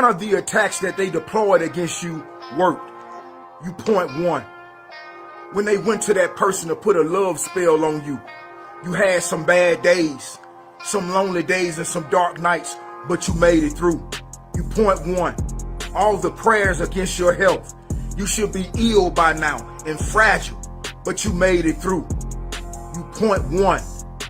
None of the attacks that they deployed against you worked. You point one. When they went to that person to put a love spell on you, you had some bad days, some lonely days and some dark nights, but you made it through. You point one. All the prayers against your health. You should be ill by now and fragile, but you made it through. You point one.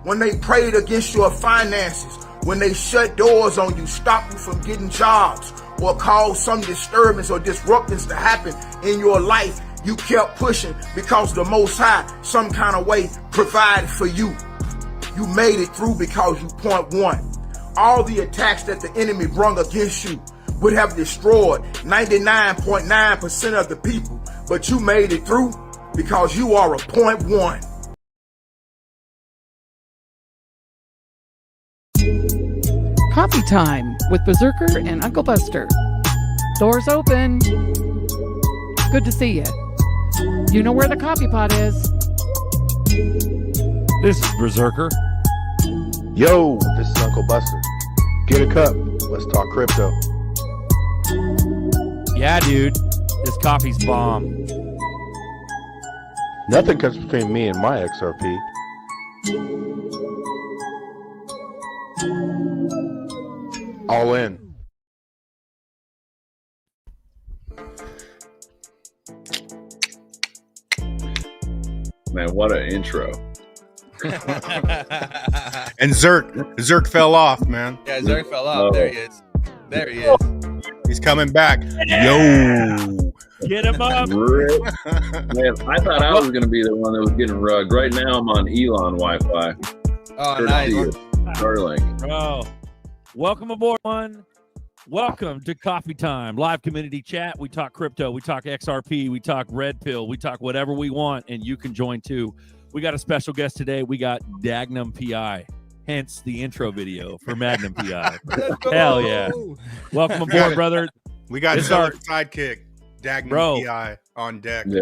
When they prayed against your finances, when they shut doors on you, stopped you from getting jobs, or caused some disturbance or disruptance to happen in your life, you kept pushing because the Most High, some kind of way, provided for you. You made it through because you point one. All the attacks that the enemy brung against you would have destroyed 99.9% of the people, but you made it through because you are a point one. Coffee time with Berserker and Uncle Buster. Doors open. Good to see you. You know where the coffee pot is. This is Berserker. Yo, this is Uncle Buster. Get a cup. Let's talk crypto. Yeah, dude. This coffee's bomb. Nothing comes between me and my XRP. All in. Man, what an intro. And Zerk fell off, man. Yeah, Zerk fell off. Oh. There he is. There he is. He's coming back. Yo. Get him up. Man, I thought I was going to be the one that was getting rugged. Right now, I'm on Elon Wi-Fi. Oh, nice. Starlink. Bro. Welcome aboard, one. Welcome to Coffee Time, live community chat. We talk crypto, we talk XRP, we talk red pill, we talk whatever we want, and you can join too. We got a special guest today. We got Dagnum PI, hence the intro video for Magnum PI. Hell yeah. Welcome aboard, brother. We got It's Zeller sidekick, Dagnum Bro. PI on deck. Yeah.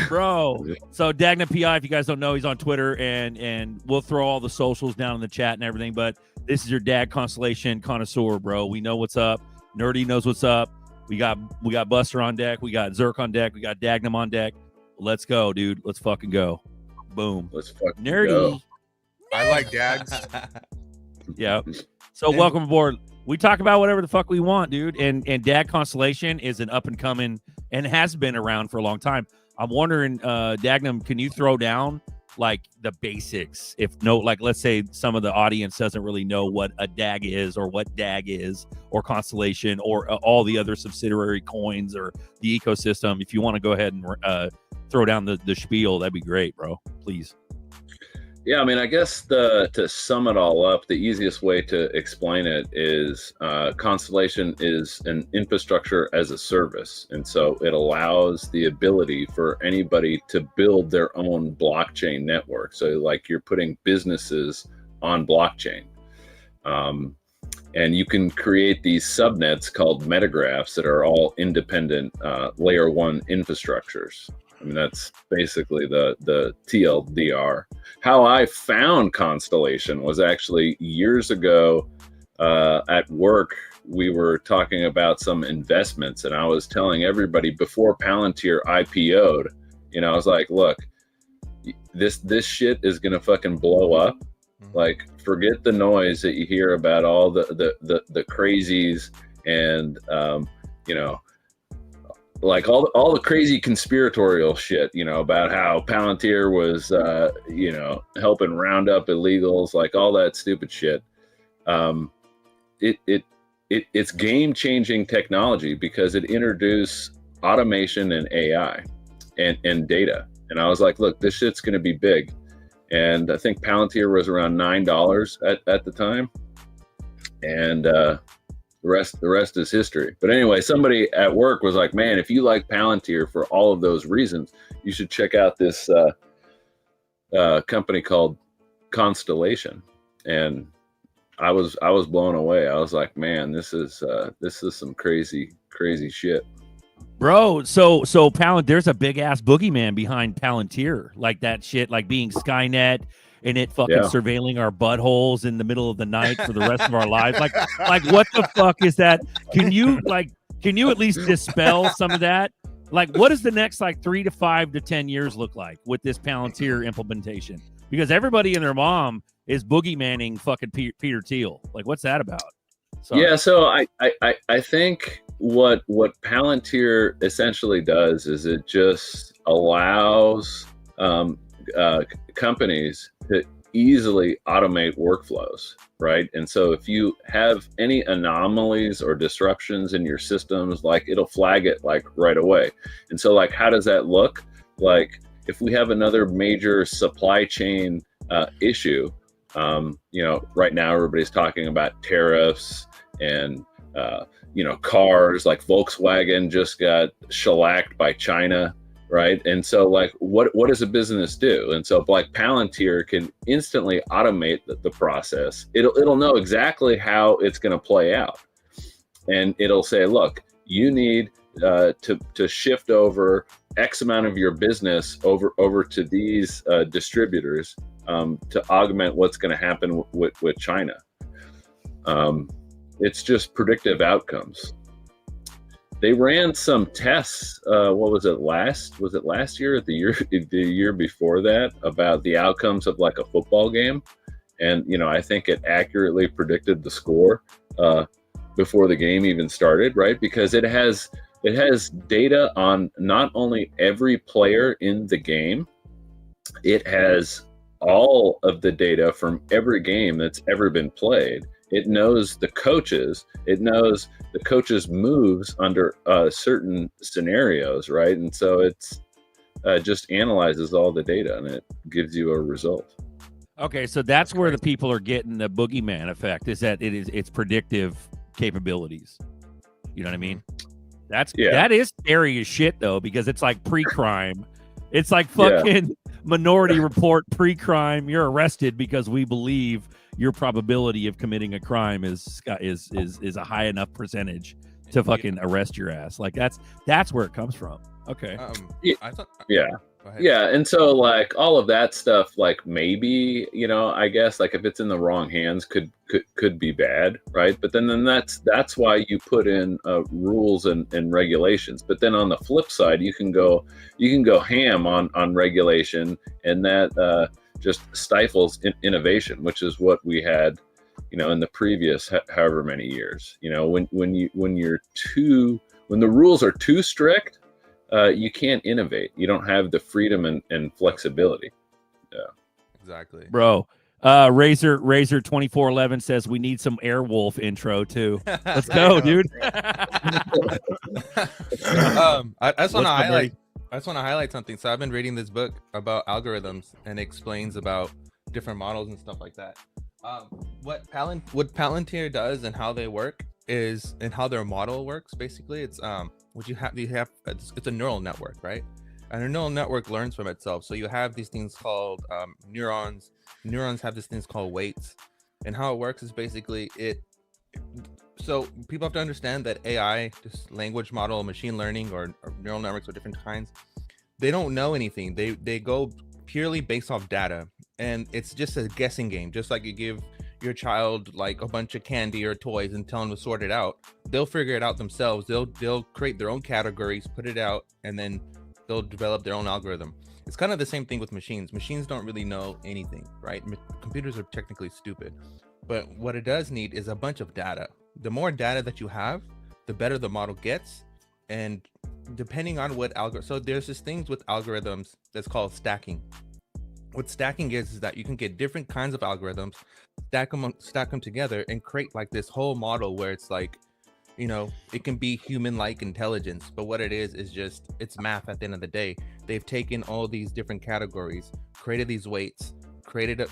Bro, so Dagnum PI, if you guys don't know, he's on Twitter, and we'll throw all the socials down in the chat and everything, but this is your DAG Constellation connoisseur, bro. We know what's up. Nerdy knows what's up. We got Buster on deck. We got Zerk on deck. We got Dagnum on deck. Let's go, dude. Let's fucking go. Boom. Let's fucking Nerdy. go. I like Dags. Yeah. So welcome aboard. We talk about whatever the fuck we want, dude. And DAG Constellation is an up and coming and has been around for a long time. I'm wondering, Dagnum, can you throw down like the basics? If no, like let's say some of the audience doesn't really know what a DAG is or what DAG is or Constellation or all the other subsidiary coins or the ecosystem. If you want to go ahead and throw down the spiel, that'd be great, bro. Please. Yeah, I mean, I guess to sum it all up, the easiest way to explain it is Constellation is an infrastructure as a service. And so it allows the ability for anybody to build their own blockchain network. So like you're putting businesses on blockchain. And you can create these subnets called metagraphs that are all independent layer one infrastructures. I mean, that's basically the TLDR. How I found Constellation was actually years ago at work. We were talking about some investments, and I was telling everybody before Palantir IPO'd, I was like, look, this shit is gonna fucking blow up. Like, forget the noise that you hear about all the crazies and like all the crazy conspiratorial shit, about how Palantir was, helping round up illegals, like all that stupid shit. It's game-changing technology because it introduced automation and AI and data. And I was like, look, this shit's going to be big. And I think Palantir was around $9 at the time. And the rest is history. But anyway, somebody at work was like, man, if you like Palantir for all of those reasons, you should check out this company called Constellation. And I was blown away. I was like, man, this is some crazy shit. Bro, so Palantir, there's a big ass boogeyman behind Palantir, like that shit, like being Skynet and it fucking Yeah. surveilling our buttholes in the middle of the night for the rest of our lives. Like what the fuck is that? Can you at least dispel some of that? Like, what does the next 3 to 5 to 10 years look like with this Palantir implementation? Because everybody and their mom is boogeymanning fucking Peter Thiel. Like, what's that about? Sorry. Yeah, so I think what Palantir essentially does is it just allows companies to easily automate workflows, right? And so if you have any anomalies or disruptions in your systems, it'll flag it right away. And so how does that look? Like if we have another major supply chain issue, right now everybody's talking about tariffs and cars. Like Volkswagen just got shellacked by China, right? And so what does a business do? And so Palantir can instantly automate the process. It'll know exactly how it's going to play out, and it'll say, look, you need to shift over X amount of your business over to these distributors to augment what's going to happen with China. It's just predictive outcomes. They ran some tests. What was it last year or the year before that, about the outcomes of a football game, and I think it accurately predicted the score before the game even started, right? Because it has data on not only every player in the game, it has all of the data from every game that's ever been played. It knows the coaches. It knows the coaches' moves under certain scenarios, right? And so it's just analyzes all the data and it gives you a result. Okay, so that's where the people are getting the boogeyman effect. Is that it's predictive capabilities? You know what I mean? That is scary as shit though, because it's like pre-crime. It's like fucking Minority Report pre-crime. You're arrested because we believe your probability of committing a crime is a high enough percentage to fucking arrest your ass. Like that's where it comes from. Okay. Yeah, and so all of that stuff, maybe I guess if it's in the wrong hands, could be bad, right? But then that's why you put in rules and regulations. But then on the flip side, you can go ham on regulation, and that just stifles innovation, which is what we had, in the previous however many years. When the rules are too strict, you can't innovate. You don't have the freedom and flexibility. Yeah, exactly, bro. Razor 2411 says we need some Airwolf intro too. Let's go, dude. I just want to highlight something. So I've been reading this book about algorithms, and it explains about different models and stuff like that. What Palantir does and how they work is, and how their model works, basically, it's it's a neural network, right? And a neural network learns from itself. So you have these things called neurons. Neurons have these things called weights. And how it works is basically so people have to understand that AI, just language model, machine learning, or neural networks of different kinds, they don't know anything. They go purely based off data. And it's just a guessing game. Just like you give your child a bunch of candy or toys and tell them to sort it out, they'll figure it out themselves. They'll create their own categories, put it out, and then they'll develop their own algorithm. It's kind of the same thing with machines. Machines don't really know anything, right? Computers are technically stupid, but what it does need is a bunch of data. The more data that you have, the better the model gets. And depending on what so there's this things with algorithms that's called stacking. What stacking is that you can get different kinds of algorithms, stack them together, and create this whole model where it's it can be human-like intelligence, but what it is just, it's math at the end of the day. They've taken all these different categories, created these weights, created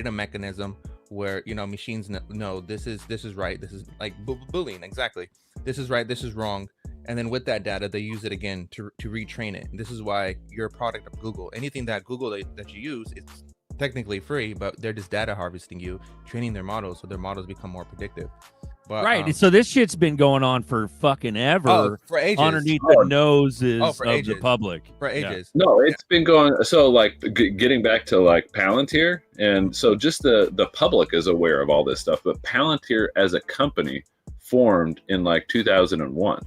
a mechanism where machines know this is right, this is like Boolean, exactly, this is right, this is wrong. And then with that data, they use it again to retrain it. And this is why you're a product of Google. Anything that Google that you use, it's technically free, but they're just data harvesting you, training their models, so their models become more predictive. But, Right. So this shit's been going on for fucking ever for ages. underneath the noses for of ages. the public. For Yeah. ages. No, it's been going. So like getting back to like Palantir, and so just the public is aware of all this stuff, but Palantir as a company formed in like 2001.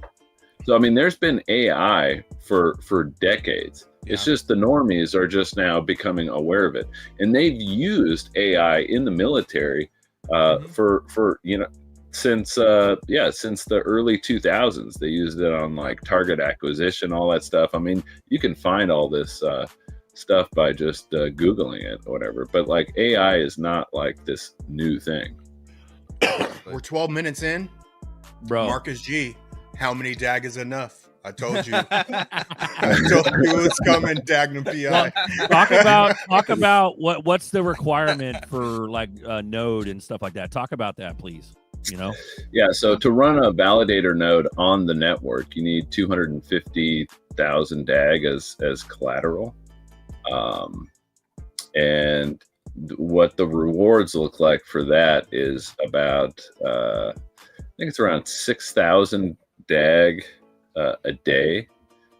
So I mean, there's been AI for decades. It's just the normies are just now becoming aware of it, and they've used AI in the military for you know, since the early 2000s. They used it on like target acquisition, all that stuff. I mean, you can find all this stuff by just Googling it or whatever. But like AI is not like this new thing. We're 12 minutes in. Bro. Marcus G, how many dag is enough? I told you. I told you it's coming, Dagnum PI. Talk about what's the requirement for like a node and stuff like that. Talk about that, please. You know? Yeah, so to run a validator node on the network, you need 250,000 DAG as collateral. And what the rewards look like for that is about, I think it's around 6,000 DAG a day.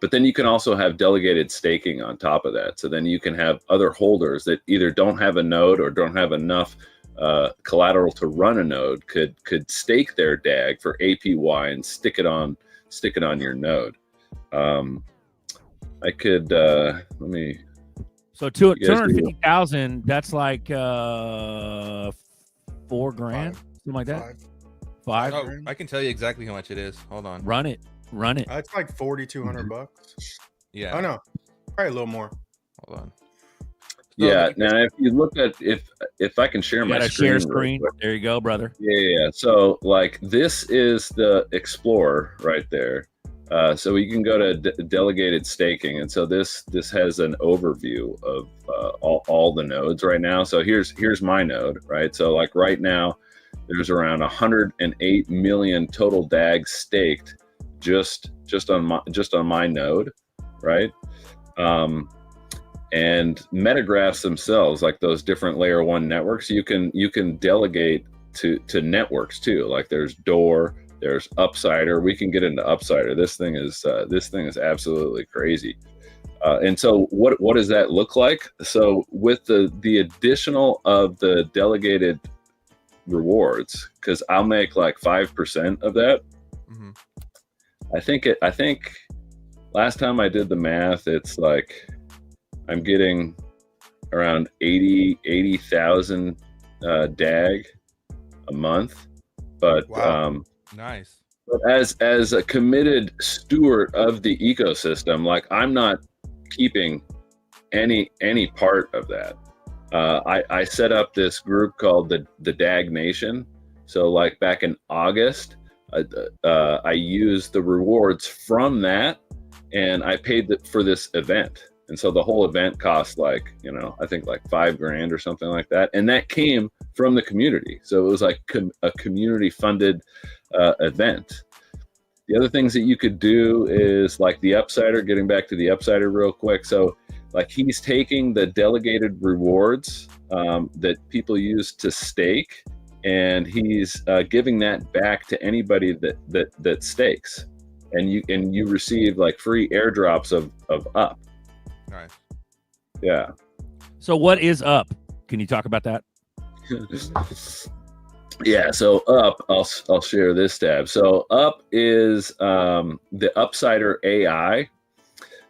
But then you can also have delegated staking on top of that. So then you can have other holders that either don't have a node or don't have enough collateral to run a node could stake their DAG for APY and stick it on your node. I could let me. So 250,000. That's like $4 grand, something like that. Five. Oh, I can tell you exactly how much it is. Hold on. Run it. It's like 4,200 bucks. Yeah. Oh no, probably a little more. Hold on. Yeah. Now, if you look at if I can share You my gotta screen, share real screen. quick. There you go, brother. Yeah. So like this is the Explorer right there. So you can go to delegated staking, and so this has an overview of all the nodes right now. So here's my node, right? So like right now, there's around 108 million total DAG staked just on my node, right? And metagraphs themselves, like those different layer 1 networks, you can delegate to networks too. Like there's Door, there's Upsider. We can get into Upsider. This thing is absolutely crazy. And so what does that look like? So with the additional of the delegated rewards, because I'll make like 5% of that. Mm-hmm. I think last time I did the math, it's like I'm getting around 80,000 DAG a month. But Wow. Nice. But as a committed steward of the ecosystem, like I'm not keeping any part of that. I set up this group called the DAG Nation. So like back in August, I used the rewards from that, and I paid for this event. And so the whole event cost like, I think like $5 grand or something like that. And that came from the community. So it was like a community funded event. The other things that you could do is like the Upsider, getting back to the Upsider real quick. So like he's taking the delegated rewards that people use to stake, and he's giving that back to anybody that stakes, and you receive like free airdrops of Up. Nice. Yeah. So what is Up? Can you talk about that? Yeah, so Up, I'll share this tab. So Up is the Upsider AI,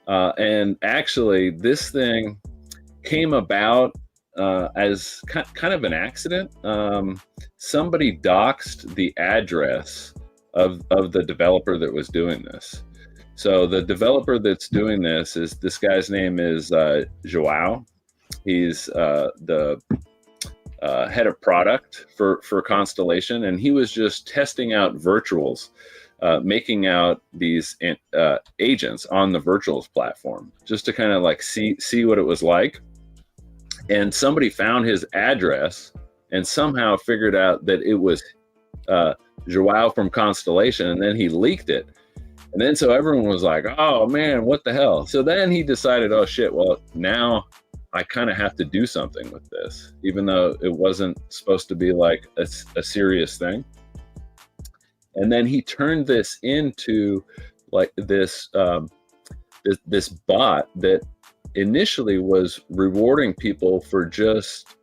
and actually this thing came about as kind of an accident. Somebody doxed the address of the developer that was doing this. So the developer that's doing this guy's name is Joao. He's the head of product for Constellation, and he was just testing out virtuals, making out these agents on the virtuals platform, just to kind of like see what it was like. And somebody found his address and somehow figured out that it was Joao from Constellation, and then he leaked it. And then so everyone was like, oh man, what the hell? So then he decided, oh shit, well now I kind of have to do something with this, even though it wasn't supposed to be like a serious thing. And then he turned this into like this this bot that initially was rewarding people for just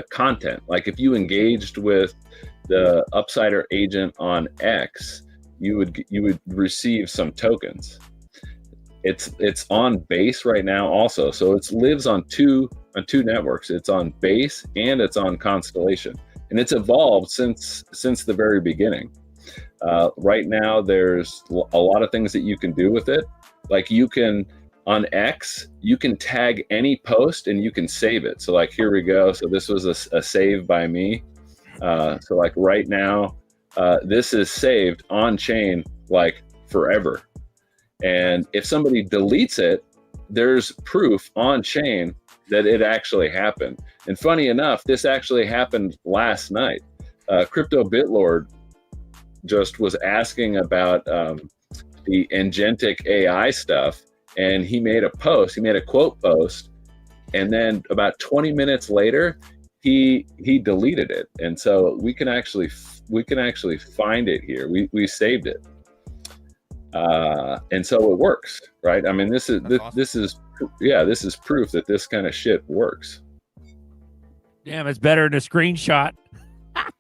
content. Like if you engaged with the Upsider agent on X, you would receive some tokens. It's on Base right now also, so it lives on two networks. It's on Base and it's on Constellation, and it's evolved since the very beginning. Right now, there's a lot of things that you can do with it. Like you can, on X, you can tag any post and you can save it. So like, here we go. So this was a save by me. So like right now, this is saved on chain like forever. And if somebody deletes it, there's proof on chain that it actually happened. And funny enough, this actually happened last night. Crypto Bitlord just was asking about the agentic AI stuff, and he made a post. He made a quote post, and then about 20 minutes later, he deleted it. And so we can actually find it here. We saved it, and so it works, right? I mean, this is proof that this kind of shit works. Damn, it's better than a screenshot.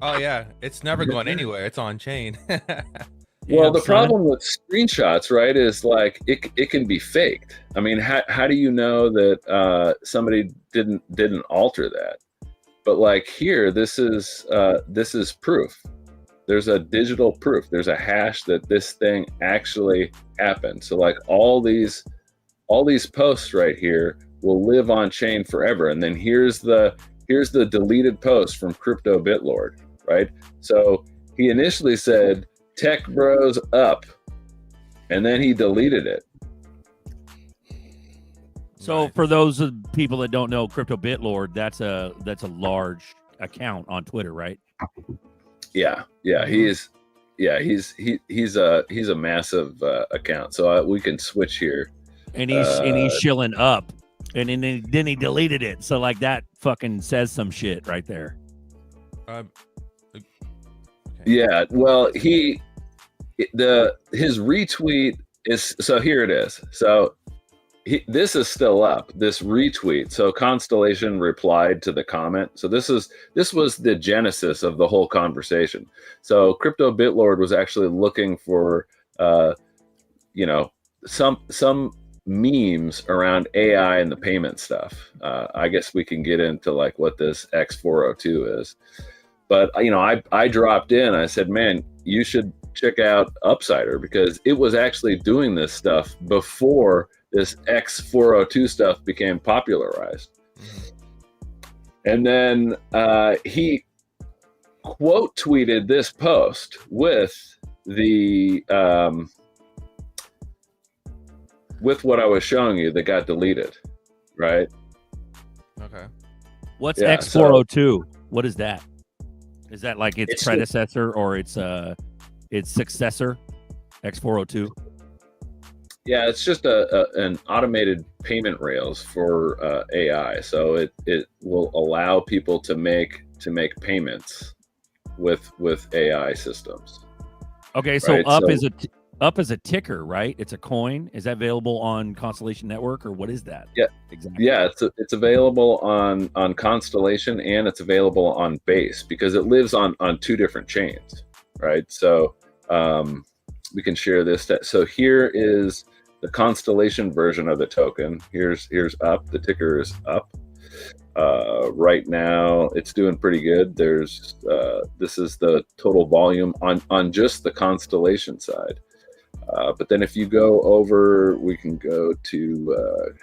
Oh yeah, it's never going anywhere. It's on chain. Well, the problem with screenshots, right, is like it can be faked. I mean, how do you know that somebody didn't alter that? But like here, this is proof. There's a digital proof. There's a hash that this thing actually happened. So like all these posts right here will live on chain forever. And then here's the deleted post from Crypto Bitlord, right? So he initially said, "Tech Bros up," and then he deleted it. So for those people that don't know, Crypto Bitlord, that's a large account on Twitter, right? Yeah, he's a massive account. So we can switch here, and he's shilling up, and then he deleted it. So like that fucking says some shit right there. Okay. Yeah, well, his retweet is, so here it is. So this is still up, this retweet. So Constellation replied to the comment. So this was the genesis of the whole conversation. So Crypto Bitlord was actually looking for some memes around AI and the payment stuff. I guess we can get into like what this X402 is. But I dropped in. I said, man, you should check out Upsider, because it was actually doing this stuff before this X402 stuff became popularized. And then he quote tweeted this post with the with what I was showing you that got deleted, right? Okay. What's X402? What is that? Is that like its predecessor or its successor? X402. Yeah, it's just an automated payment rails for AI. So it will allow people to make payments with AI systems. Okay, so right? Up is a ticker, right? It's a coin. Is that available on Constellation Network, or what is that? Yeah, exactly. Yeah, it's available on Constellation, and it's available on Base, because it lives on two different chains, right? So we can share this. So here is the Constellation version of the token. Here's Up. The ticker is Up. Right now, it's doing pretty good. There's this is the total volume on just the Constellation side. But then if you go over, we can go to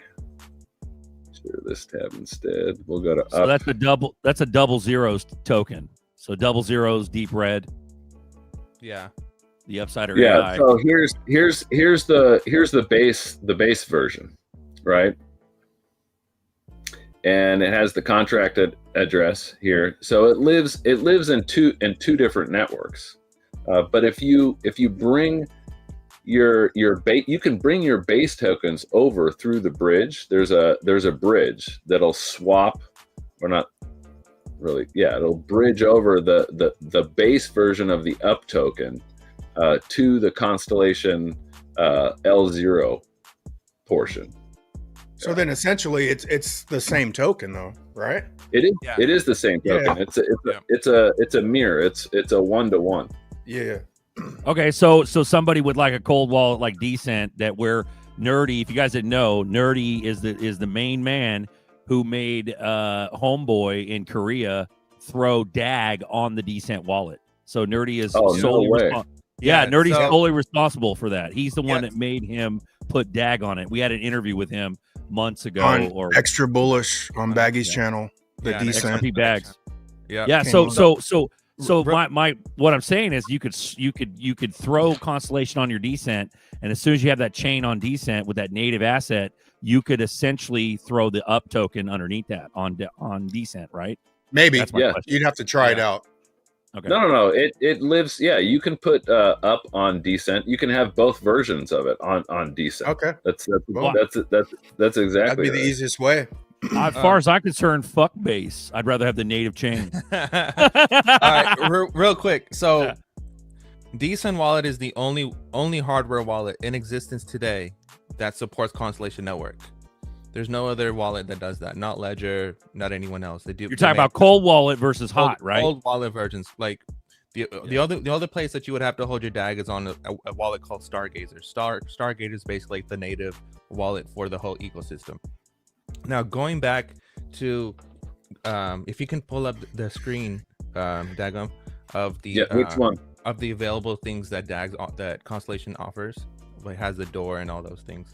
share this tab instead. We'll go to Up. So that's a double zeros token. So double zeros, deep red. Yeah. The Upsider Yeah. AI. So here's the base version, right? And it has the contract address here. So it lives in two different networks. But if you bring you can bring your base tokens over through the bridge. There's a bridge that'll swap, or not really. Yeah, it'll bridge over the base version of the Up token to the constellation L0 portion. So then essentially it's the same token though, right? It is. Yeah. It is the same token. Yeah. It's a mirror. It's a 1-to-1. Yeah. Okay, so somebody with like a cold wallet like Decent, that where Nerdy, if you guys didn't know, Nerdy is the main man who made Homeboy in Korea throw DAG on the Decent wallet. So Nerdy is solely Nerdy's solely responsible for that. He's the one that made him put DAG on it. We had an interview with him months ago On Extra Bullish on Baggy's channel. The Decent XRP bags. Yeah. So my what I'm saying is you could throw Constellation on your Decent, and as soon as you have that chain on Decent with that native asset, you could essentially throw the up token underneath that on Decent, right? Maybe. Yeah. You'd have to try it out. Okay. No. It lives. Yeah, you can put up on Decent. You can have both versions of it on Decent. Okay. That's exactly. That'd be the easiest way. As far as I'm concerned, fuck base. I'd rather have the native chain. All right, real quick. So, Decent Wallet is the only hardware wallet in existence today that supports Constellation Network. There's no other wallet that does that. Not Ledger, not anyone else. They do. You're talking about cold wallet versus hot, right? Cold wallet versions. Like the other place that you would have to hold your DAG is on a wallet called Stargazer. Stargazer is basically the native wallet for the whole ecosystem. Now, going back to, if you can pull up the screen, Dagum, of the which one of the available things that that Constellation offers, like has the door and all those things.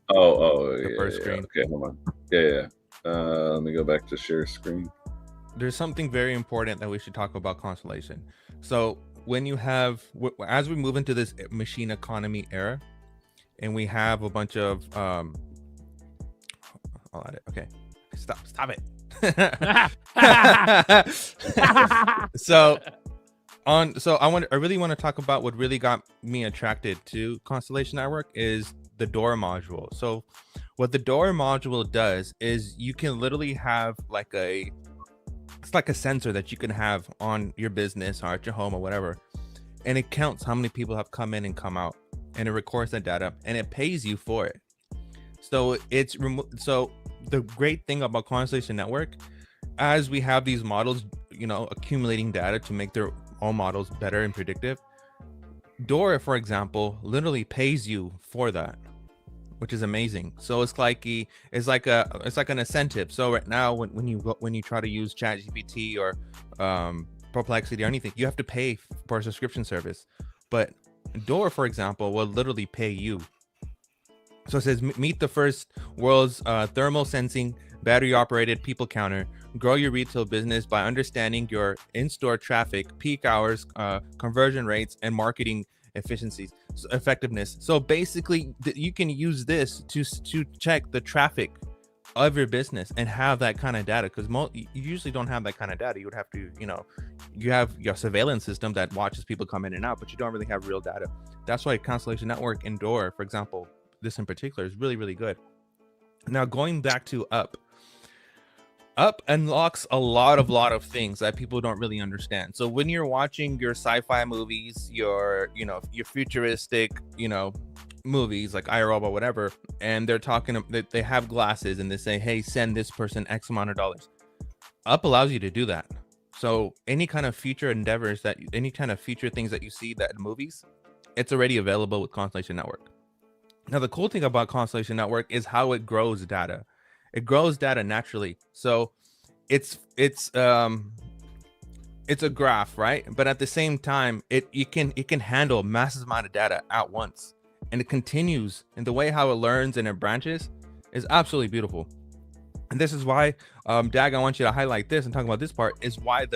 The first screen. Okay, hold on. Yeah. Let me go back to share screen. There's something very important that we should talk about Constellation. So when you have, as we move into this machine economy era, and we have a bunch of okay, stop it. I really want to talk about what really got me attracted to Constellation Network is the door module. So what the door module does is you can literally have it's like a sensor that you can have on your business or at your home or whatever, and it counts how many people have come in and come out, and it records that data and it pays you for it. So so the great thing about Constellation Network, as we have these models, accumulating data to make their own models better and predictive, Dora, for example, literally pays you for that, which is amazing. So it's like an incentive. So right now, when you try to use ChatGPT or Perplexity or anything, you have to pay for a subscription service. But Dora, for example, will literally pay you. So it says, meet the first world's thermal sensing, battery operated people counter. Grow your retail business by understanding your in-store traffic, peak hours, conversion rates, and marketing effectiveness. So basically, you can use this to check the traffic of your business and have that kind of data, because you usually don't have that kind of data. You would have to, you have your surveillance system that watches people come in and out, but you don't really have real data. That's why Constellation Network and Dora, for example, this in particular, is really, really good. Now, going back to Up unlocks a lot of things that people don't really understand. So when you're watching your sci-fi movies, your futuristic, movies like iRobot or whatever, and they're talking, they have glasses and they say, hey, send this person X amount of dollars. Up allows you to do that. So any kind of future endeavors any kind of future things that you see that in movies, it's already available with Constellation Network. Now, the cool thing about Constellation Network is how it grows data. It grows data naturally. So it's a graph, right? But at the same time, it can handle massive amount of data at once, and it continues. And the way how it learns and it branches is absolutely beautiful. And this is why, Dag, I want you to highlight this and talk about this part, is why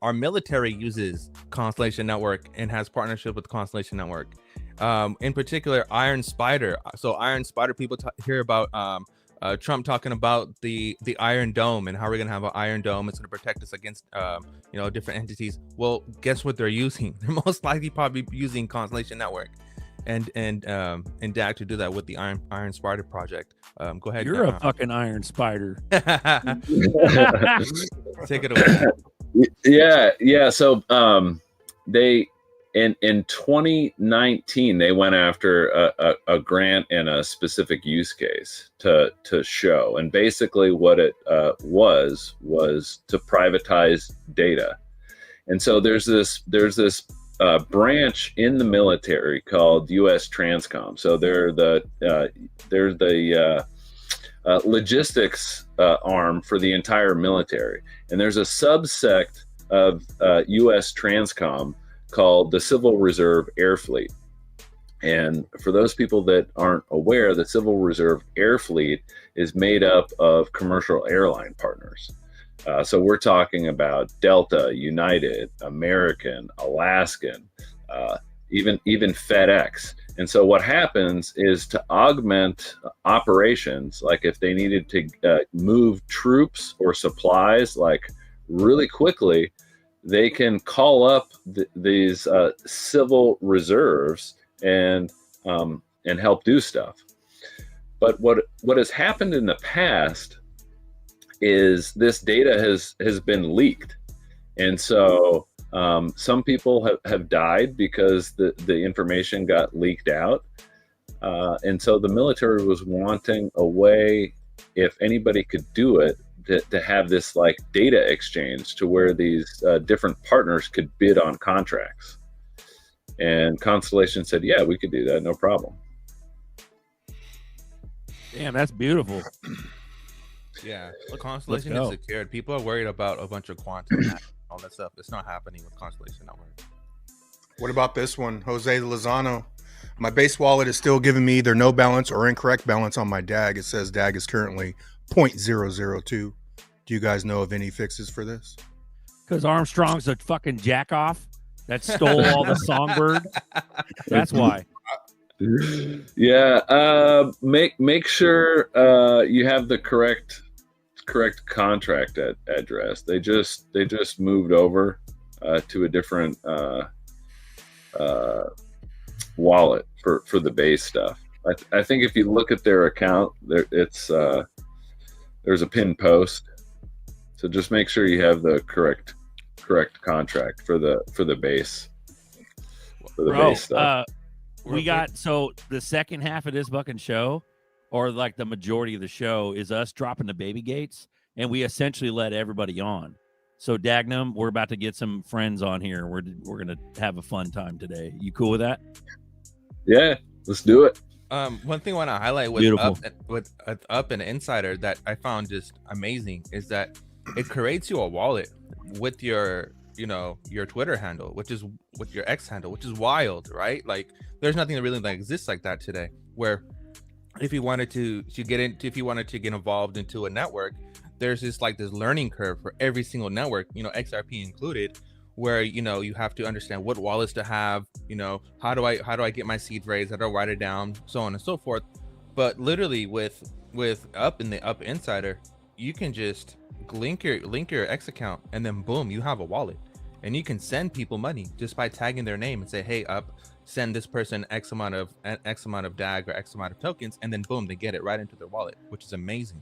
our military uses Constellation Network and has partnership with Constellation Network. In particular, Iron Spider. So Iron Spider, people hear about Trump talking about the Iron Dome and how we're gonna have an Iron Dome. It's gonna protect us against different entities. Well, guess what they're using? They're most likely probably using Constellation Network and DAG to do that with the Iron Spider project. Go ahead. You're a fucking Iron Spider. Take it away. Yeah. So they in 2019, they went after a grant and a specific use case to show. And basically what it was to privatize data. And so there's this branch in the military called U.S. Transcom. So they're the logistics arm for the entire military. And there's a subsect of U.S. Transcom called the Civil Reserve Air Fleet. And for those people that aren't aware, the Civil Reserve Air Fleet is made up of commercial airline partners. So we're talking about Delta, United, American, Alaskan, even FedEx. And so what happens is to augment operations, like if they needed to move troops or supplies like really quickly, they can call up these civil reserves and help do stuff. But what has happened in the past is this data has been leaked, and so some people have died because the information got leaked out, and so the military was wanting a way, if anybody could do it, to have this like data exchange to where these different partners could bid on contracts. And Constellation said, yeah, we could do that, no problem. Damn, that's beautiful. Yeah, well, Constellation is secured. People are worried about a bunch of quantum and all that stuff. It's not happening with Constellation Network. What about this one, Jose Lozano? My base wallet is still giving me either no balance or incorrect balance on my DAG. It says DAG is currently 0.002. Do you guys know of any fixes for this? Because Armstrong's a fucking jack off that stole all the songbird. That's why. Yeah, make sure you have the correct contract address. They just moved over to a different wallet for the base stuff. I think if you look at their account, there's a pinned post. So just make sure you have the correct contract for the base. Base stuff. We got, so the second half of this fucking show, or like the majority of the show, is us dropping the baby gates, and we essentially let everybody on. So Dagnum, we're about to get some friends on here. We're gonna have a fun time today. You cool with that? Yeah, let's do it. One thing I want to highlight with Up and Insider that I found just amazing is that it creates you a wallet with your Twitter handle, which is with your X handle, which is wild, right? Like there's nothing that really exists like that today, where if you wanted to get involved into a network, there's this learning curve for every single network, XRP included, where you have to understand what wallets to have, how do I get my seed phrase, how do I write it down, so on and so forth. But literally with Up in the Up Insider, you can just link your X account, and then boom, you have a wallet, and you can send people money just by tagging their name and say, hey, Up, send this person X amount of DAG or X amount of tokens, and then boom, they get it right into their wallet, which is amazing.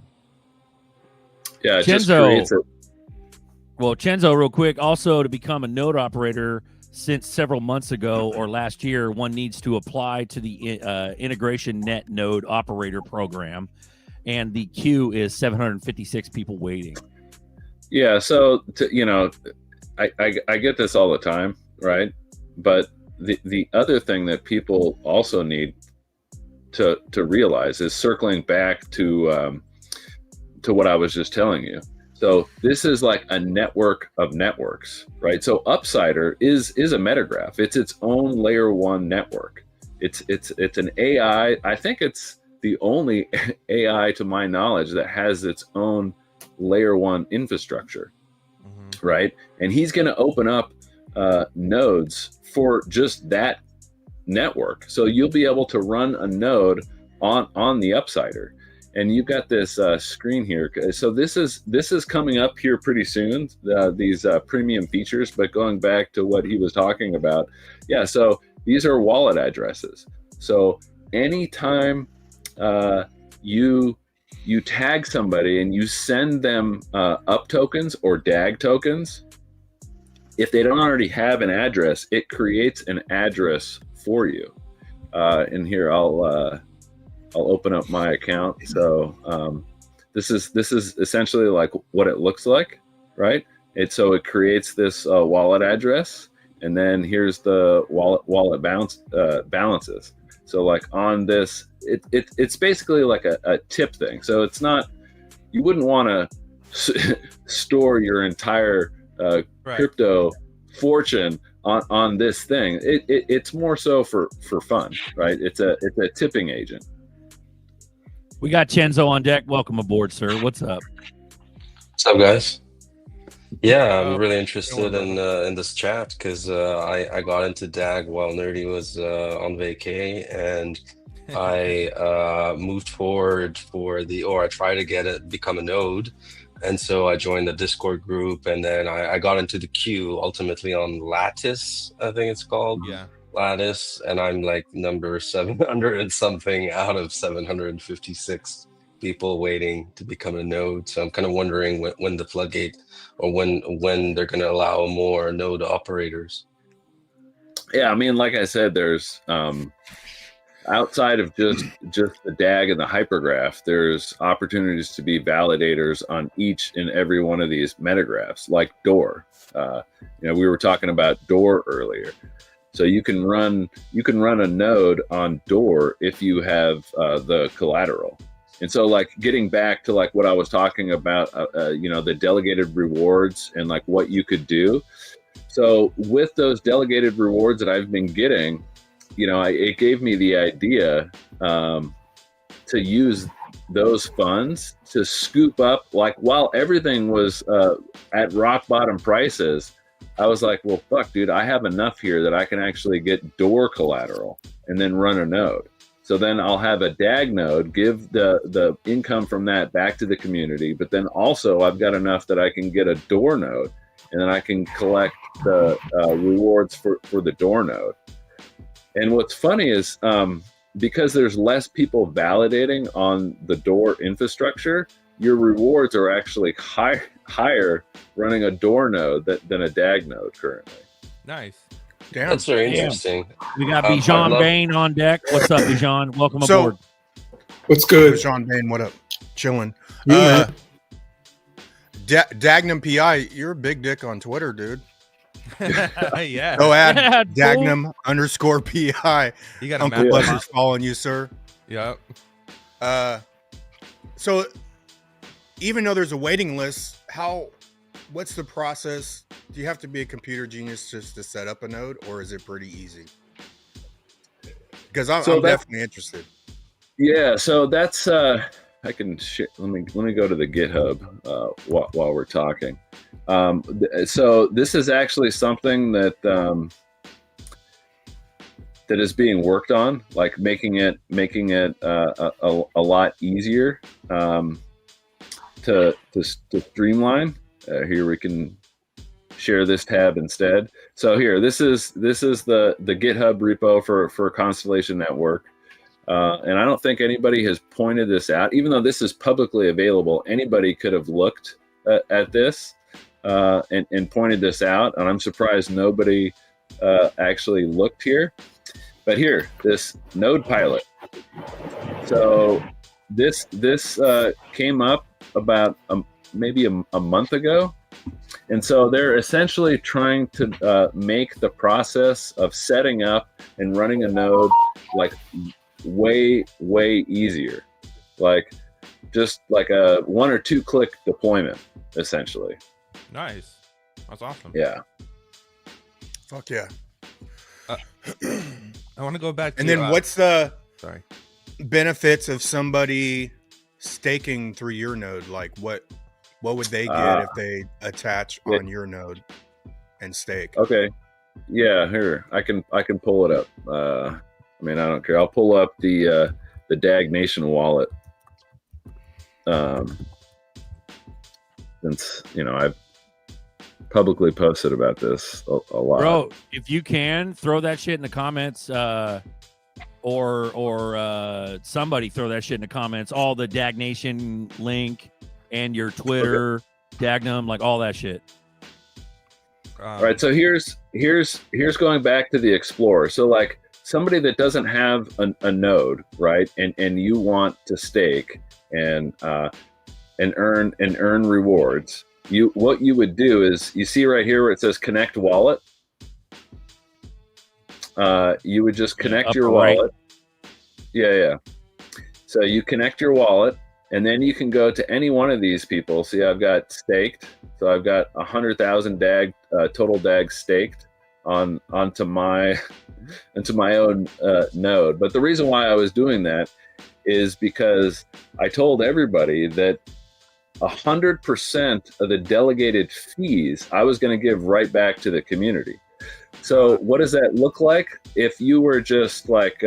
Yeah, it just creates it. Well, Chenzo, real quick, also to become a node operator since several months ago or last year, one needs to apply to the Integration Net Node Operator Program, and the queue is 756 people waiting. Yeah, so I get this all the time, right? But the other thing that people also need to realize is circling back to what I was just telling you. So this is like a network of networks, right? So Upsider is a metagraph. It's its own layer 1 network. It's an AI. I think it's the only AI, to my knowledge, that has its own layer 1 infrastructure, right? And he's going to open up nodes for just that network. So you'll be able to run a node on the Upsider. And you've got this screen here. So this is coming up here pretty soon, these premium features. But going back to what he was talking about, yeah, so these are wallet addresses. So anytime you tag somebody and you send them Up tokens or DAG tokens, if they don't already have an address, it creates an address for you. And here I'll open up my account. So this is essentially like what it looks like, right? So it creates this wallet address, and then here's the wallet balances. So like on this, it's basically like a tip thing. So it's not, you wouldn't want to store your entire crypto fortune on this thing. It's more so for fun, right? It's a tipping agent. We got Chenzo on deck. Welcome aboard, sir. What's up? What's up, guys? Yeah, I'm really interested in this chat because I got into DAG while Nerdy was on vacay, and I moved forward I tried to become a node. And so I joined the Discord group, and then I got into the queue ultimately on Lattice, I think it's called. Yeah. Lattice, and I'm like number 700 and something out of 756 people waiting to become a node. So I'm kind of wondering when the floodgate, or when they're going to allow more node operators. Yeah, I mean, like I said, there's outside of just the DAG and the hypergraph, there's opportunities to be validators on each and every one of these metagraphs, like Door. We were talking about Door earlier. So you can run a node on Door if you have the collateral. And so, like, getting back to like what I was talking about, the delegated rewards and like what you could do. So with those delegated rewards that I've been getting, it gave me the idea to use those funds to scoop up, like, while everything was at rock bottom prices, I was like, well, fuck, dude, I have enough here that I can actually get Door collateral and then run a node. So then I'll have a DAG node, give the income from that back to the community, but then also I've got enough that I can get a Door node, and then I can collect the rewards for the Door node. And what's funny is because there's less people validating on the Door infrastructure, your rewards are actually higher running a Door node than a DAG node currently. Nice. Damn. That's very interesting. We got Bijan Bain on deck. What's up, Bijan? Welcome aboard. What's good? Sean Bain, what up? Chilling. Yeah. Dagnum PI, you're a big dick on Twitter, dude. Yeah. Go add Yeah, Dagnum _PI. You got Uncle Buster's following you, sir. Yep. So even though there's a waiting list, what's the process? Do you have to be a computer genius just to set up a node, or is it pretty easy? Because I'm definitely interested. Yeah, so that's I can let me go to the GitHub while we're talking. So this is actually something that that is being worked on, like making it a lot easier to streamline. Here we can share this tab instead. So here, this is the GitHub repo for Constellation Network. And I don't think anybody has pointed this out, even though this is publicly available. Anybody could have looked at this and pointed this out, and I'm surprised nobody actually looked here. But here, this node pilot. So this came up about maybe a month ago, and so they're essentially trying to make the process of setting up and running a node like way easier, like just like a 1 or 2 click deployment essentially. Nice. That's awesome. Yeah. Fuck yeah. I want to go back to And then what's the sorry benefits of somebody staking through your node? Like what would they get if they attach on your node and stake? Okay. Yeah, here I can pull it up. I mean, I don't care. I'll pull up the DAG Nation wallet. Since I've publicly posted about this a lot. Bro, if you can throw that shit in the comments, or somebody throw that shit in the comments, all the DAG Nation link and your Twitter, Dagnum, like all that shit. All right, so here's going back to the Explorer. So like somebody that doesn't have a node, right, and you want to stake and earn rewards. What you would do is, you see right here where it says connect wallet. You would just connect your wallet. Yeah. So you connect your wallet, and then you can go to any one of these people. See, I've got staked. So I've got 100,000 DAG total DAG staked onto my own node. But the reason why I was doing that is because I told everybody that 100% of the delegated fees I was going to give right back to the community. So what does that look like? If you were just like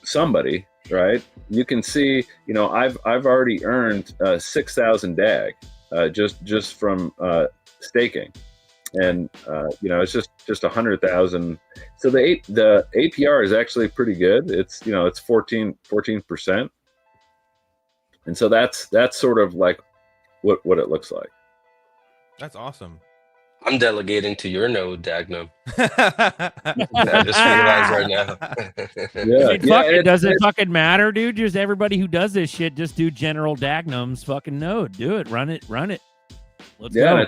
somebody, right? You can see, I've already earned 6,000 DAG just from staking, and it's just 100,000. So the APR is actually pretty good. It's 14%, and so that's sort of like what it looks like. That's awesome. I'm delegating to your node, Dagnum. I just realized right now. Does it fucking matter, dude? Just everybody who does this shit, just do General Dagnum's fucking node. Do it. Run it. Let's go.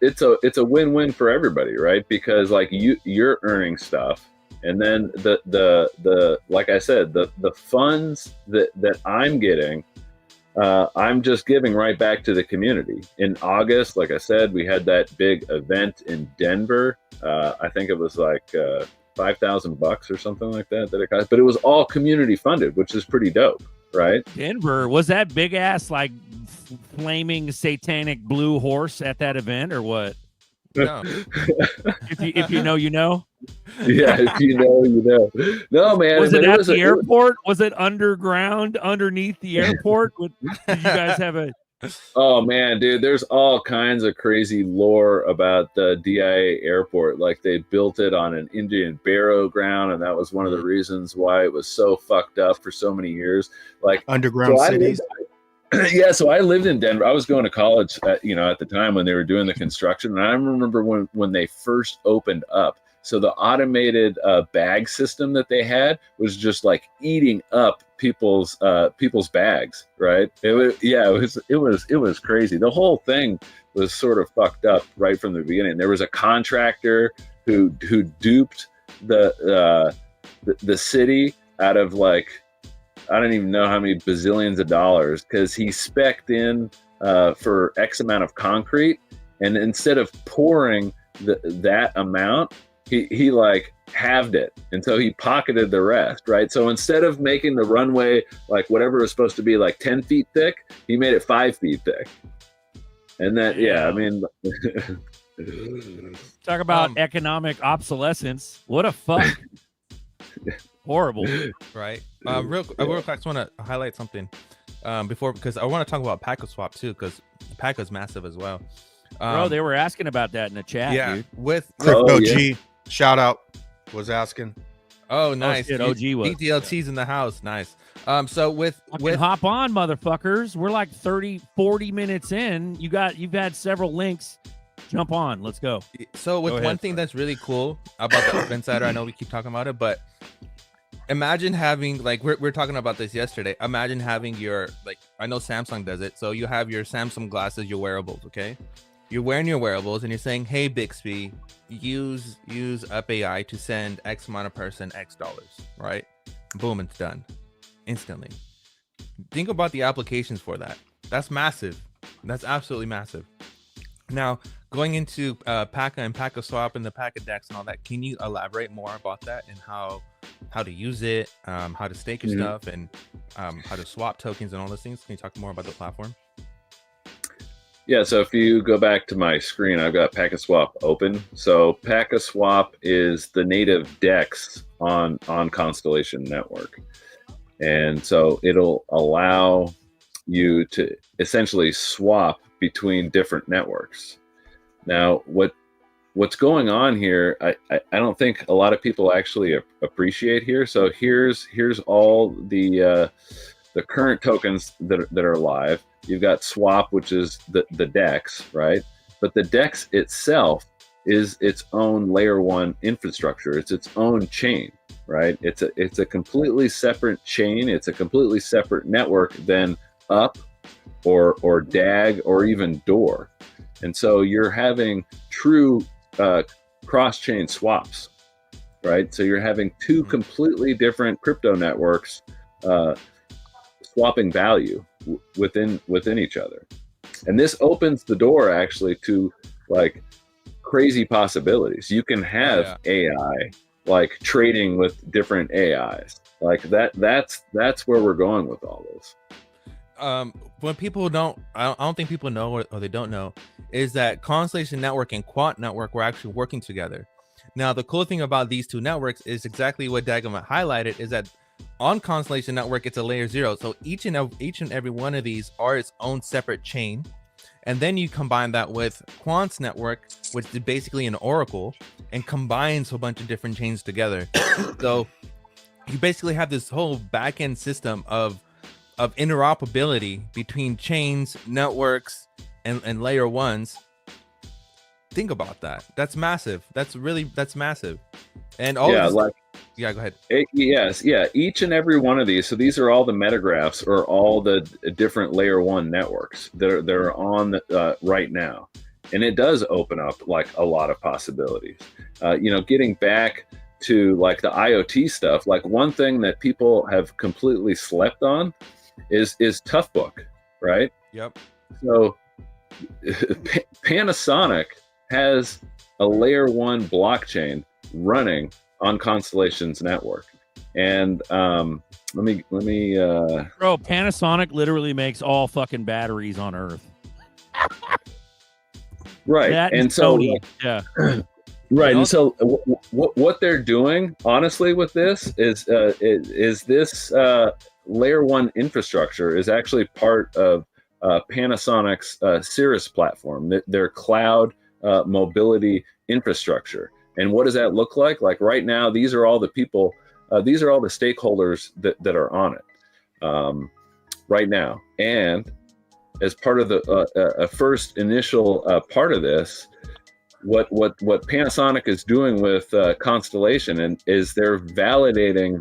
It's a win-win for everybody, right? Because like you're earning stuff, and then the like I said, the funds that I'm getting, I'm just giving right back to the community. In August, like I said, we had that big event in Denver. I think it was like $5,000 or something like that it cost, but it was all community funded, which is pretty dope, right? Denver, was that big ass like flaming satanic blue horse at that event or what? No. if you know, you know. Yeah, if you know, you know. No, man. Was it at the airport? Was it underground underneath the airport? Did you guys have a? Oh man, dude, there's all kinds of crazy lore about the DIA airport. Like they built it on an Indian burial ground, and that was one of the reasons why it was so fucked up for so many years. Like underground cities. Yeah, so I lived in Denver. I was going to college at the time when they were doing the construction, and I remember when they first opened up. So the automated bag system that they had was just like eating up people's bags, right? It was crazy. The whole thing was sort of fucked up right from the beginning. There was a contractor who duped the city out of like, I don't even know how many bazillions of dollars, because he spec'd in for X amount of concrete, and instead of pouring that amount, he like halved it, and so he pocketed the rest, right? So instead of making the runway like whatever was supposed to be like 10 feet thick, he made it 5 feet thick. And that, I mean, talk about economic obsolescence. What a fuck. Horrible. Right. Real quick, I just want to highlight something before, because I want to talk about PacketSwap too, because Pack is massive as well. Bro, they were asking about that in the chat. Yeah, dude. with Crypto G, shout out, was asking. Oh, nice. Shit, OG was. DTLT's in the house. Nice. So with hop on, motherfuckers. We're like 30-40 minutes in. You've had several links. Jump on. Let's go. So with one thing that's really cool about the Insider, I know we keep talking about it, but imagine having, like, we're talking about this yesterday. Imagine having your, like, I know Samsung does it. So you have your Samsung glasses, your wearables, okay? You're wearing your wearables and you're saying, hey, Bixby, use Up AI to send X amount of person X dollars, right? Boom, it's done instantly. Think about the applications for that. That's massive. That's absolutely massive. Now, going into Paka and PacketSwap and the Packet Dex and all that, can you elaborate more about that and how to use it, how to stake your stuff, and how to swap tokens and all those things? Can you talk more about the platform? Yeah, so if you go back to my screen, I've got PacketSwap open. So PacketSwap is the native DEX on Constellation Network. And so it'll allow you to essentially swap between different networks. Now, what's going on here, I don't think a lot of people actually appreciate here. So here's all the current tokens that are live. You've got Swap, which is the DEX, right? But the DEX itself is its own layer one infrastructure. It's its own chain, right? It's a completely separate chain. It's a completely separate network than up or DAG or door door. And so you're having true cross-chain swaps, right? So you're having two completely different crypto networks swapping value within each other. And this opens the door actually to like crazy possibilities. You can have AI like trading with different AIs. Like that's where we're going with all this. When people don't, I don't think people know or they don't know, is that Constellation Network and Quant Network were actually working together. Now, the cool thing about these two networks is exactly what Dagama highlighted, is that on Constellation Network, it's a layer 0. So each and every one of these are its own separate chain. And then you combine that with Quant's network, which is basically an oracle, and combines a bunch of different chains together. So you basically have this whole back-end system of interoperability between chains, networks, and layer ones. Think about that. That's massive. That's massive. And all go ahead. Each and every one of these. So these are all the metagraphs or all the different layer one networks that are on right now. And it does open up like a lot of possibilities. Getting back to like the IoT stuff, like one thing that people have completely slept on is Toughbook, right? Yep. So Panasonic has a layer one blockchain running on Constellation's network. And let me bro, Panasonic literally makes all fucking batteries on Earth. Right. And so right. And so what they're doing honestly with this is this layer one infrastructure is actually part of Panasonic's Cirrus platform, their cloud mobility infrastructure. And what does that look like? Like right now, these are all the people, these are all the stakeholders that are on it right now. And as part of the first initial part of this, what Panasonic is doing with Constellation is they're validating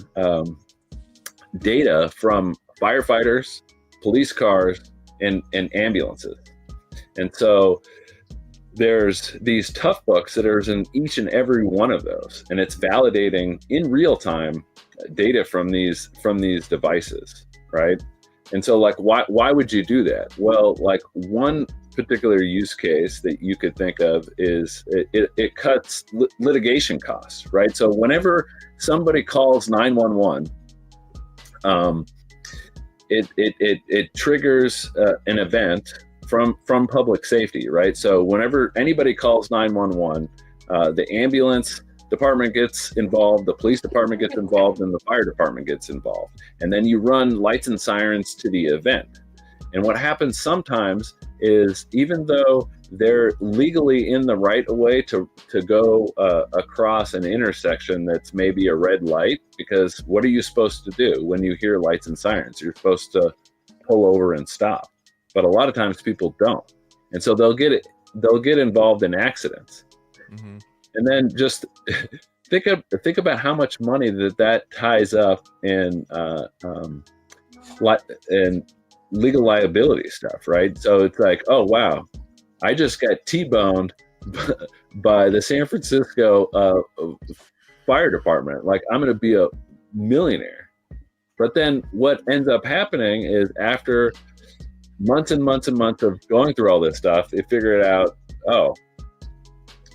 data from firefighters, police cars, and ambulances. And so there's these Toughbooks that are in each and every one of those, and it's validating in real time data from these devices, right? And so like why would you do that? Well, like one particular use case that you could think of is it cuts litigation costs, right? So whenever somebody calls 911, it triggers an event from public safety, right? So whenever anybody calls 911, the ambulance department gets involved, the police department gets involved, and the fire department gets involved. And then you run lights and sirens to the event. And what happens sometimes is even though they're legally in the right of way to go across an intersection that's maybe a red light, because what are you supposed to do when you hear lights and sirens? You're supposed to pull over and stop. But a lot of times people don't. And so they'll get involved in accidents. Mm-hmm. And then just think about how much money that ties up in legal liability stuff, right? So it's like, oh wow, I just got T-boned by the San Francisco fire department. Like I'm going to be a millionaire. But then what ends up happening is after months and months and months of going through all this stuff, they figure it out, oh,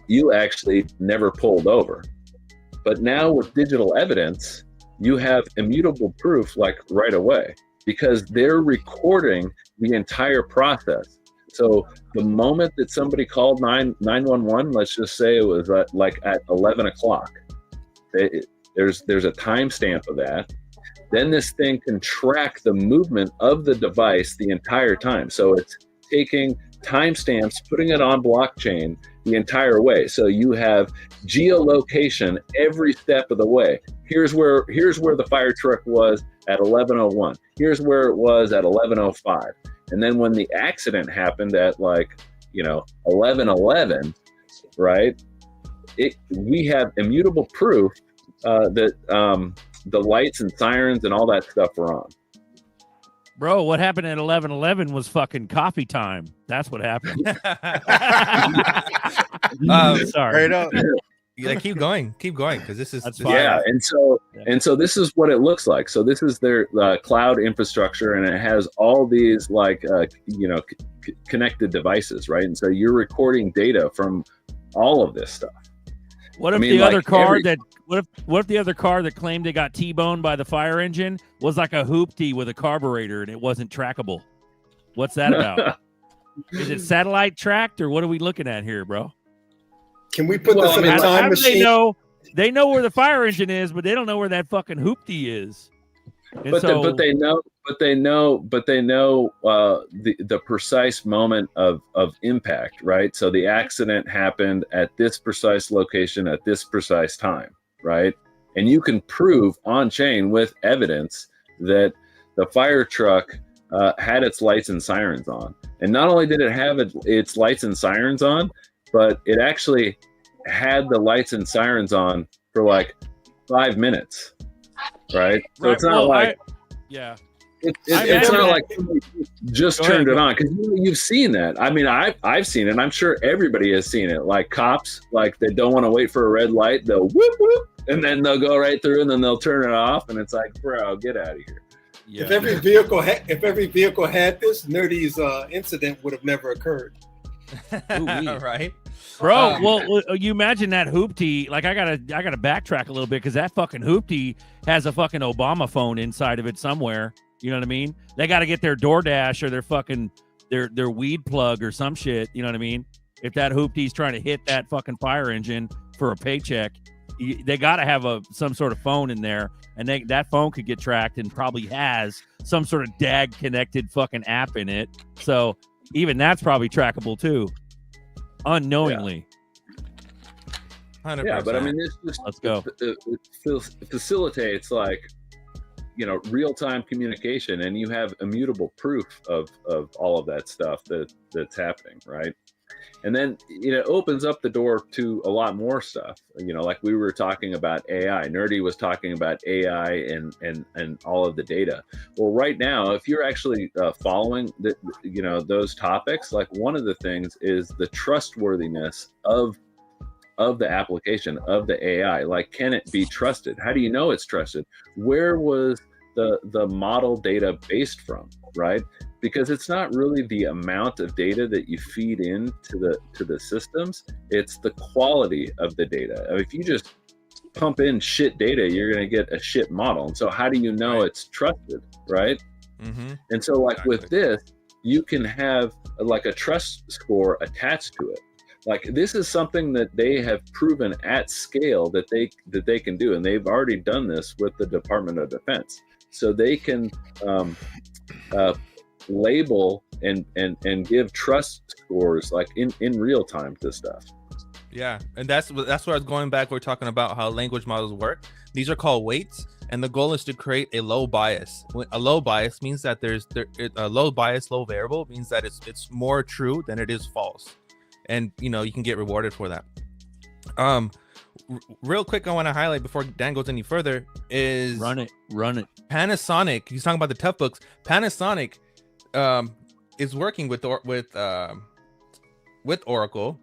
you actually never pulled over. But now with digital evidence, you have immutable proof like right away, because they're recording the entire process. So the moment that somebody called 911, let's just say it was like at 11 o'clock, there's a timestamp of that. Then this thing can track the movement of the device the entire time. So it's taking timestamps, putting it on blockchain the entire way. So you have geolocation every step of the way. Here's where the fire truck was at 11:01. Here's where it was at 11:05. And then when the accident happened at 11:11, right? we have immutable proof that the lights and sirens and all that stuff were on. Bro, what happened at 11:11 was fucking coffee time. That's what happened. Sorry. Right up. Yeah, keep going, because this is yeah. And so this is what it looks like. So this is their cloud infrastructure, and it has all these like connected devices, right? And so you're recording data from all of this stuff. What if the other car what if the other car that claimed they got T-boned by the fire engine was like a hoopty with a carburetor and it wasn't trackable? What's that about? Is it satellite tracked, or what are we looking at here, bro? Can we put this in a time machine? They know where the fire engine is, but they don't know where that fucking hoopty is. But they know the precise moment of impact, right? So the accident happened at this precise location at this precise time, right? And you can prove on chain with evidence that the fire truck had its lights and sirens on. And not only did it have its lights and sirens on, but it actually had the lights and sirens on for like 5 minutes, right? So it's not it's not like somebody just turned it on, because you've seen that. I mean, I've seen it. I'm sure everybody has seen it. Like cops, like they don't want to wait for a red light, they'll whoop whoop, and then they'll go right through, and then they'll turn it off, and it's like, bro, get out of here. Yeah. If every vehicle had this, Nerdy's incident would have never occurred. Right, bro. Well, you imagine that hoopty. Like, I gotta backtrack a little bit, because that fucking hoopty has a fucking Obama phone inside of it somewhere. You know what I mean? They got to get their DoorDash or their fucking their weed plug or some shit. You know what I mean? If that hoopty's trying to hit that fucking fire engine for a paycheck, they got to have some sort of phone in there, and that phone could get tracked and probably has some sort of DAG connected fucking app in it. So even that's probably trackable too, unknowingly. 100%. Yeah, but I mean, this just let's go. It facilitates like real-time communication, and you have immutable proof of all of that stuff that's happening, right? And then it opens up the door to a lot more stuff. Like we were talking about AI. Nerdy was talking about AI and all of the data. Well, right now, if you're actually following those topics, like one of the things is the trustworthiness of the application of the AI. Like, can it be trusted? How do you know it's trusted? Where was the model data based from, right? Because it's not really the amount of data that you feed into the systems, it's the quality of the data. If you just pump in shit data, you're going to get a shit model. And so how do you know it's trusted, right? Mm-hmm. And so like with this, you can have like a trust score attached to it. Like, this is something that they have proven at scale that they can do, and they've already done this with the Department of Defense. So they can label and give trust scores like in real time to stuff. Yeah, and that's where I was going back. We're talking about how language models work. These are called weights, and the goal is to create a low bias. A low bias means that a low bias, low variable means that it's more true than it is false. And you can get rewarded for that. Real quick, I want to highlight before Dan goes any further is run it. Panasonic. He's talking about the tough books. Panasonic is working with Oracle.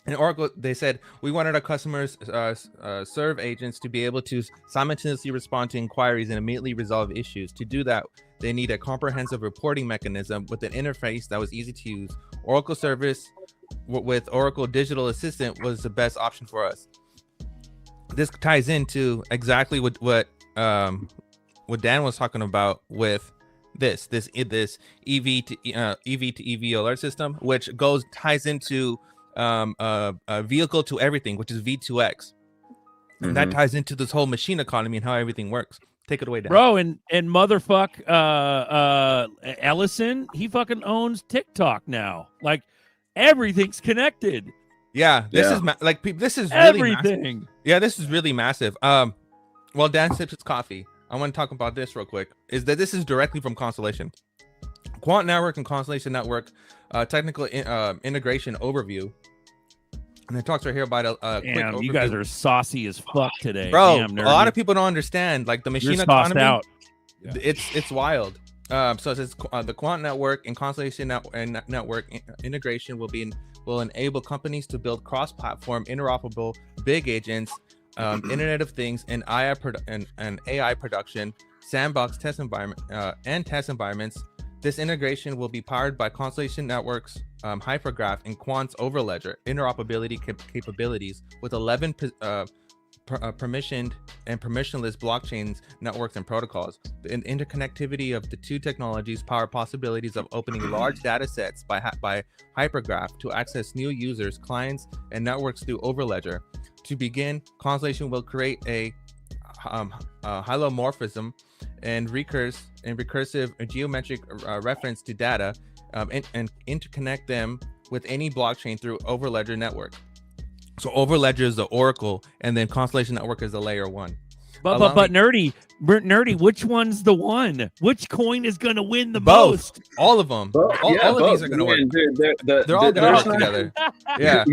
And Oracle, they said, we wanted our customers serve agents to be able to simultaneously respond to inquiries and immediately resolve issues. To do that, they need a comprehensive reporting mechanism with an interface that was easy to use. Oracle service with Oracle Digital Assistant was the best option for us. This ties into exactly what Dan was talking about with this EV to EV alert system, which ties into a vehicle to everything, which is V2X. And that ties into this whole machine economy and how everything works. Take it away, Dan. Bro, and motherfuck Ellison, he fucking owns TikTok now. Like, everything's connected. Yeah, this is really everything. Massive. Yeah, this is really massive. While Dan sips his coffee, I want to talk about this real quick. Is that this is directly from Constellation, Quant Network and Constellation Network technical integration overview. And it talks right here about a quick Damn, overview. you guys are saucy as fuck today, Bro. Damn, A lot nerdy. of people don't understand like the machine You're sauced economy. out. It's wild. So it says the quant network and constellation network integration will enable companies to build cross-platform, interoperable big agents, Internet of Things, and AI production, sandbox test environment and test environments. This integration will be powered by Constellation Networks, Hypergraph, and Quant's Overledger interoperability capabilities with 11 permissioned and permissionless blockchains, networks, and protocols. The interconnectivity of the two technologies power possibilities of opening large data sets by Hypergraph to access new users, clients, and networks through Overledger. To begin, Constellation will create a hylomorphism and recursive geometric reference to data and interconnect them with any blockchain through Overledger network. So Overledger is the oracle, and then Constellation Network is the layer 1. But nerdy, which one's the one? Which coin is gonna win the Both. most? All of them. All of these are gonna work. Dude, They're all gonna work together. Yeah.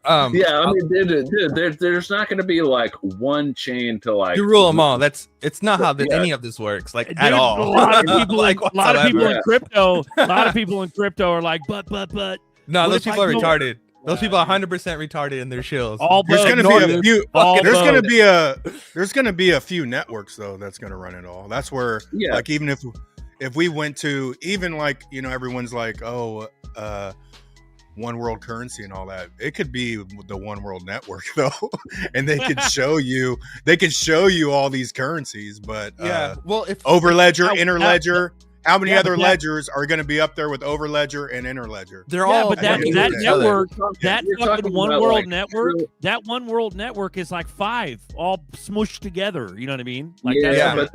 I mean, dude, there's not gonna be like one chain to like You rule them all. It's not how any of this works, like Dude, at all. A lot of people, Like, a lot of people whatsoever. in crypto. A lot of people in crypto are like, but. No, What those if people I are go- retarded. Those people are 100% retarded in their shills. All There's both. gonna Ignore be a them. few. All There's gonna both. be a few networks though that's gonna run it all. That's where like even if we went to even like everyone's like one world currency and all that, it could be the one world network though, and they could show you all these currencies. But well, if Overledger, Now- Interledger. How many Yeah, other but ledgers are going to be up there with Overledger and Interledger? they're Yeah, all but that working that with each other. network, that You're fucking talking one about, world like, network, true- that one world network is like 5 all smushed together. You know what I mean? Like yeah, that's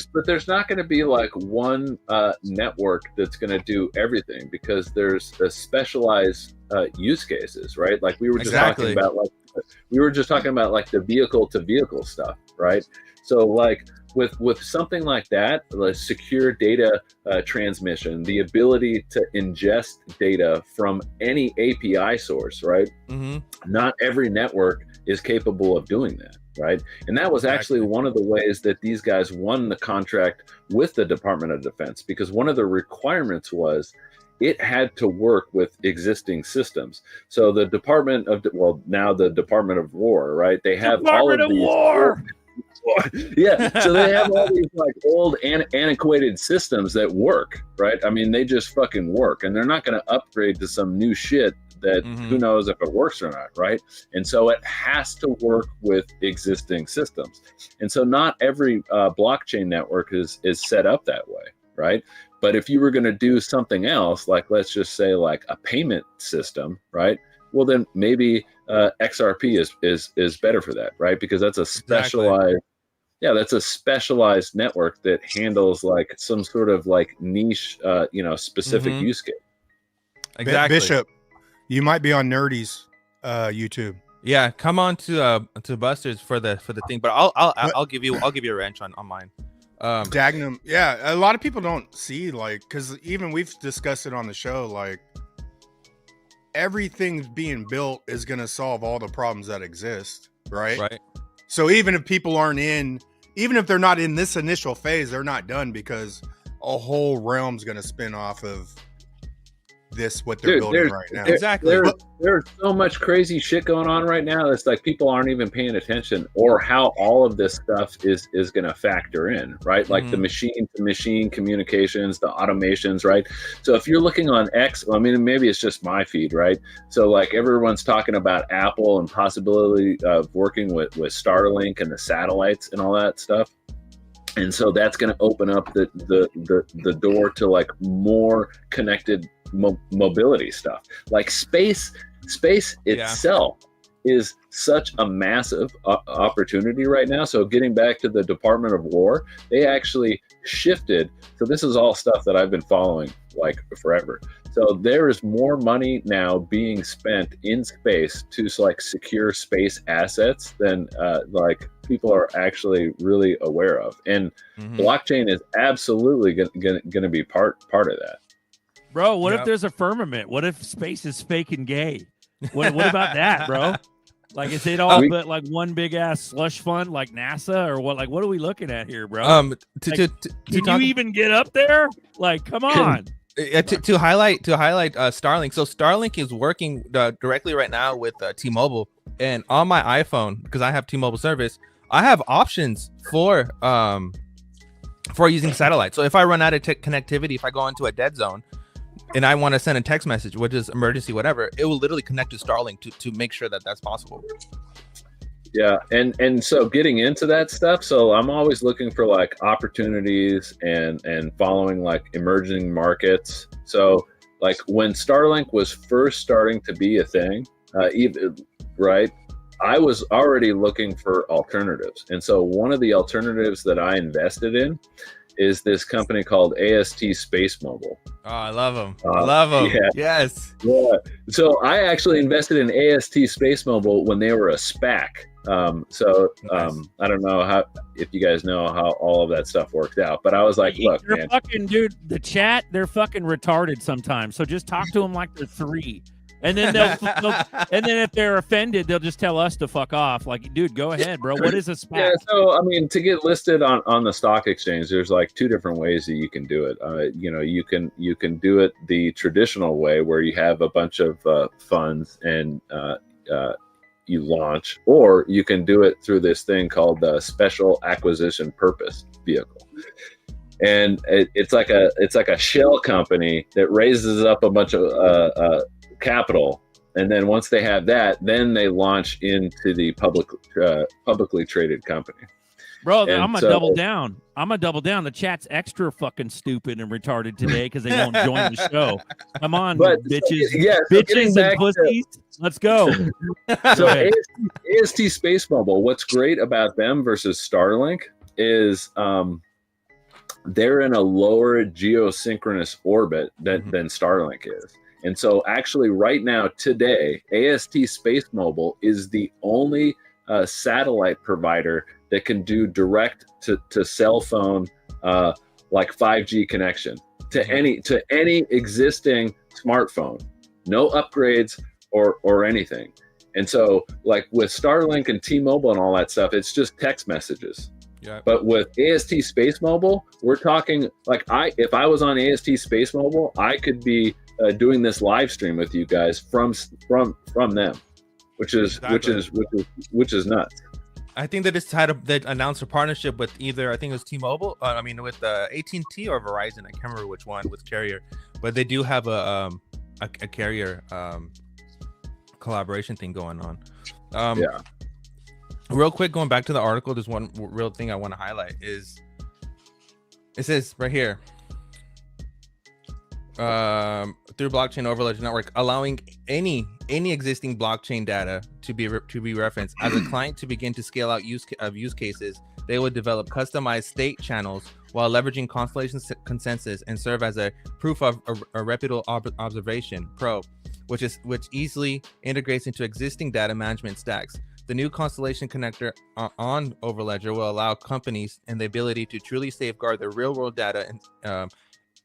but there's not going to be like one network that's going to do everything, because there's a specialized use cases, right? Like we were just Exactly. talking about like the vehicle to vehicle stuff, right? So like with something like that, like secure data transmission, the ability to ingest data from any API source, right? Mm-hmm. Not every network is capable of doing that, right? And that was actually one of the ways that these guys won the contract with the Department of Defense, because one of the requirements was it had to work with existing systems. So the Department of now the Department of War, right? They have Department all of of these War. yeah, so they have all these like old antiquated systems that work, right? I mean, they just fucking work, and they're not going to upgrade to some new shit that who knows if it works or not, right? And so it has to work with existing systems. And so not every blockchain network is set up that way, right? But if you were going to do something else, like let's just say like a payment system, right? Well, then maybe XRP is better for that, right? Because that's a specialized, that's a specialized network that handles like some sort of like niche, specific use case. Exactly. Bishop, you might be on Nerdy's YouTube. Yeah, come on to Busters for the thing, but I'll give you a wrench on mine. Dagnum, a lot of people don't see because even we've discussed it on the show, like everything being built is going to solve all the problems that exist, right? Right. So even if people even if they're not in this initial phase, they're not done, because a whole realm's going to spin off of what they're building right now. Exactly. There's so much crazy shit going on right now. It's like people aren't even paying attention, or how all of this stuff is going to factor in, right? Like the machine to machine communications, the automations, right? So if you're looking on X, I mean, maybe it's just my feed, right? So like everyone's talking about Apple and possibility of working with Starlink and the satellites and all that stuff. And so that's going to open up the door to like more connected mobility stuff. Like space itself is such a massive opportunity right now. So getting back to the Department of War, they actually shifted. So this is all stuff that I've been following like forever. So there is more money now being spent in space to like secure space assets than like people are actually really aware of. And blockchain is absolutely going to be part of that. Bro, what if there's a firmament? What if space is fake and gay? What about that, bro? Like, is it all but like one big ass slush fund like NASA or what? Like, what are we looking at here, bro? Can you even get up there? Like, come on. To highlight Starlink. So Starlink is working directly right now with T-Mobile, and on my iPhone, because I have T-Mobile service, I have options for using satellite. So if I run out of connectivity, if I go into a dead zone and I want to send a text message, which is emergency, whatever, it will literally connect to Starlink to make sure that that's possible. Yeah, and so getting into that stuff, so I'm always looking for like opportunities and following like emerging markets. So like when Starlink was first starting to be a thing, I was already looking for alternatives. And so one of the alternatives that I invested in is this company called AST Space Mobile. Oh, I love them. I love them. Yeah. Yes. Yeah. So I actually invested in AST Space Mobile when they were a SPAC. I don't know if you guys know how all of that stuff worked out, but I was like, look, man, fucking dude, the chat, they're fucking retarded sometimes. So just talk to them like they're 3. And then and then if they're offended, they'll just tell us to fuck off. Like, dude, go ahead, bro. What is a SPAC? Yeah, so I mean, to get listed on the stock exchange, there's like 2 different ways that you can do it. You can do it the traditional way where you have a bunch of funds and you launch, or you can do it through this thing called the Special Acquisition Purpose Vehicle. And it's like a shell company that raises up a bunch of capital, and then once they have that, then they launch into the publicly traded company. Bro, I'm gonna double down. The chat's extra fucking stupid and retarded today because they won't join the show. Come on, bitches, bitches and pussies. Let's go. So AST Space Mobile, what's great about them versus Starlink is they're in a lower geosynchronous orbit than Starlink is. And so actually right now, today, AST Space Mobile is the only satellite provider that can do direct to cell phone like 5G connection to any existing smartphone. No upgrades or anything. And so like with Starlink and T-Mobile and all that stuff, it's just text messages. Yeah. But with AST Space Mobile, we're talking like if I was on AST Space Mobile, I could be doing this live stream with you guys from them, which is nuts. I think that they announced a partnership with either, I think it was T-Mobile, with AT&T or Verizon. I can't remember which one with carrier, but they do have a carrier collaboration thing going on. Real quick, going back to the article, there's one real thing I want to highlight is it says right here, through blockchain overlay network, allowing any existing blockchain data to be referenced as a client to begin to scale out use cases. They would develop customized state channels while leveraging constellation consensus and serve as a proof of a reputable observation probe, which easily integrates into existing data management stacks. The new Constellation connector on Overledger will allow companies and the ability to truly safeguard their real-world data and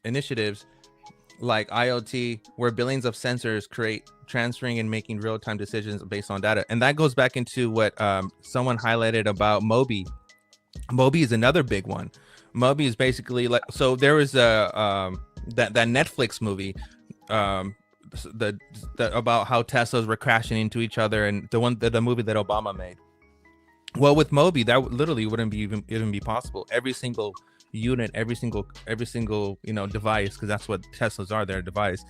initiatives like IoT, where billions of sensors create, transferring and making real-time decisions based on data. And that goes back into what someone highlighted about Mobi. Mobi is another big one. Mobi is basically like, so there was that Netflix movie about how Teslas were crashing into each other, and the movie that Obama made. Well, with Mobi, that literally wouldn't be even be possible. Every single unit, every single device, because that's what Teslas are, their device,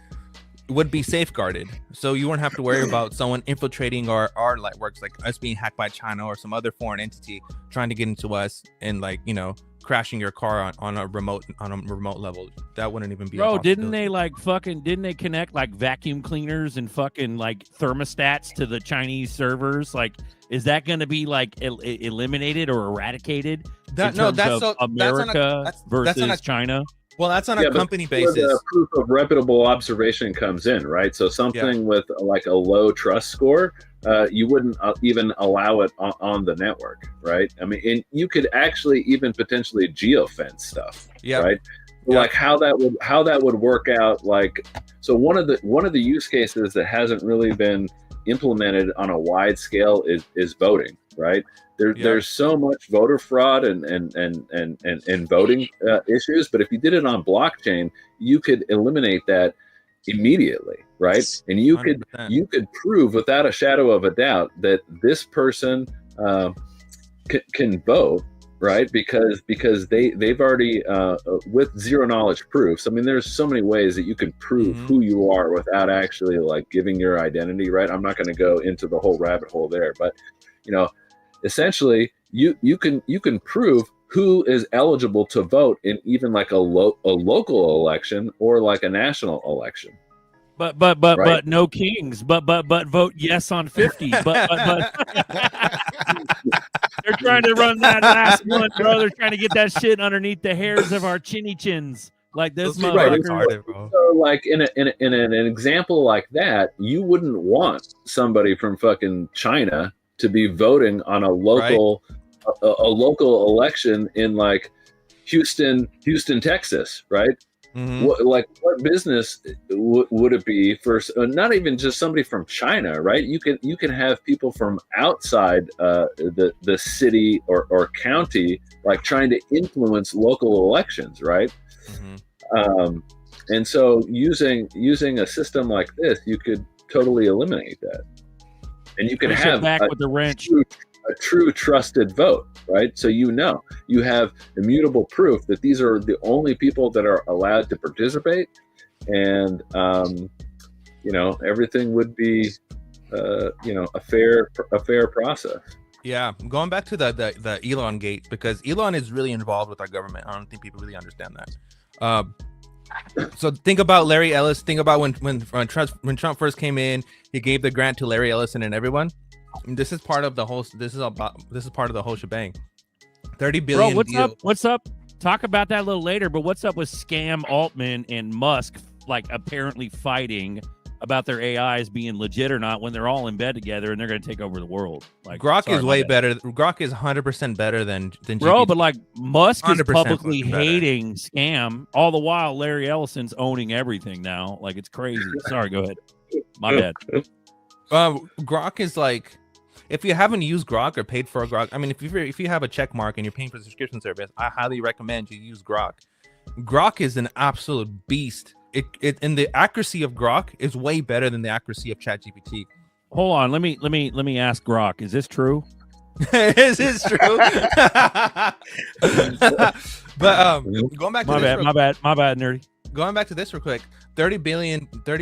would be safeguarded. So you wouldn't have to worry about someone infiltrating our networks, like us being hacked by China or some other foreign entity trying to get into us and crashing your car on a remote level. That wouldn't even be. Bro, didn't they connect like vacuum cleaners and fucking like thermostats to the Chinese servers? Like, is that going to be like eliminated or eradicated? America versus China. Well, that's on a company basis. The proof of reputable observation comes in, right? So something with like a low trust score, you wouldn't even allow it on the network, right? I mean, and you could actually even potentially geofence stuff, right? Like how that would work out. Like, so one of the use cases that hasn't really been implemented on a wide scale is voting, right? There's so much voter fraud and voting issues, but if you did it on blockchain, you could eliminate that immediately, right? And you 100%. could prove without a shadow of a doubt that this person can vote, right? Because they've already with zero knowledge proofs. I mean, there's so many ways that you can prove who you are without actually like giving your identity, right? I'm not going to go into the whole rabbit hole there, but you know, essentially you can prove who is eligible to vote in even like a local election or like a national election. But no kings. But vote yes on 50. But they're trying to run that last one, bro. They're trying to get that shit underneath the hairs of our chinny chins. Like this motherfucker. So like in an example like that, you wouldn't want somebody from fucking China to be voting on a local a local election in like Houston, Texas, right? What business would it be for not even just somebody from China, right? You can have people from outside the city or county like trying to influence local elections, right? And so using a system like this, you could totally eliminate that, and you can have with the wrench. A true trusted vote, right? So you have immutable proof that these are the only people that are allowed to participate, and everything would be a fair process. Yeah, going back to the Elon gate, because Elon is really involved with our government. I don't think people really understand that. So think about Larry Ellis. Think about when Trump first came in, he gave the grant to Larry Ellison and everyone. This is part of the whole. This is part of the whole shebang. 30 billion. Bro, what's up? Talk about that a little later. But what's up with Scam Altman and Musk, like apparently fighting about their AIs being legit or not when they're all in bed together and they're going to take over the world? Like Grok is way better. Grok is 100% better than bro. GPT. But like Musk is 100% publicly better. hating Scam, all the while Larry Ellison's owning everything now. Like it's crazy. Sorry, go ahead. My bad. Grok is like, if you haven't used Grok or paid for a Grok, I mean, if you have a check mark and you're paying for the subscription service, I highly recommend you use Grok. Grok is an absolute beast. And the accuracy of Grok is way better than the accuracy of ChatGPT. Hold on, let me ask Grok. Is this true? Is this true? But going back to my bad, nerdy. Going back to this real quick, $30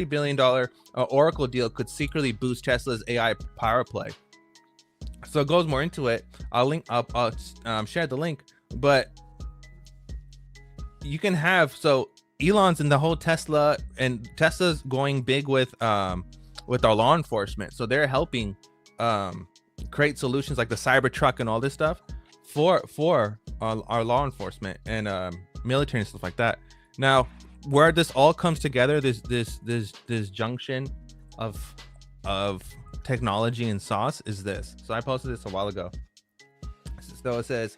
billion Oracle deal could secretly boost Tesla's AI power play. So it goes more into it. I'll share the link, but you can have, so Elon's in the whole Tesla, and Tesla's going big with our law enforcement. So they're helping create solutions like the Cybertruck and all this stuff for our law enforcement and military and stuff like that. Now, where this all comes together, this junction of technology and sauce is this. So I posted this a while ago. So it says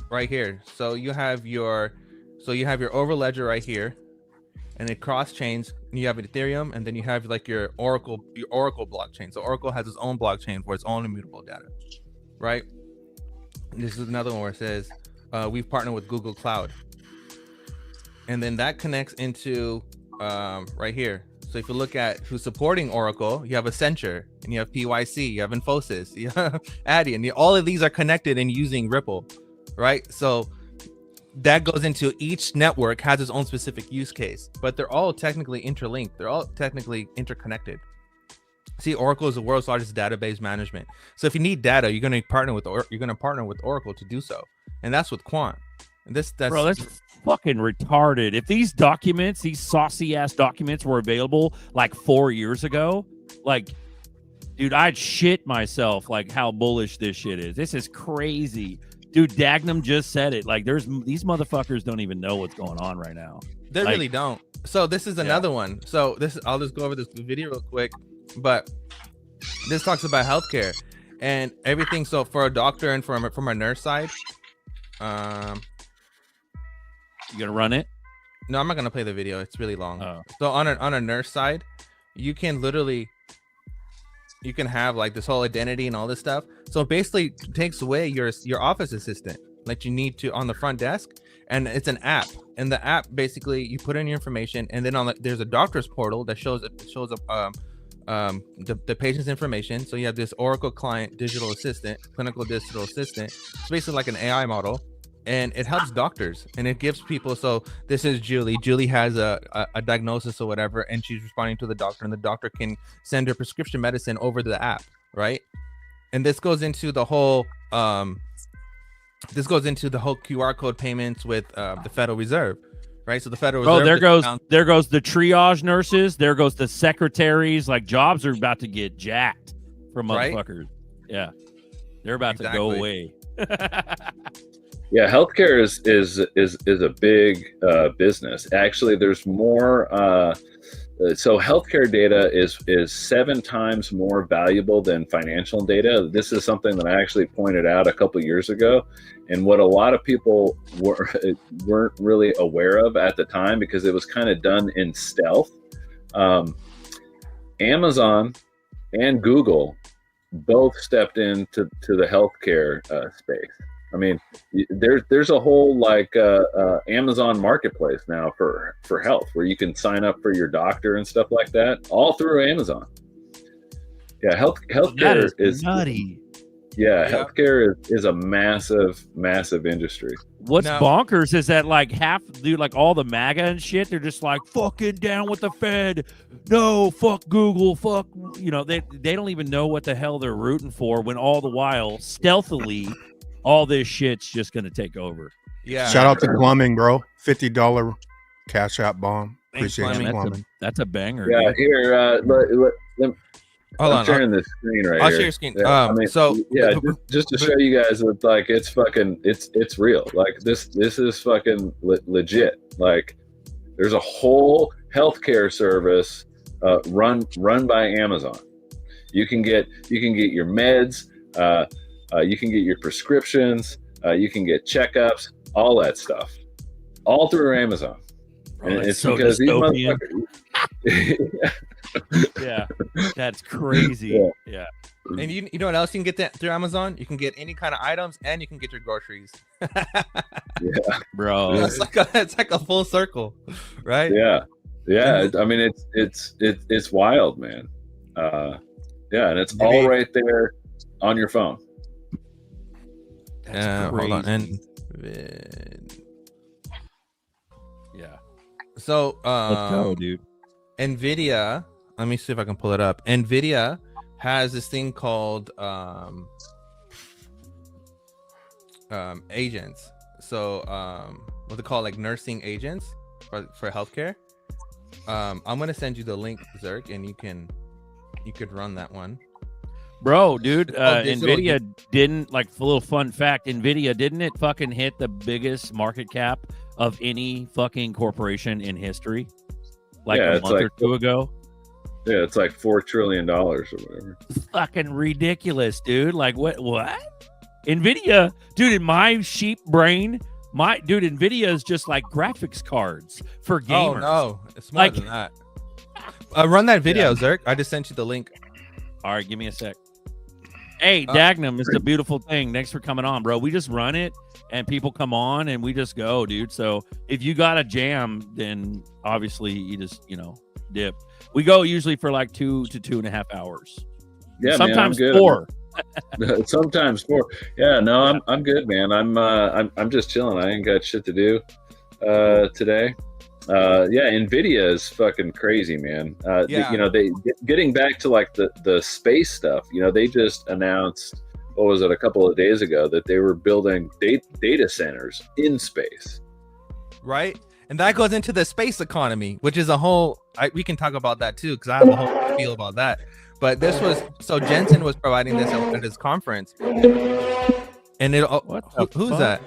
right here. So you have your over ledger right here, and it cross chains. You have Ethereum, and then you have like your Oracle blockchain. So Oracle has its own blockchain for its own immutable data, right? This is another one where it says we've partnered with Google Cloud, and then that connects into right here. So if you look at who's supporting Oracle, you have Accenture, and you have PYC, you have Infosys, you have Adyen, and all of these are connected and using Ripple, right? So that goes into each network has its own specific use case, but they're all technically interlinked. They're all technically interconnected. See, Oracle is the world's largest database management. So if you need data, you're going to partner with Oracle to do so, and that's with Quant. And that's fucking retarded. If these documents, these saucy ass documents were available like 4 years ago, like, dude, I'd shit myself like how bullish this shit is. This is crazy. Dude, Dagnum just said it. Like, these motherfuckers don't even know what's going on right now. They really don't. So this is another one. So I'll just go over this video real quick, but this talks about healthcare and everything. So for a doctor and from a nurse side, you gonna run it? No, I'm not gonna play the video. It's really long. So on a nurse side, you can literally have like this whole identity and all this stuff. So it basically takes away your office assistant that you need to on the front desk, and it's an app. And the app basically you put in your information, and then there's a doctor's portal that shows up the patient's information. So you have this Oracle client digital assistant, clinical digital assistant. It's basically like an AI model, and it helps doctors, and it gives people. So this is Julie. Julie has a diagnosis or whatever, and she's responding to the doctor, and the doctor can send her prescription medicine over the app, right? And this goes into the whole QR code payments with the Federal Reserve, right? So the Federal Reserve. Oh, there goes the triage nurses. There goes the secretaries. Like, jobs are about to get jacked for motherfuckers. Right? Yeah, they're about to go away. Yeah, healthcare is a big business. Actually, there's more. So healthcare data is 7 times more valuable than financial data. This is something that I actually pointed out a couple years ago, and what a lot of people weren't really aware of at the time, because it was kind of done in stealth. Amazon and Google both stepped into the healthcare space. I mean, there's a whole like Amazon marketplace now for health, where you can sign up for your doctor and stuff like that, all through Amazon. Yeah, healthcare is nutty. Yeah, healthcare is a massive industry. What's bonkers is that like like all the MAGA and shit, they're just like fucking down with the Fed. No, fuck Google, fuck. They don't even know what the hell they're rooting for, when all the while stealthily all this shit's just gonna take over. Yeah. Shout out to plumbing, bro. $50 cash app bomb. Appreciate you, plumbing. That's a banger. Yeah, dude. here. I'm sharing the screen right here. I'll share your screen. Yeah, just to show you guys that like it's real. Like this is fucking legit. Like there's a whole healthcare service run by Amazon. You can get your meds. You can get your prescriptions, you can get checkups, all that stuff, all through Amazon. And it's so because dystopian. These motherfuckers. Yeah, that's crazy. Yeah. And you know what else you can get that through Amazon? You can get any kind of items, and you can get your groceries. Yeah, bro. It's like a full circle, right? Yeah. I mean, it's wild, man. Yeah, and it's all right there on your phone. Hold on. And yeah. So let's go, dude. NVIDIA. Let me see if I can pull it up. NVIDIA has this thing called agents. So what they call like nursing agents for healthcare. I'm gonna send you the link, Zerk, and you could run that one. Bro, dude, NVIDIA didn't, like, a little fun fact, NVIDIA, didn't it fucking hit the biggest market cap of any fucking corporation in history? Like a month or two ago? Yeah, it's like $4 trillion or whatever. Fucking ridiculous, dude. Like, what? NVIDIA, dude, in my sheep brain, NVIDIA is just like graphics cards for gamers. Oh, no. It's more than that. Run that video, Zerk. I just sent you the link. All right, give me a sec. Hey, Dagnum, it's a beautiful thing. Thanks for coming on, bro. We just run it, and people come on, and we just go, dude. So if you got a jam, then obviously you just, dip. We go usually for like 2 to 2.5 hours. Yeah, sometimes man, I'm 4. Sometimes 4. Yeah, no, I'm good, man. I'm just chilling. I ain't got shit to do today. NVIDIA is fucking crazy, man. They getting back to like the space stuff. They just announced, what was it, a couple of days ago, that they were building data centers in space. Right, and that goes into the space economy, which is a whole. We can talk about that too, because I have a whole feel about that. But this was Jensen was providing this at his conference, and who's that?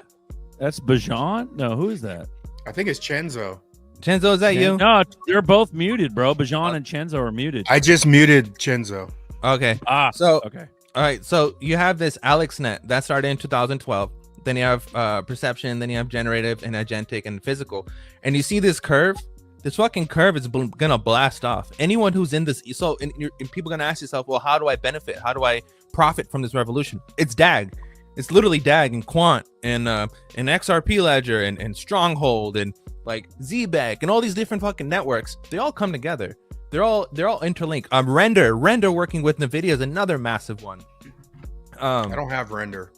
That's Bajan? No, who is that? I think it's Chenzo. Chenzo, is that you? No, they're both muted, bro. Bajan and Chenzo are muted. I just muted Chenzo. Okay. Okay. All right. So you have this AlexNet that started in 2012. Then you have perception. Then you have generative and agentic and physical. And you see this curve. this fucking curve is gonna blast off. Anyone who's in this, so and people are gonna ask yourself, well, how do I benefit? How do I profit from this revolution? It's DAG. It's literally DAG and Quant and XRP Ledger and Stronghold and like ZBank and all these different fucking networks. They all come together. They're all interlinked. Render working with NVIDIA is another massive one. I don't have Render.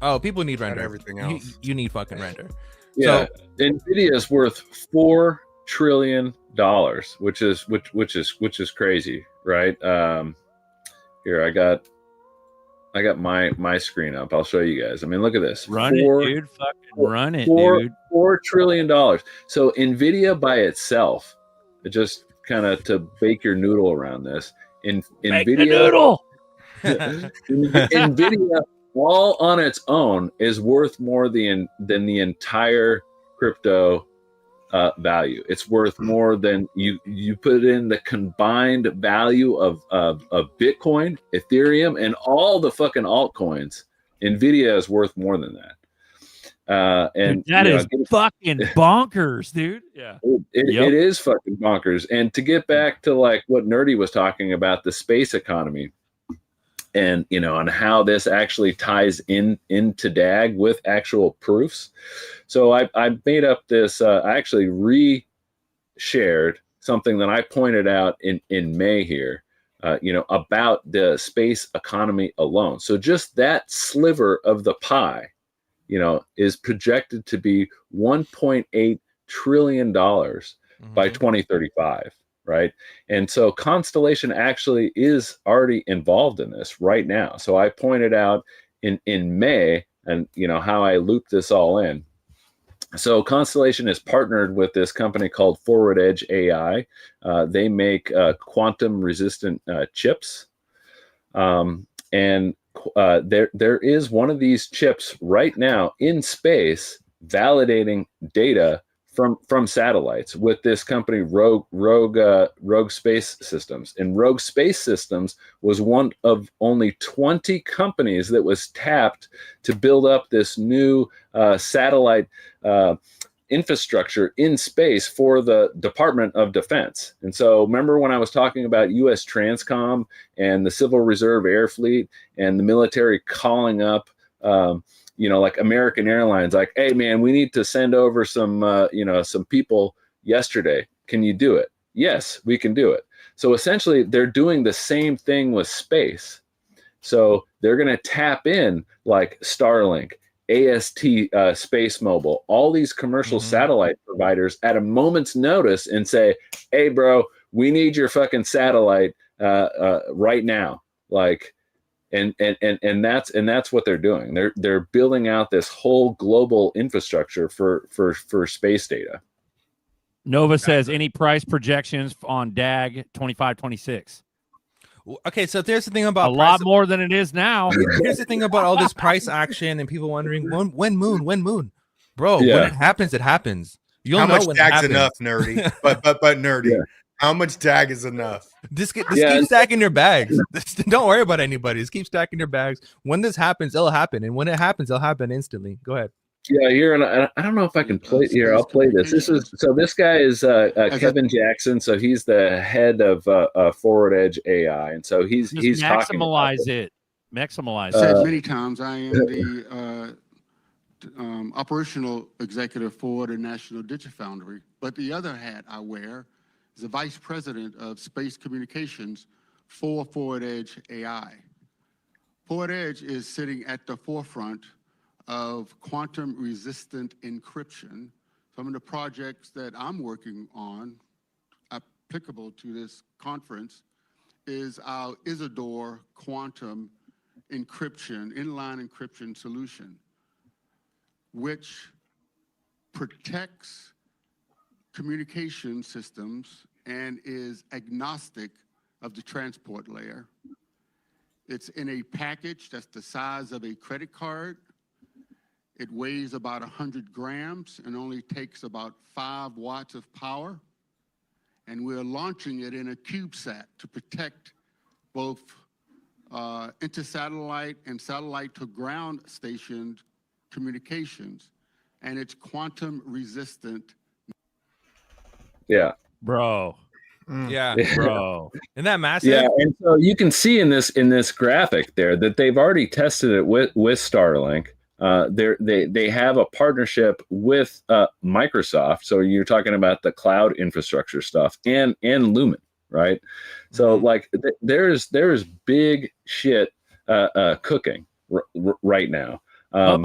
Oh, people need Render. Everything else. You need fucking Render. Yeah, So, NVIDIA is worth $4 trillion, which is crazy, right? Here I got my screen up. I'll show you guys. I mean, look at this. Run it, dude. Fucking run it, dude. $4 trillion. So NVIDIA by itself, just kind of to bake your noodle around this. NVIDIA all on its own is worth more than the entire crypto value. It's worth more than you put in the combined value of Bitcoin, Ethereum, and all the fucking altcoins. NVIDIA is worth more than that. And dude, that is fucking bonkers, dude. Yeah, it is fucking bonkers. And to get back to like what Nerdy was talking about, the space economy, and on how this actually ties into DAG with actual proofs. So I made up this. I actually re-shared something that I pointed out in May here. About the space economy alone. So just that sliver of the pie, is projected to be $1.8 trillion by 2035, right? And so Constellation actually is already involved in this right now. So I pointed out in May, and how I looped this all in. So Constellation is partnered with this company called Forward Edge AI. They make quantum resistant chips. And there is one of these chips right now in space validating data from satellites with this company Rogue Space Systems. And Rogue Space Systems was one of only 20 companies that was tapped to build up this new satellite infrastructure in space for the Department of Defense. And so remember when I was talking about US Transcom and the Civil Reserve Air Fleet and the military calling up like American Airlines, like, hey man, we need to send over some people yesterday. Can you do it? Yes, we can do it. So essentially they're doing the same thing with space. So they're going to tap in like Starlink, AST, Space Mobile, all these commercial satellite providers at a moment's notice and say, hey bro, we need your fucking satellite right now. Like, and that's what they're doing. They're building out this whole global infrastructure for space data. Nova says any price projections on DAG 25-26. Okay, so there's the thing about a lot more than it is now. Here's the thing about all this price action and people wondering when moon, bro. When it happens, it happens. You'll how know much when DAG's it happens. enough, Nerdy. But Nerdy, how much DAG is enough? This keep stacking your bags. Don't worry about anybody. Just keep stacking your bags. When this happens, it'll happen, and when it happens, it'll happen instantly. Go ahead. Yeah, here, and I don't know if I can play here. I'll play this. This guy is Kevin Jackson. So he's the head of Forward Edge AI, and so he's maximize talking it. Maximize. Said many times, I am the operational executive for the National DigiFoundry. But the other hat I wear is the vice president of space communications for Forward Edge AI. Forward Edge is sitting at the forefront of quantum-resistant encryption. Some of the projects that I'm working on, applicable to this conference, is our Isidore quantum encryption, inline encryption solution, which protects communication systems and is agnostic of the transport layer. It's in a package that's the size of a credit card. It weighs about 100 grams and only takes about 5 watts of power. And we're launching it in a CubeSat to protect both intersatellite and satellite to ground stationed communications. And it's quantum resistant. Yeah. bro. Yeah, Bro. Isn't that massive? Yeah, and so you can see in this graphic there that they've already tested it with Starlink. They have a partnership with Microsoft. So you're talking about the cloud infrastructure stuff and Lumen, right? So like there's big shit cooking right now. But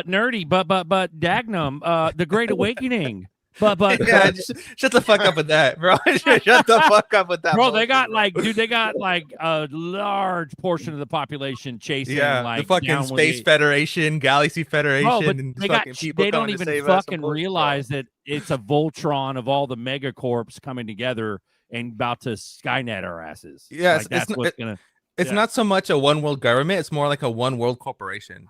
nerdy, but Dagnum, the Great Awakening. But yeah, shut the fuck up with that, bro. Shut the fuck up with that, bro. They got they got like a large portion of the population chasing, like the fucking Space Federation, Galaxy Federation, bro, but and they don't even fucking realize that it's a Voltron of all the megacorps coming together and about to Skynet our asses. Yes, like, that's what's gonna. It's not so much a one world government; it's more like a one world corporation.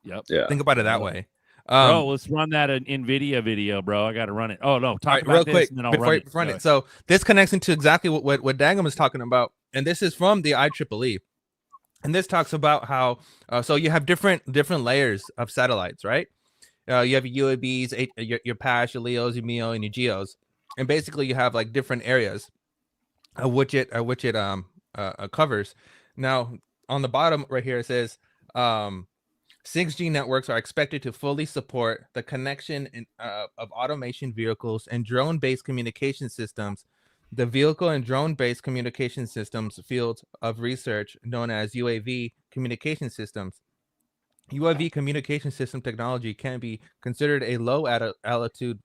Yep. Yeah. Think about it that way. Bro, let's run that NVIDIA video, bro. I got to run it. Oh no, talk about real this quick and then I'll before run it. So this connects into exactly what Dangum is talking about, and this is from the IEEE, and this talks about how so you have different layers of satellites, right? You have your UAVs, your PASH, your LEOs, your MEO, and your GEOs, and basically you have like different areas which it covers. Now on the bottom right here it says 6G networks are expected to fully support the connection of automation vehicles and drone-based communication systems. The vehicle and drone-based communication systems field of research known as UAV communication systems. UAV communication system technology can be considered a low altitude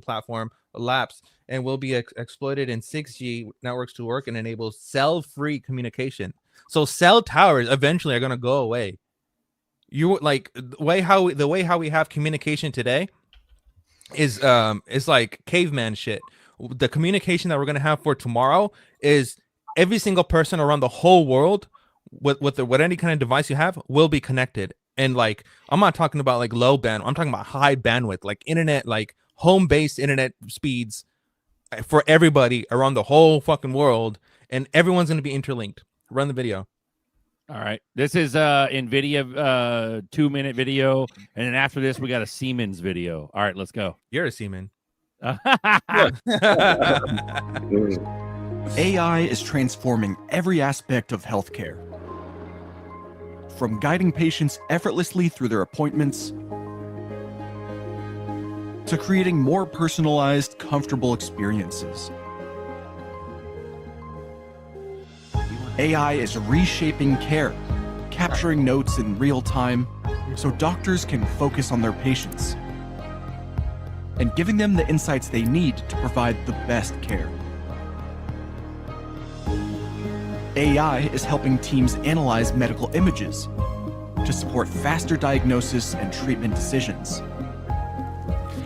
platform LAPS and will be exploited in 6G networks to work and enable cell-free communication. So cell towers eventually are going to go away. You like the way how we have communication today is like caveman shit. The communication that we're gonna have for tomorrow is every single person around the whole world with any kind of device you have will be connected. And like I'm not talking about like low band, I'm talking about high bandwidth, like internet, like home-based internet speeds for everybody around the whole fucking world, and everyone's gonna be interlinked. Run the video. All right, this is NVIDIA 2-minute video, and then after this we got a Siemens video. All right, let's go. You're a Siemens. AI is transforming every aspect of healthcare. From guiding patients effortlessly through their appointments to creating more personalized, comfortable experiences. AI is reshaping care, capturing notes in real time so doctors can focus on their patients and giving them the insights they need to provide the best care. AI is helping teams analyze medical images to support faster diagnosis and treatment decisions.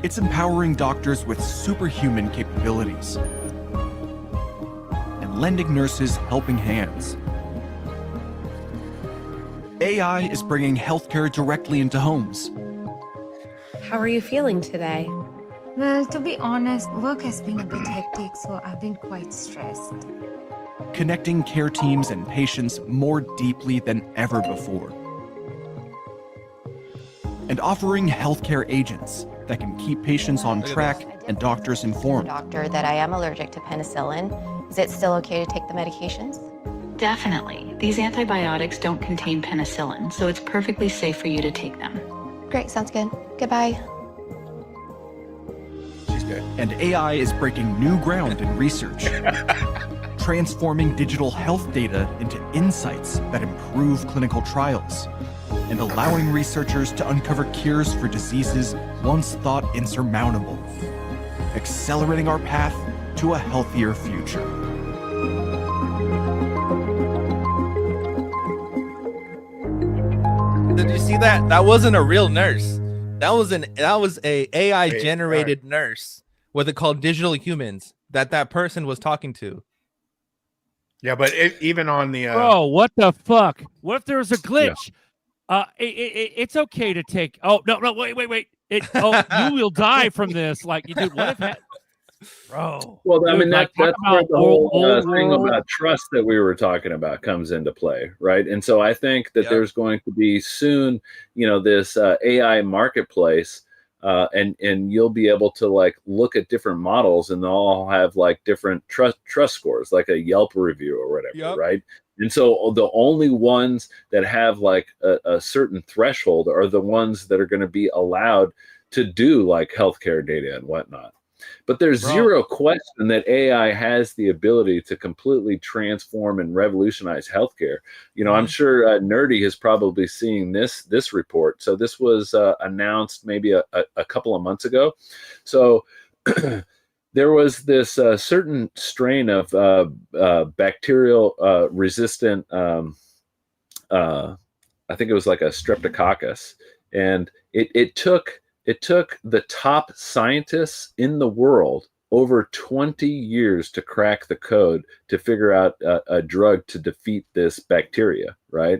It's empowering doctors with superhuman capabilities and lending nurses helping hands. AI is bringing healthcare directly into homes. How are you feeling today? Well, to be honest, work has been a bit hectic, so I've been quite stressed. Connecting care teams and patients more deeply than ever before. And offering healthcare agents that can keep patients on track and doctors informed. Doctor, that I am allergic to penicillin. Is it still okay to take the medications? Definitely. These antibiotics don't contain penicillin, so it's perfectly safe for you to take them. Great, sounds good. Goodbye. And AI is breaking new ground in research, transforming digital health data into insights that improve clinical trials, and allowing researchers to uncover cures for diseases once thought insurmountable, accelerating our path to a healthier future. Did you see that? That wasn't a real nurse. That was a AI generated nurse. What they call digital humans that person was talking to. Yeah, but even on the bro, what the fuck? What if there was a glitch? Yeah. It's okay to take. Oh no, wait. You will die from this. Like, dude, what if? Bro. Well, dude, I mean, like, that's where the whole thing about trust that we were talking about comes into play, right? And so I think that there's going to be soon, this AI marketplace and you'll be able to like look at different models, and they'll all have like different trust scores, like a Yelp review or whatever, right? And so the only ones that have like a certain threshold are the ones that are going to be allowed to do like healthcare data and whatnot. But there's zero question that AI has the ability to completely transform and revolutionize healthcare. You know, I'm sure Nerdy is probably seeing this report. So this was announced maybe a couple of months ago. So there was this certain strain of bacterial resistant, I think it was like a streptococcus, and it took the top scientists in the world over 20 years to crack the code to figure out a drug to defeat this bacteria, right?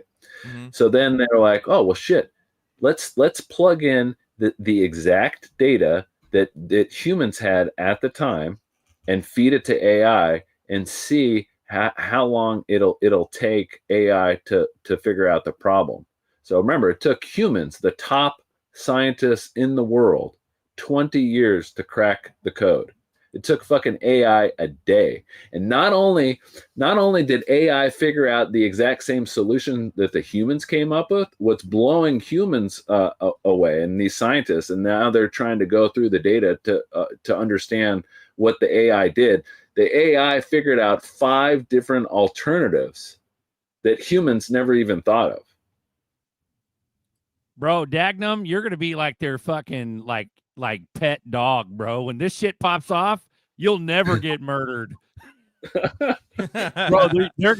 So then they're like, oh, well, shit, let's plug in the exact data that humans had at the time and feed it to AI and see how long it'll take AI to figure out the problem. So remember, it took humans, the top scientists in the world, 20 years to crack the code. It took fucking AI a day. And not only did AI figure out the exact same solution that the humans came up with, what's blowing humans away and these scientists, and now they're trying to go through the data to understand what the AI did. The AI figured out 5 different alternatives that humans never even thought of. Bro, Dagnum, you're gonna be like their fucking like pet dog, bro. When this shit pops off, you'll never get murdered. Bro,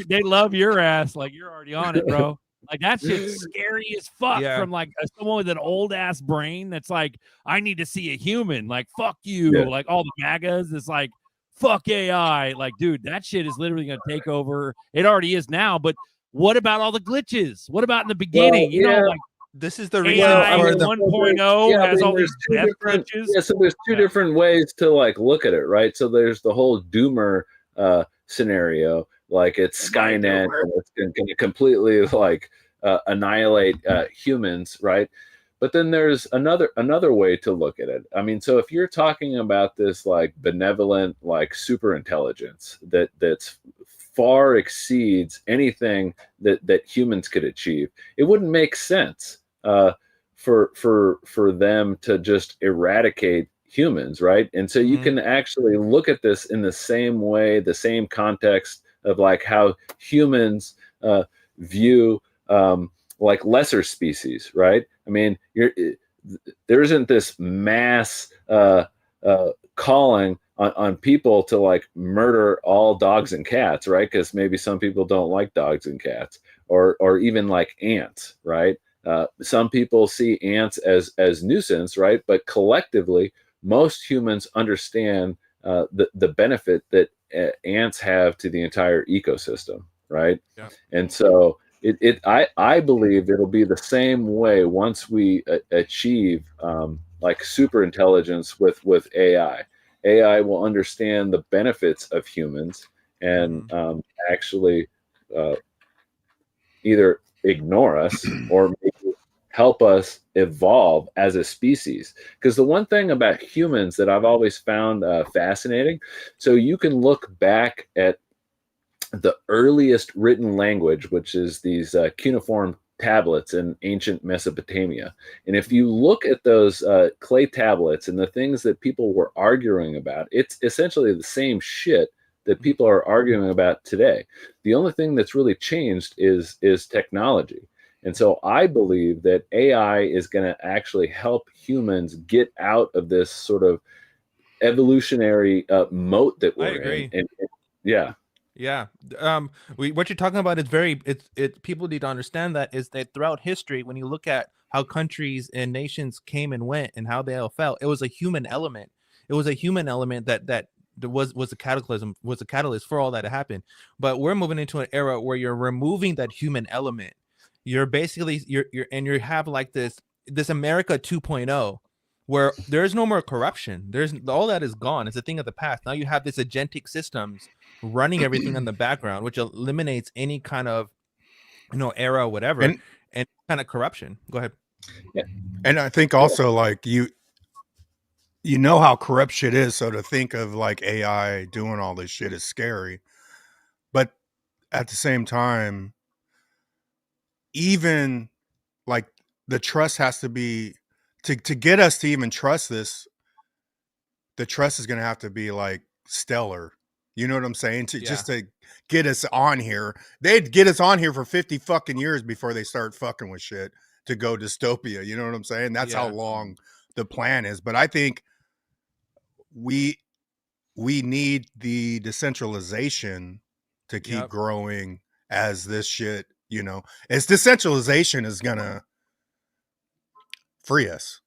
they love your ass. Like, you're already on it, bro. Like, that shit's scary as fuck from like someone with an old ass brain that's like, I need to see a human. Like, fuck you. Like all the MAGAs, it's like, fuck AI. Like, dude, that shit is literally gonna take over. It already is now, but what about all the glitches? What about in the beginning? You know, like, this is the reason for the 1.0 has all these death glitches. Yeah, so there's two different ways to like look at it, right? So there's the whole doomer scenario, like it's Skynet and it's going to completely like annihilate humans, right? But then there's another way to look at it. I mean, so if you're talking about this like benevolent, like super intelligence that's far exceeds anything that humans could achieve, it wouldn't make sense for them to just eradicate humans, right? And so you can actually look at this in the same way, the same context of like how humans view like lesser species, right? I mean, there isn't this mass calling on people to like murder all dogs and cats, right? Because maybe some people don't like dogs and cats, or even like ants, right? Some people see ants as nuisance, right? But collectively, most humans understand the benefit that ants have to the entire ecosystem, right? Yeah. And so I believe it'll be the same way once we achieve like super intelligence with AI. AI will understand the benefits of humans and actually either ignore us or maybe help us evolve as a species. Because the one thing about humans that I've always found fascinating, so you can look back at the earliest written language, which is these cuneiform tablets in ancient Mesopotamia. And if you look at those clay tablets and the things that people were arguing about, it's essentially the same shit that people are arguing about today. The only thing that's really changed is technology. And so I believe that AI is going to actually help humans get out of this sort of evolutionary moat that we're in. And yeah. Yeah. What you're talking about is people need to understand that is that throughout history, when you look at how countries and nations came and went and how they all fell, it was a human element. It was a human element that was a cataclysm, was a catalyst for all that to happen. But we're moving into an era where you're removing that human element. You're basically you have like this America 2.0 where there's no more corruption. There's all that is gone. It's a thing of the past. Now you have this agentic systems running everything in the background, which eliminates any kind of error or whatever and kind of corruption. Go ahead. Yeah. And I think also like you know how corrupt shit is. So to think of like AI doing all this shit is scary. But at the same time, even like the trust has to be to get us to even trust this. The trust is going to have to be like stellar. You know what I'm saying? Just to get us on here. They'd get us on here for 50 fucking years before they start fucking with shit to go dystopia. You know what I'm saying? That's how long the plan is. But I think we need the decentralization to keep growing as this shit, you know, as decentralization is gonna free us.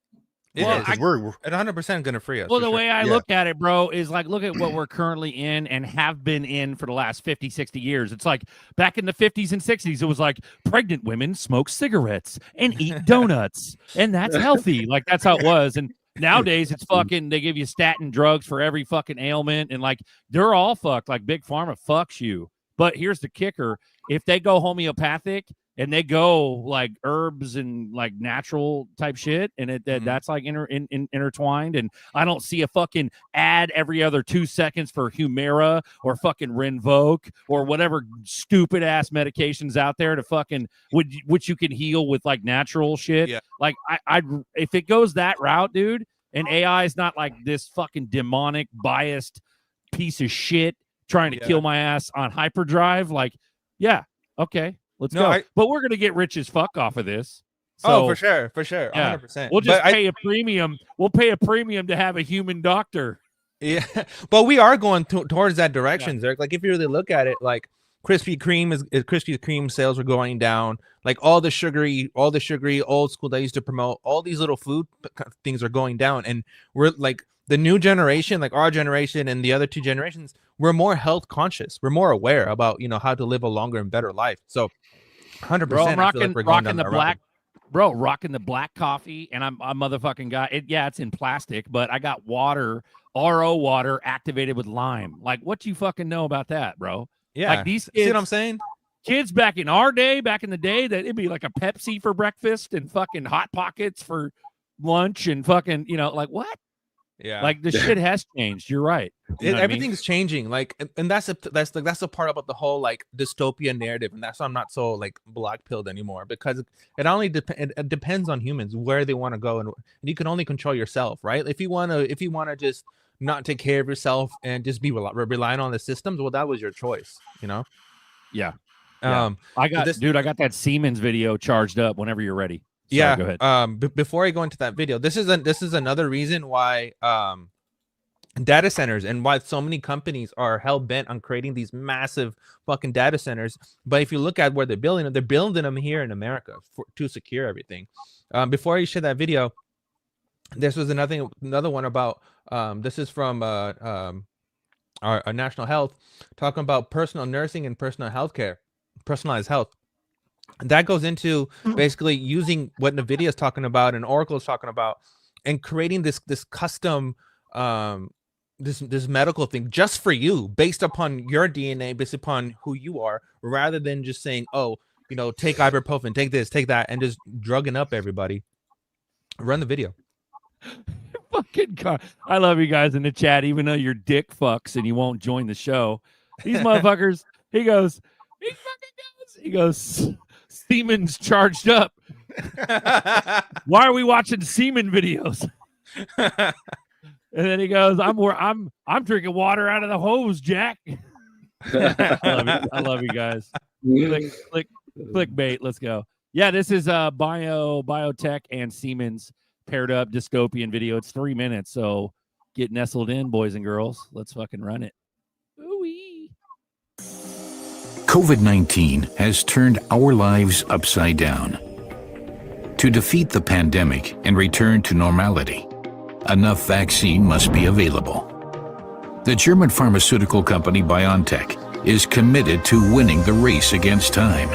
Well, we're at 100% gonna free us. Well, the way I look at it, bro, is like, look at what we're currently in and have been in for the last 50, 60 years. It's like back in the 50s and 60s, it was like pregnant women smoke cigarettes and eat donuts, and that's healthy. Like, that's how it was. And nowadays, it's fucking, they give you statin drugs for every fucking ailment, and like, they're all fucked. Like, Big Pharma fucks you. But here's the kicker. If they go homeopathic and they go like herbs and like natural type shit, and that's like intertwined, and I don't see a fucking ad every other 2 seconds for Humira or fucking Rinvoq or whatever stupid ass medications out there to fucking which you can heal with like natural shit. Yeah. Like I if it goes that route, dude, and AI is not like this fucking demonic biased piece of shit trying to kill my ass on hyperdrive, like, yeah, okay, let's go. But we're gonna get rich as fuck off of this. So, for sure, 100%. We'll just pay a premium. We'll pay a premium to have a human doctor. Yeah, but we are going towards that direction, Zerk. Like, if you really look at it, like Krispy Kreme sales are going down. Like all the sugary old school that used to promote, all these little food things are going down, and we're like, the new generation, like our generation and the other two generations, we're more health conscious. We're more aware about, you know, how to live a longer and better life. So 100%. Bro, I'm rocking the black, road. rocking the black coffee, and I'm a motherfucking guy. It's in plastic, but I got water, RO water activated with lime. Like, what you fucking know about that, bro? Yeah. Like these kids, see what I'm saying? Kids back in the day, that it'd be like a Pepsi for breakfast and fucking Hot Pockets for lunch and fucking, you know, like what? Yeah, like the shit has changed. You're right. You know everything's changing. Like, and that's the part about the whole like dystopia narrative, and that's why I'm not so like black pilled anymore, because it only it depends on humans where they want to go, and you can only control yourself, right? If you want to just not take care of yourself and just be relying on the systems, well, that was your choice, you know? Yeah. I got that Siemens video charged up whenever you're ready. Sorry, go ahead. Before I go into that video, this is another reason why data centers and why so many companies are hell bent on creating these massive fucking data centers. But if you look at where they're building them here in America to secure everything. Before I share that video, this was another one about this is from our National Health, talking about personal nursing and personal healthcare, personalized health. That goes into basically using what NVIDIA is talking about and Oracle is talking about, and creating this custom this medical thing just for you, based upon your DNA, based upon who you are, rather than just saying, oh, you know, take ibuprofen, take this, take that, and just drugging up everybody. Run the video. Fucking car. I love you guys in the chat, even though you're dick fucks and you won't join the show. These motherfuckers. He goes. Siemens charged up. Why are we watching Siemens videos? And then he goes, I'm drinking water out of the hose, Jack. I love you guys. Clickbait. Let's go. Yeah, this is biotech and Siemens paired up dystopian video. It's 3 minutes, so get nestled in, boys and girls. Let's fucking run it. Ooh-wee. COVID-19 has turned our lives upside down. To defeat the pandemic and return to normality, enough vaccine must be available. The German pharmaceutical company BioNTech is committed to winning the race against time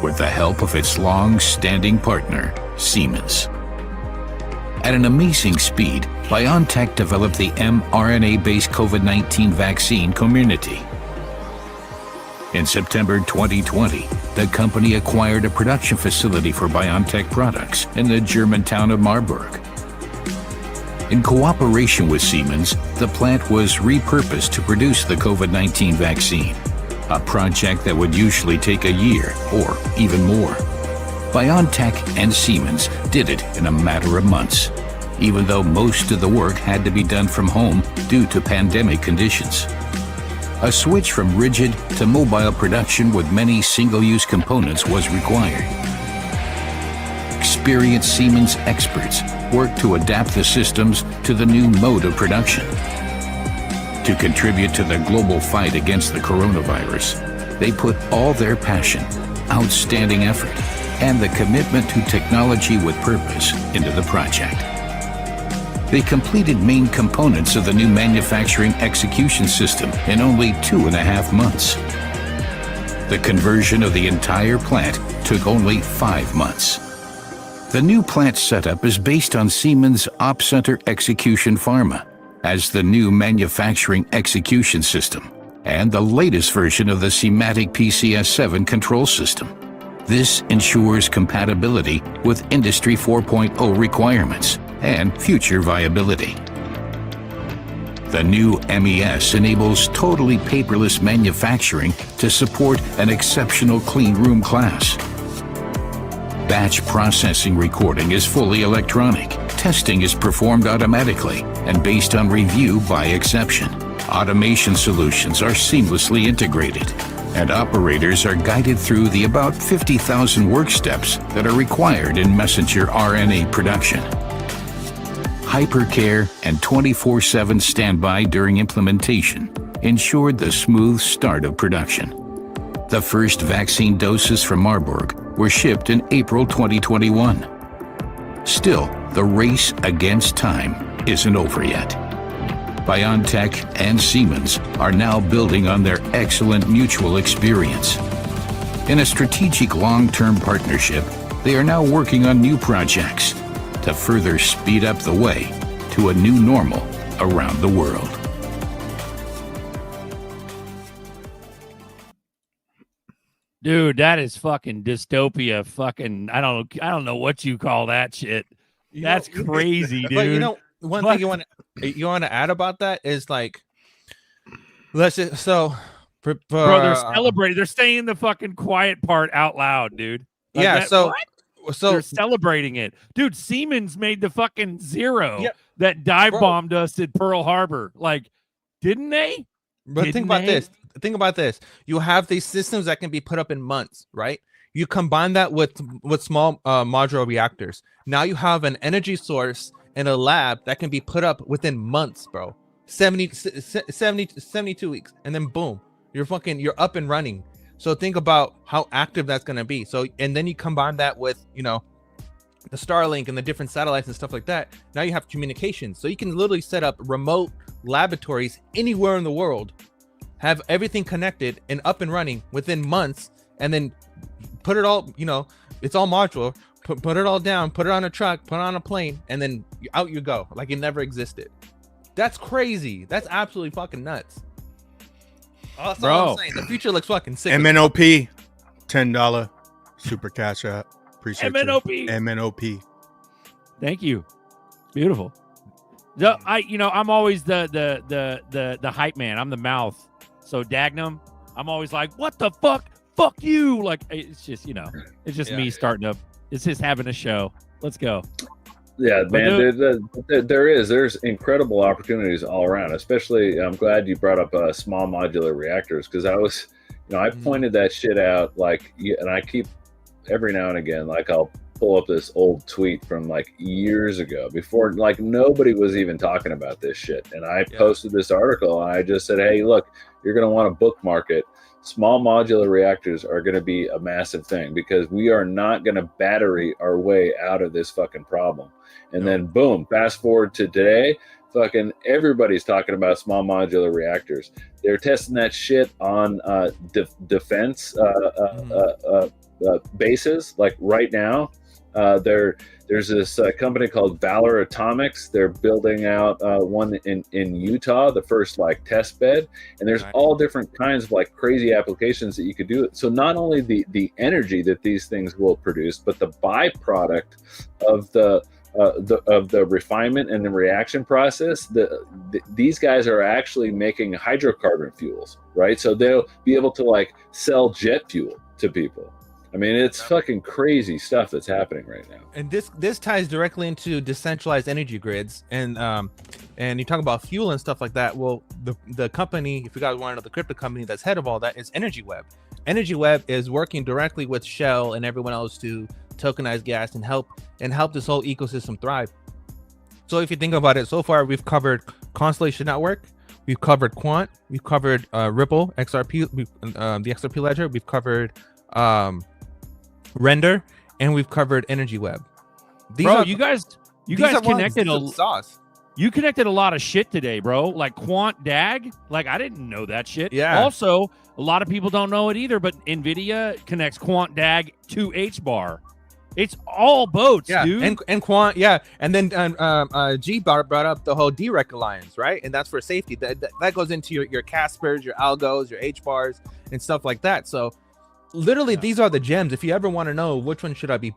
with the help of its long-standing partner, Siemens. At an amazing speed, BioNTech developed the mRNA-based COVID-19 vaccine Comirnaty. In September 2020, the company acquired a production facility for BioNTech products in the German town of Marburg. In cooperation with Siemens, the plant was repurposed to produce the COVID-19 vaccine, a project that would usually take a year or even more. BioNTech and Siemens did it in a matter of months, even though most of the work had to be done from home due to pandemic conditions. A switch from rigid to mobile production with many single-use components was required. Experienced Siemens experts worked to adapt the systems to the new mode of production. To contribute to the global fight against the coronavirus, they put all their passion, outstanding effort, and the commitment to technology with purpose into the project. They completed main components of the new manufacturing execution system in only 2.5 months. The conversion of the entire plant took only 5 months. The new plant setup is based on Siemens Op Center Execution Pharma as the new manufacturing execution system and the latest version of the Siematic PCS7 control system. This ensures compatibility with Industry 4.0 requirements and future viability. The new MES enables totally paperless manufacturing to support an exceptional clean room class. Batch processing recording is fully electronic. Testing is performed automatically and based on review by exception. Automation solutions are seamlessly integrated, and operators are guided through the about 50,000 work steps that are required in messenger RNA production. Hypercare and 24/7 standby during implementation ensured the smooth start of production. The first vaccine doses from Marburg were shipped in April 2021. Still, the race against time isn't over yet. BioNTech and Siemens are now building on their excellent mutual experience. In a strategic long-term partnership, they are now working on new projects to further speed up the way to a new normal around the world. Dude, that is fucking dystopia. Fucking, I don't know what you call that shit. That's crazy, dude. But you know, one thing you want to add about that is like, let's just bro, they're celebrating. They're saying the fucking quiet part out loud, dude. Like yeah. So they're celebrating it, dude. Siemens made the fucking Zero that dive bombed us at Pearl Harbor. Like, didn't they? But think about this. You have these systems that can be put up in months, right? You combine that with small modular reactors. Now you have an energy source in a lab that can be put up within months, bro. 72 weeks, and then boom, you're up and running. So think about how active that's going to be. So, and then you combine that with, you know, the Starlink and the different satellites and stuff like that. Now you have communication. So you can literally set up remote laboratories anywhere in the world, have everything connected and up and running within months, and then put it all, you know, it's all modular, put it all down, put it on a truck, put it on a plane, and then out you go, like it never existed. That's crazy. That's absolutely fucking nuts. That's all I'm saying. The future looks fucking sick. MNOP, $10 super cash app. Appreciate MNOP. you. MNOP. Thank you. Beautiful. So I'm always the hype man. I'm the mouth. So Dagnum, I'm always like, what the fuck? Fuck you. Like, it's just, you know, it's just me starting up. It's just having a show. Let's go. Yeah, man, there's incredible opportunities all around. Especially, I'm glad you brought up small modular reactors, because I pointed that shit out, like, and I keep every now and again, like, I'll pull up this old tweet from like years ago, before like nobody was even talking about this shit, and I posted this article, and I just said, hey, look, you're going to want to bookmark it. Small modular reactors are going to be a massive thing, because we are not going to battery our way out of this fucking problem. And then boom, fast forward to today, fucking everybody's talking about small modular reactors. They're testing that shit on defense bases, like right now. There's this company called Valor Atomics. They're building out one in Utah, the first like test bed, and there's all different kinds of like crazy applications that you could do. So not only the energy that these things will produce, but the byproduct of the the refinement and the reaction process, these guys are actually making hydrocarbon fuels, right? So they'll be able to like sell jet fuel to people. I mean, it's fucking crazy stuff that's happening right now. And this ties directly into decentralized energy grids, and you talk about fuel and stuff like that. Well, the company, if you guys want to know, the crypto company that's head of all that is Energy Web. Energy Web is working directly with Shell and everyone else to tokenize gas and help this whole ecosystem thrive. So if you think about it, so far we've covered Constellation Network, we've covered Quant, we've covered Ripple, XRP, the XRP ledger, we've covered Render, and we've covered Energy Web. Bro, you guys connected sauce. You connected a lot of shit today, bro. Like Quant DAG, like I didn't know that shit. Yeah. Also, a lot of people don't know it either, but NVIDIA connects Quant DAG to HBAR. It's all boats, dude. And Quant, yeah. And then G brought up the whole DREC alliance, right? And that's for safety. That goes into your Caspers, your Algos, your HBARs, and stuff like that. So literally, these are the gems. If you ever want to know which one should I be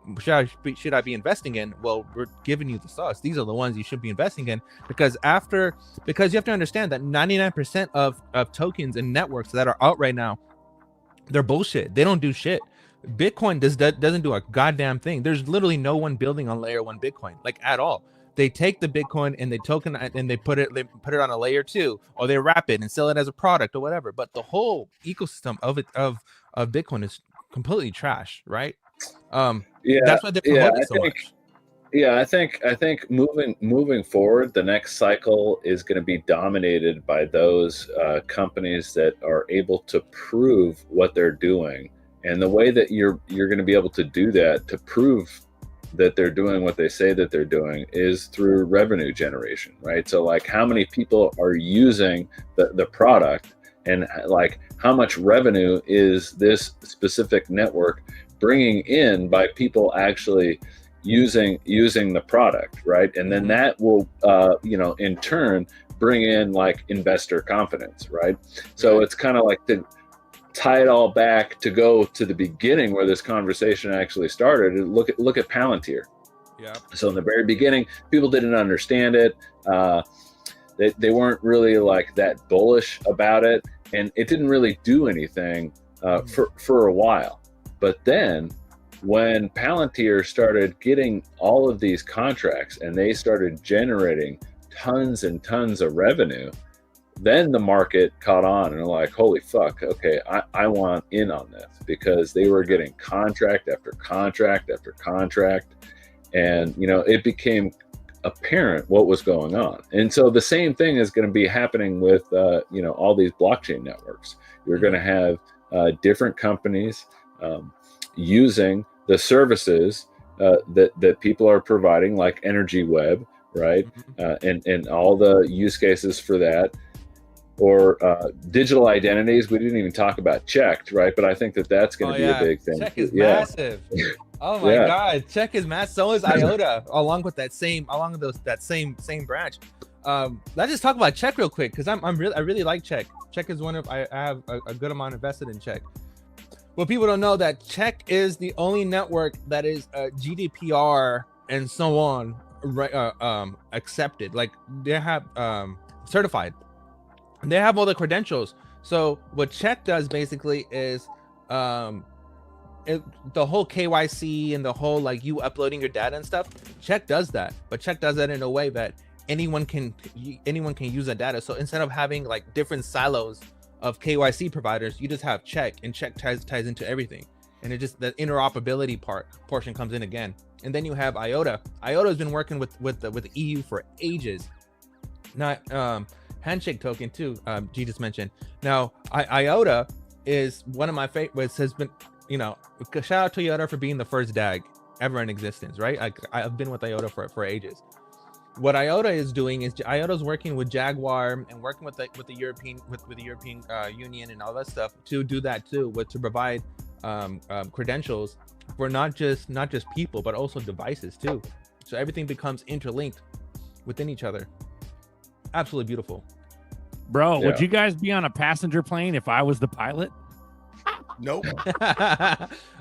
investing in, well, we're giving you the sauce. These are the ones you should be investing in, because you have to understand that 99% of tokens and networks that are out right now, they're bullshit. They don't do shit. Bitcoin doesn't do a goddamn thing. There's literally no one building on layer 1 Bitcoin, like at all. They take the Bitcoin and they token and they put it on a layer 2, or they wrap it and sell it as a product or whatever. But the whole ecosystem of Bitcoin is completely trash, right? That's why they promote it so much. Yeah, I think moving forward, the next cycle is going to be dominated by those companies that are able to prove what they're doing. And the way that you're going to be able to do that, to prove that they're doing what they say that they're doing, is through revenue generation, right? So like, how many people are using the product, and like how much revenue is this specific network bringing in by people actually using the product, right? And then that will in turn bring in like investor confidence, right? So it's kind of like to tie it all back to go to the beginning where this conversation actually started. Look at Palantir. Yeah. So in the very beginning, people didn't understand it. They weren't really like that bullish about it, and it didn't really do anything for a while. But then when Palantir started getting all of these contracts and they started generating tons and tons of revenue, then the market caught on and like, holy fuck, okay, I want in on this, because they were getting contract after contract after contract. And, it became apparent what was going on. And so the same thing is going to be happening with, all these blockchain networks. You're going to have different companies using the services that people are providing, like Energy Web, right? And all the use cases for that. Or digital identities. We didn't even talk about checked, right? But I think that's going to be a big thing. Check is massive. Oh my god, check is massive. So is IOTA, along with that same branch. Let's just talk about check real quick, because I really like check. Check is one of I have a good amount invested in check. Well, people don't know that check is the only network that is GDPR and so on accepted. Like they have certified. They have all the credentials. So what check does basically is the whole KYC and the whole like you uploading your data and stuff. Check does that, but check does that in a way that anyone can use that data. So instead of having like different silos of KYC providers, you just have check, and check ties into everything. And it just, the interoperability portion comes in again. And then you have IOTA. IOTA has been working with the EU for ages. Not handshake token too. G just mentioned. Now IOTA is one of my favorites. Has been, shout out to IOTA for being the first DAG ever in existence, right? I've been with IOTA for ages. What IOTA is doing is IOTA is working with Jaguar and working with the European Union and all that stuff to do that too, to provide credentials for not just people but also devices too. So everything becomes interlinked within each other. Absolutely beautiful. Bro, would you guys be on a passenger plane if I was the pilot? Nope.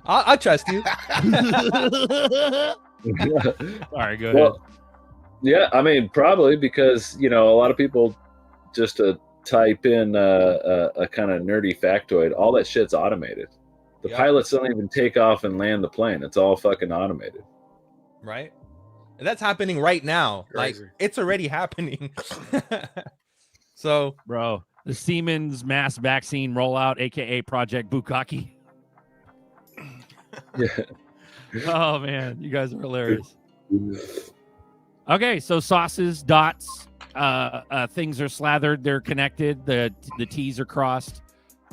I'll trust you. All right, go ahead. Well, yeah, I mean, probably because a lot of people just to type in a kind of nerdy factoid, all that shit's automated. The pilots don't even take off and land the plane. It's all fucking automated. Right? And that's happening right now. Crazy. Like, it's already happening. So, bro, the Siemens mass vaccine rollout, aka Project Bukkake. Yeah. Oh man, you guys are hilarious. Okay, so sauces, dots, things are slathered, they're connected, the T's are crossed.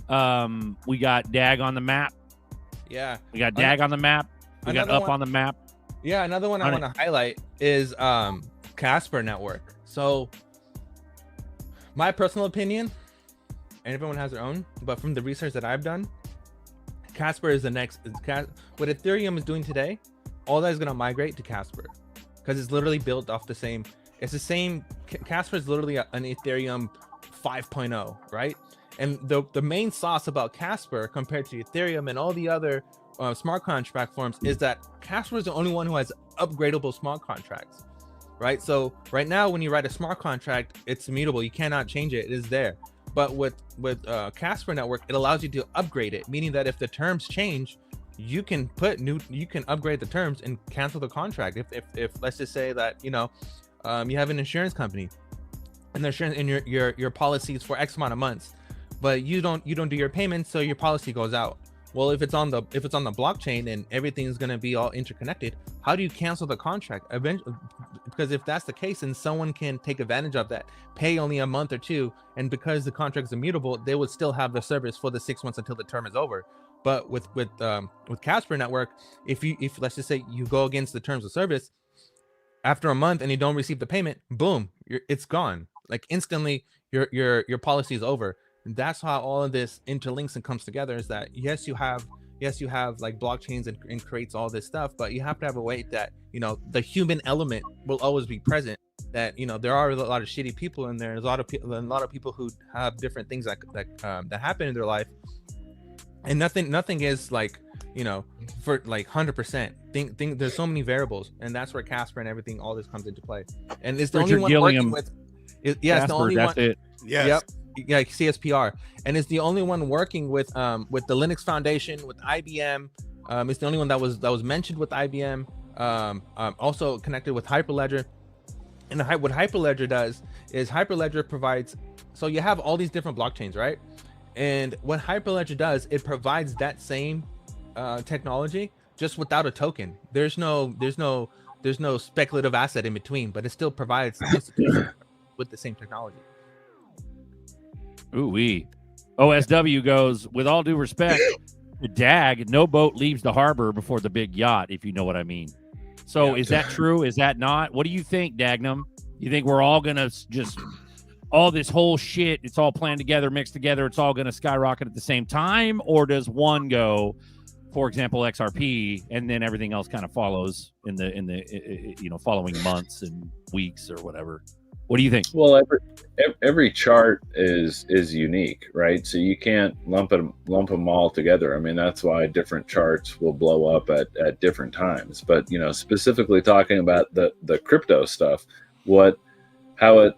We got DAG on the map. yeah. We got DAG on the map. We got Another up one- on the map. Yeah, another one I want to highlight is Casper Network. So, my personal opinion, and everyone has their own, but from the research that I've done, Casper is the next. What Ethereum is doing today, all that is going to migrate to Casper, because it's literally built off the same. It's the same. Casper is literally an Ethereum 5.0, right? And the main sauce about Casper compared to Ethereum and all the other smart contract forms is that Casper is the only one who has upgradable smart contracts, right? So right now, when you write a smart contract, it's immutable. You cannot change it. It is there. But with Casper Network, it allows you to upgrade it, meaning that if the terms change, you can upgrade the terms and cancel the contract. If let's just say that you have an insurance company, and the insurance and your policy is for X amount of months, but you don't do your payments, so your policy goes out. Well, if it's on the blockchain and everything's going to be all interconnected, how do you cancel the contract eventually? Because if that's the case, then someone can take advantage of that, pay only a month or two, and because the contract is immutable, they would still have the service for the 6 months until the term is over. But with Casper Network, if let's just say you go against the terms of service after a month and you don't receive the payment, boom, it's gone. Like instantly, your policy is over. And that's how all of this interlinks and comes together. Is that yes, you have like blockchains and creates all this stuff, but you have to have a way that the human element will always be present. That there are a lot of shitty people in there. There's a lot of people who have different things that happen in their life, and nothing is like for like 100%. There's so many variables, and that's where Casper and everything, all this comes into play. And it's the only one working with. It's the only one. It. Yes. Yep. Yeah, CSPR, and it's the only one working with the Linux Foundation, with IBM. It's the only one that was mentioned with IBM. Also connected with Hyperledger. And what Hyperledger does is Hyperledger provides. So you have all these different blockchains, right? And what Hyperledger does, it provides that same technology just without a token. There's no speculative asset in between, but it still provides with the same technology. Ooh-wee. OSW goes, with all due respect, the DAG, no boat leaves the harbor before the big yacht, if you know what I mean. So is that true? Is that not? What do you think, Dagnum? You think we're all going to just, all this whole shit, it's all planned together, mixed together, it's all going to skyrocket at the same time? Or does one go, for example, XRP, and then everything else kind of follows in the following months and weeks or whatever? What do you think? Well, every chart is unique, right? So you can't lump them all together. I mean, that's why different charts will blow up at different times. But specifically talking about the crypto stuff, how it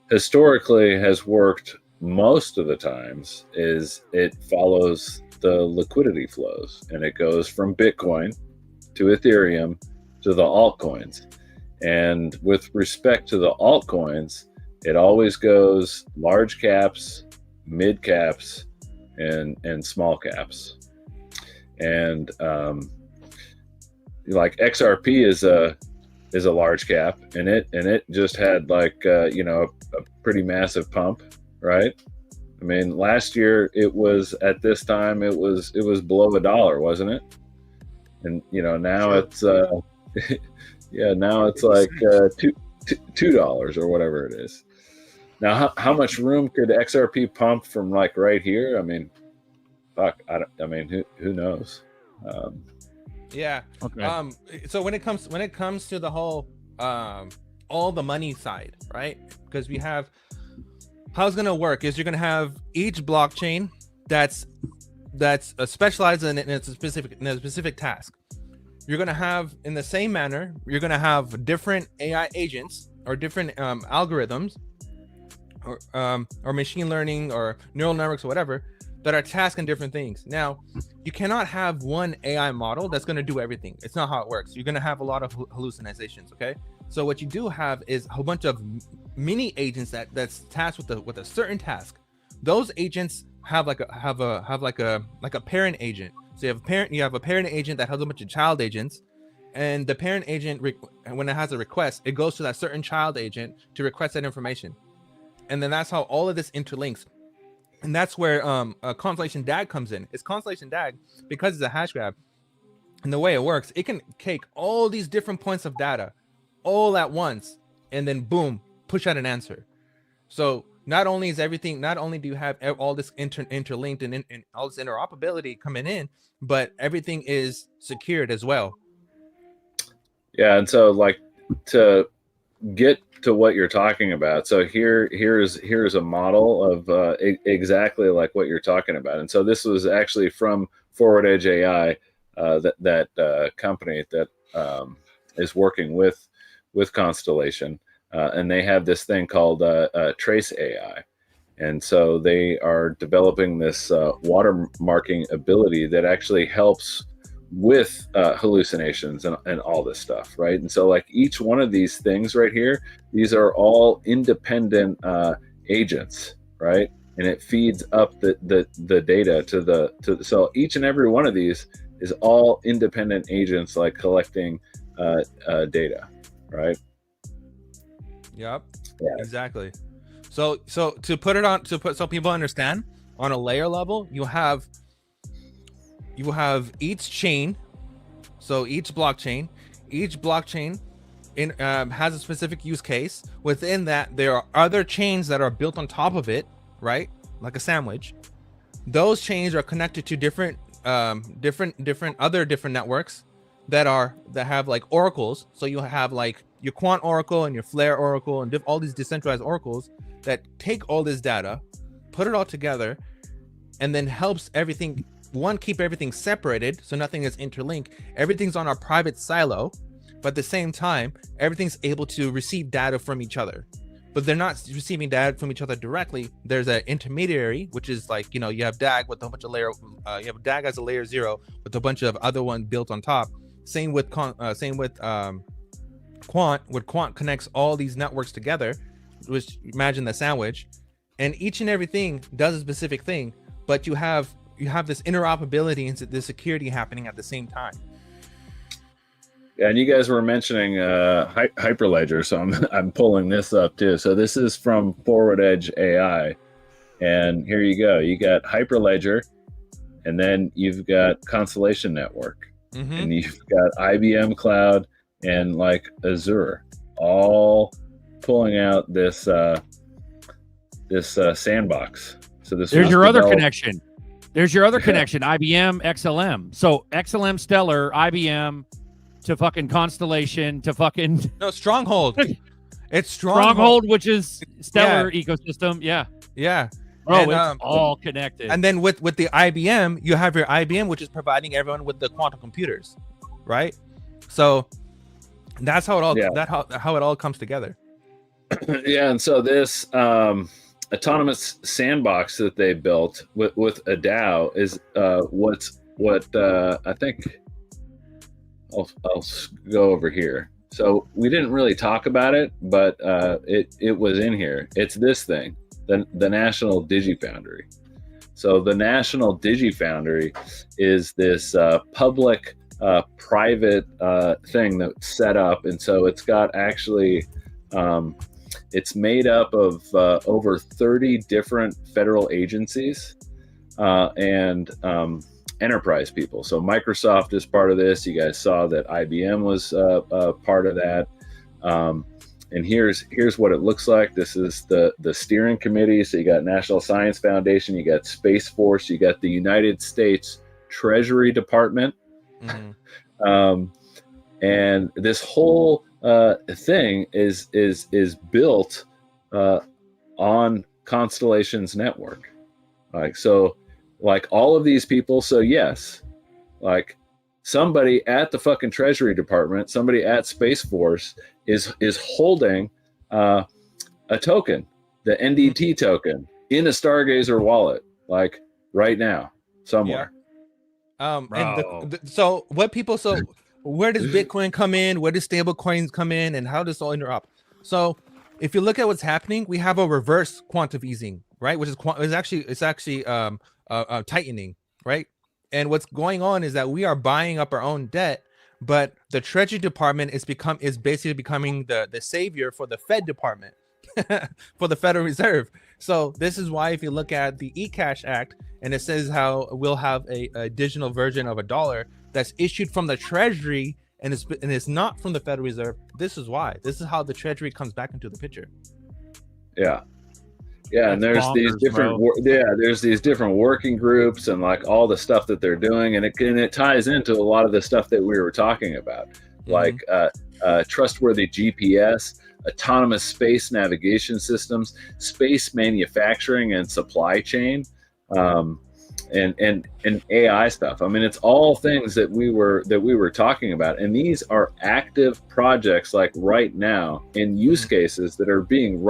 historically has worked most of the times is it follows the liquidity flows, and it goes from Bitcoin to Ethereum to the altcoins. And with respect to the altcoins, it always goes large caps, mid caps, and small caps. And like XRP is a large cap, and it just had like a pretty massive pump, right? I mean, last year it was at this time it was below $1, wasn't it? And now it's yeah, now it's like $2 or whatever it is. Now, how much room could XRP pump from like right here? I mean, fuck. I mean, who knows? Yeah. Okay. So when it comes to the whole all the money side, right? Because we have how it's gonna work is you're gonna have each blockchain that's specialized in a specific task. you're going to have, in the same manner, you're going to have different AI agents or different algorithms or machine learning or neural networks or whatever that are tasking different things. Now, you cannot have one AI model that's going to do everything. It's not how it works. You're going to have a lot of hallucinations. Okay, so what you do have is a whole bunch of mini agents that's tasked with a certain task. Those agents have like a parent agent. So you have a parent agent that has a bunch of child agents, and the parent agent, when it has a request, it goes to that certain child agent to request that information, and then that's how all of this interlinks. And that's where Constellation DAG comes in. It's Constellation DAG because it's a hash graph, and the way it works, it can take all these different points of data all at once, and then boom, push out an answer. So not only do you have all this interlinked and all this interoperability coming in, but everything is secured as well. Yeah, and so like to get to what you're talking about, so here's a model of exactly like what you're talking about. And so this was actually from Forward Edge AI, that company that is working with Constellation, and they have this thing called Trace AI. And so they are developing this watermarking ability that actually helps with hallucinations and all this stuff, right? And so like each one of these things right here, these are all independent agents, right? And it feeds up the data to so each and every one of these is all independent agents, like collecting data, right? Yep. Yeah. Exactly. So to put so people understand, on a layer level, you have each chain. So each blockchain has a specific use case. Within that, there are other chains that are built on top of it, right? Like a sandwich. Those chains are connected to different networks that have like oracles. So you have like your quant oracle and your flare oracle and all these decentralized oracles that take all this data, put it all together, and then helps everything, keep everything separated so nothing is interlinked. Everything's on our private silo, but at the same time, everything's able to receive data from each other. But they're not receiving data from each other directly. There's an intermediary, which is like, you have DAG with a bunch of you have DAG as a layer 0 with a bunch of other ones built on top. Same with Quant, where Quant connects all these networks together, which imagine the sandwich, and each and everything does a specific thing, but you have this interoperability and the security happening at the same time. Yeah, and you guys were mentioning Hyperledger, so I'm pulling this up too. So this is from Forward Edge AI, and here you go. You got Hyperledger, and then you've got Constellation Network, and you've got IBM Cloud and like Azure, all pulling out this sandbox. So there's your other connection. There's your other connection, IBM, XLM. So XLM Stellar, IBM to fucking Constellation to fucking Stronghold. It's Stronghold, which is Stellar ecosystem. Yeah. Yeah. Bro, and, it's all connected. And then with the IBM, you have your IBM, which is providing everyone with the quantum computers, right? So that's how it all how it all comes together. Yeah, and so this autonomous sandbox that they built with a DAO is what I think I'll go over here. So we didn't really talk about it, but it was in here. It's this thing, the National DigiFoundry. So the National DigiFoundry is this public private thing that's set up, and so it's got actually it's made up of over 30 different federal agencies and enterprise people. So Microsoft is part of this. You guys saw that IBM was part of that. And here's what it looks like. This is the steering committee. So you got National Science Foundation, you got Space Force, you got the United States Treasury Department. And this whole thing is built on Constellation's network. Like all of these people. So yes, like somebody at the fucking Treasury Department, somebody at Space Force is holding a token, the NDT token, in a Stargazer wallet, like right now, somewhere. So where does Bitcoin come in? Where does stable coins come in, and how does this all interrupt? So if you look at what's happening, we have a reverse quantitative easing, right? Which is actually tightening, right? And what's going on is that we are buying up our own debt, but the Treasury Department is basically becoming the savior for the Fed Department, for the Federal Reserve. So this is why, if you look at the eCash Act, and it says how we'll have a digital version of $1 that's issued from the Treasury and it's not from the Federal Reserve. This is why. This is how the Treasury comes back into the picture. Yeah. Yeah, and there's these different there's these different working groups and like all the stuff that they're doing, and it ties into a lot of the stuff that we were talking about, like trustworthy GPS, autonomous space navigation systems, space manufacturing and supply chain, and AI stuff. I mean, it's all things that we were talking about, and these are active projects like right now in use cases that are being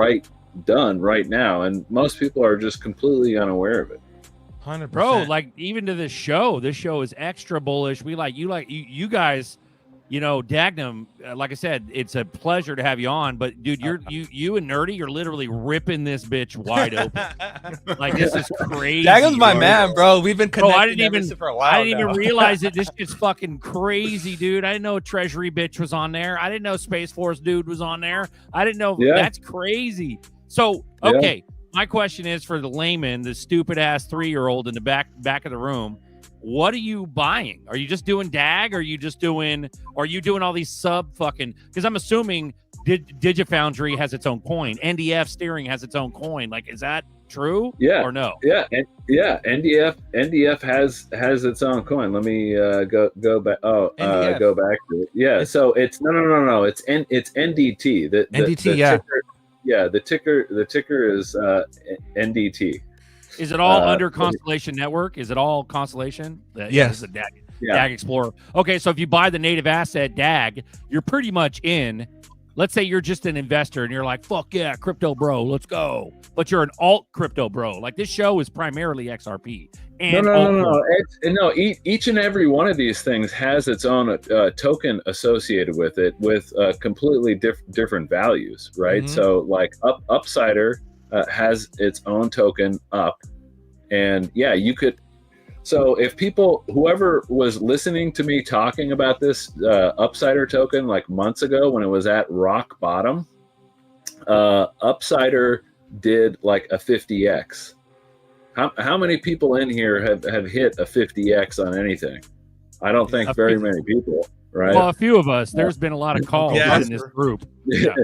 done right now, and most people are just completely unaware of it. 100%. Bro, like even to this show is extra bullish. We like you guys, you know, Dagnum, like I said, it's a pleasure to have you on, but dude, you and Nerdy, you're literally ripping this bitch wide open. Like, this is crazy. Dagnum's my man, bro. We've been connecting for a while. I didn't even realize it. This shit's fucking crazy, dude. I didn't know Treasury bitch was on there. I didn't know Space Force dude was on there. I didn't know. That's crazy. So, okay, my question is for the layman, the stupid ass 3-year-old in the back of the room. What are you buying? Are you just doing DAG? Are you doing all these sub fucking? Because I'm assuming Digifoundry has its own coin. NDF Steering has its own coin. Like, is that true? Yeah. Or no? Yeah. NDF has its own coin. Let me go back. Go back to it. Yeah. So it's no. It's NDT. The NDT. The ticker is NDT. Is it all under Constellation Network? Is it all Constellation? Yes. The DAG Explorer. Okay, so if you buy the native asset DAG, you're pretty much in. Let's say you're just an investor and you're like, fuck yeah, crypto bro, let's go. But you're an alt crypto bro. Like, this show is primarily XRP. And No. Each and every one of these things has its own token associated with it, with completely different values, right? So like Upsider has its own token up, and you could. So if whoever was listening to me talking about this Upsider token like months ago when it was at rock bottom, Upsider did like a 50x. How many people in here have hit a 50x on anything? I don't think very many people, right? Well, a few of us. There's been a lot of calls in this group. Yeah.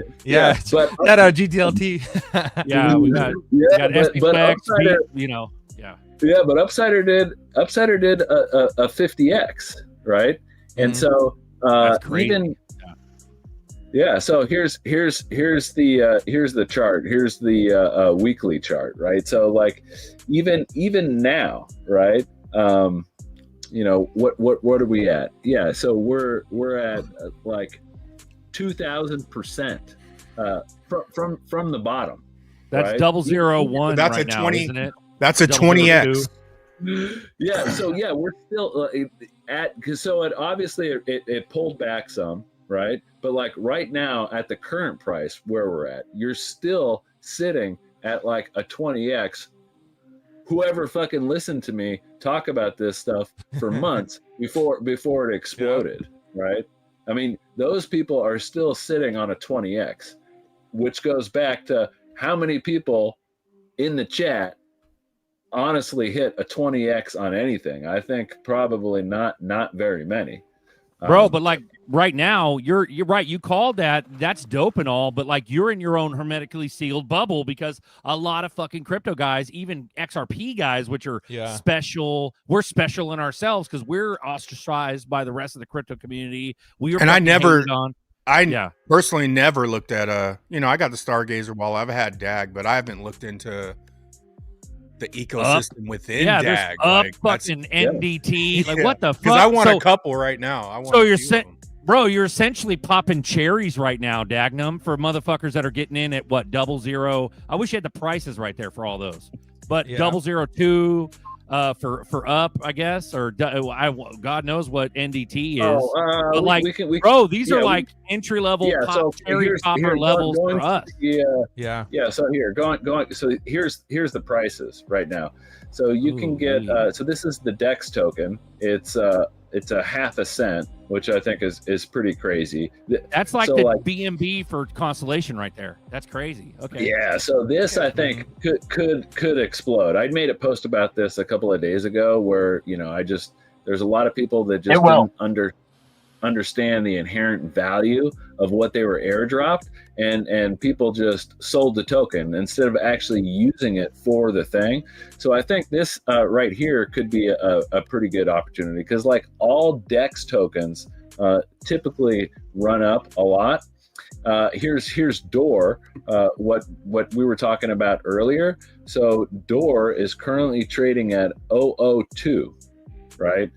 But that GTLT. we got Upsider, Yeah, but Upsider did a 50x, right? And so even so here's the chart. Here's the weekly chart, right? So like even now, right? What are we at? Yeah, so we're at like 2,000% from the bottom. That's right? 001. That's right a now, 20. isn't it? That's a 20x. Yeah, so we're still so it obviously it pulled back some, right? But like right now at the current price where we're at, you're still sitting at like a 20x. Whoever fucking listened to me talk about this stuff for months before it exploded, right? I mean, those people are still sitting on a 20x, which goes back to how many people in the chat honestly hit a 20x on anything. I think probably not very many. Bro, but like right now, you're right. You called that. That's dope and all, but like you're in your own hermetically sealed bubble because a lot of fucking crypto guys, even XRP guys, which are special, we're special in ourselves because we're ostracized by the rest of the crypto community. I personally never looked at I got the Stargazer wallet. I've had DAG, but I haven't looked into the ecosystem within yeah, DAG. there's That's- fucking NDT. Like Yeah. what the fuck? Because I want So- a couple right now. I want. So a you're few of saying, them. bro, you're essentially popping cherries right now, Dagnum, for motherfuckers that are getting in at what 000. I wish you had the prices right there for all those, but Yeah. 002 for up, I guess, or God knows what NDT is. Oh, but like, we bro, these are yeah, like entry level yeah, pop so cherry here's- popper here, levels going for to us. Yeah. Yeah, so here, going. So here's the prices right now. So you can get. So this is the Dex token. It's a 0.5 cent, which I think is pretty crazy. That's like so the BMB for Constellation right there. That's crazy. Okay. Yeah, so this I think could explode. I made a post about this a couple of days ago where there's a lot of people that just didn't understand the inherent value of what they were airdropped, and people just sold the token instead of actually using it for the thing. So I think this right here could be a pretty good opportunity, because like all DEX tokens typically run up a lot. Here's Door, what we were talking about earlier. So Door is currently trading at 0.002, right?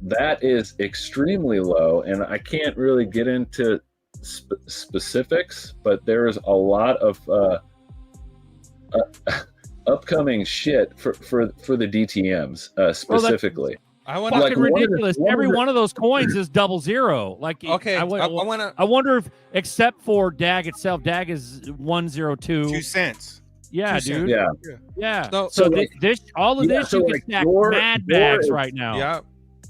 That is extremely low, and I can't really get into specifics, but there is a lot of upcoming shit for the DTMs specifically. I want Fucking ridiculous. Every one of those coins is 00. Like, Okay, I wonder if, except for DAG itself, DAG is 102. 2 cents. Yeah, 2 dude. cents. Yeah. So So like- this, all of this, so you can like stack Door- mad Door bags is- right now. Yeah.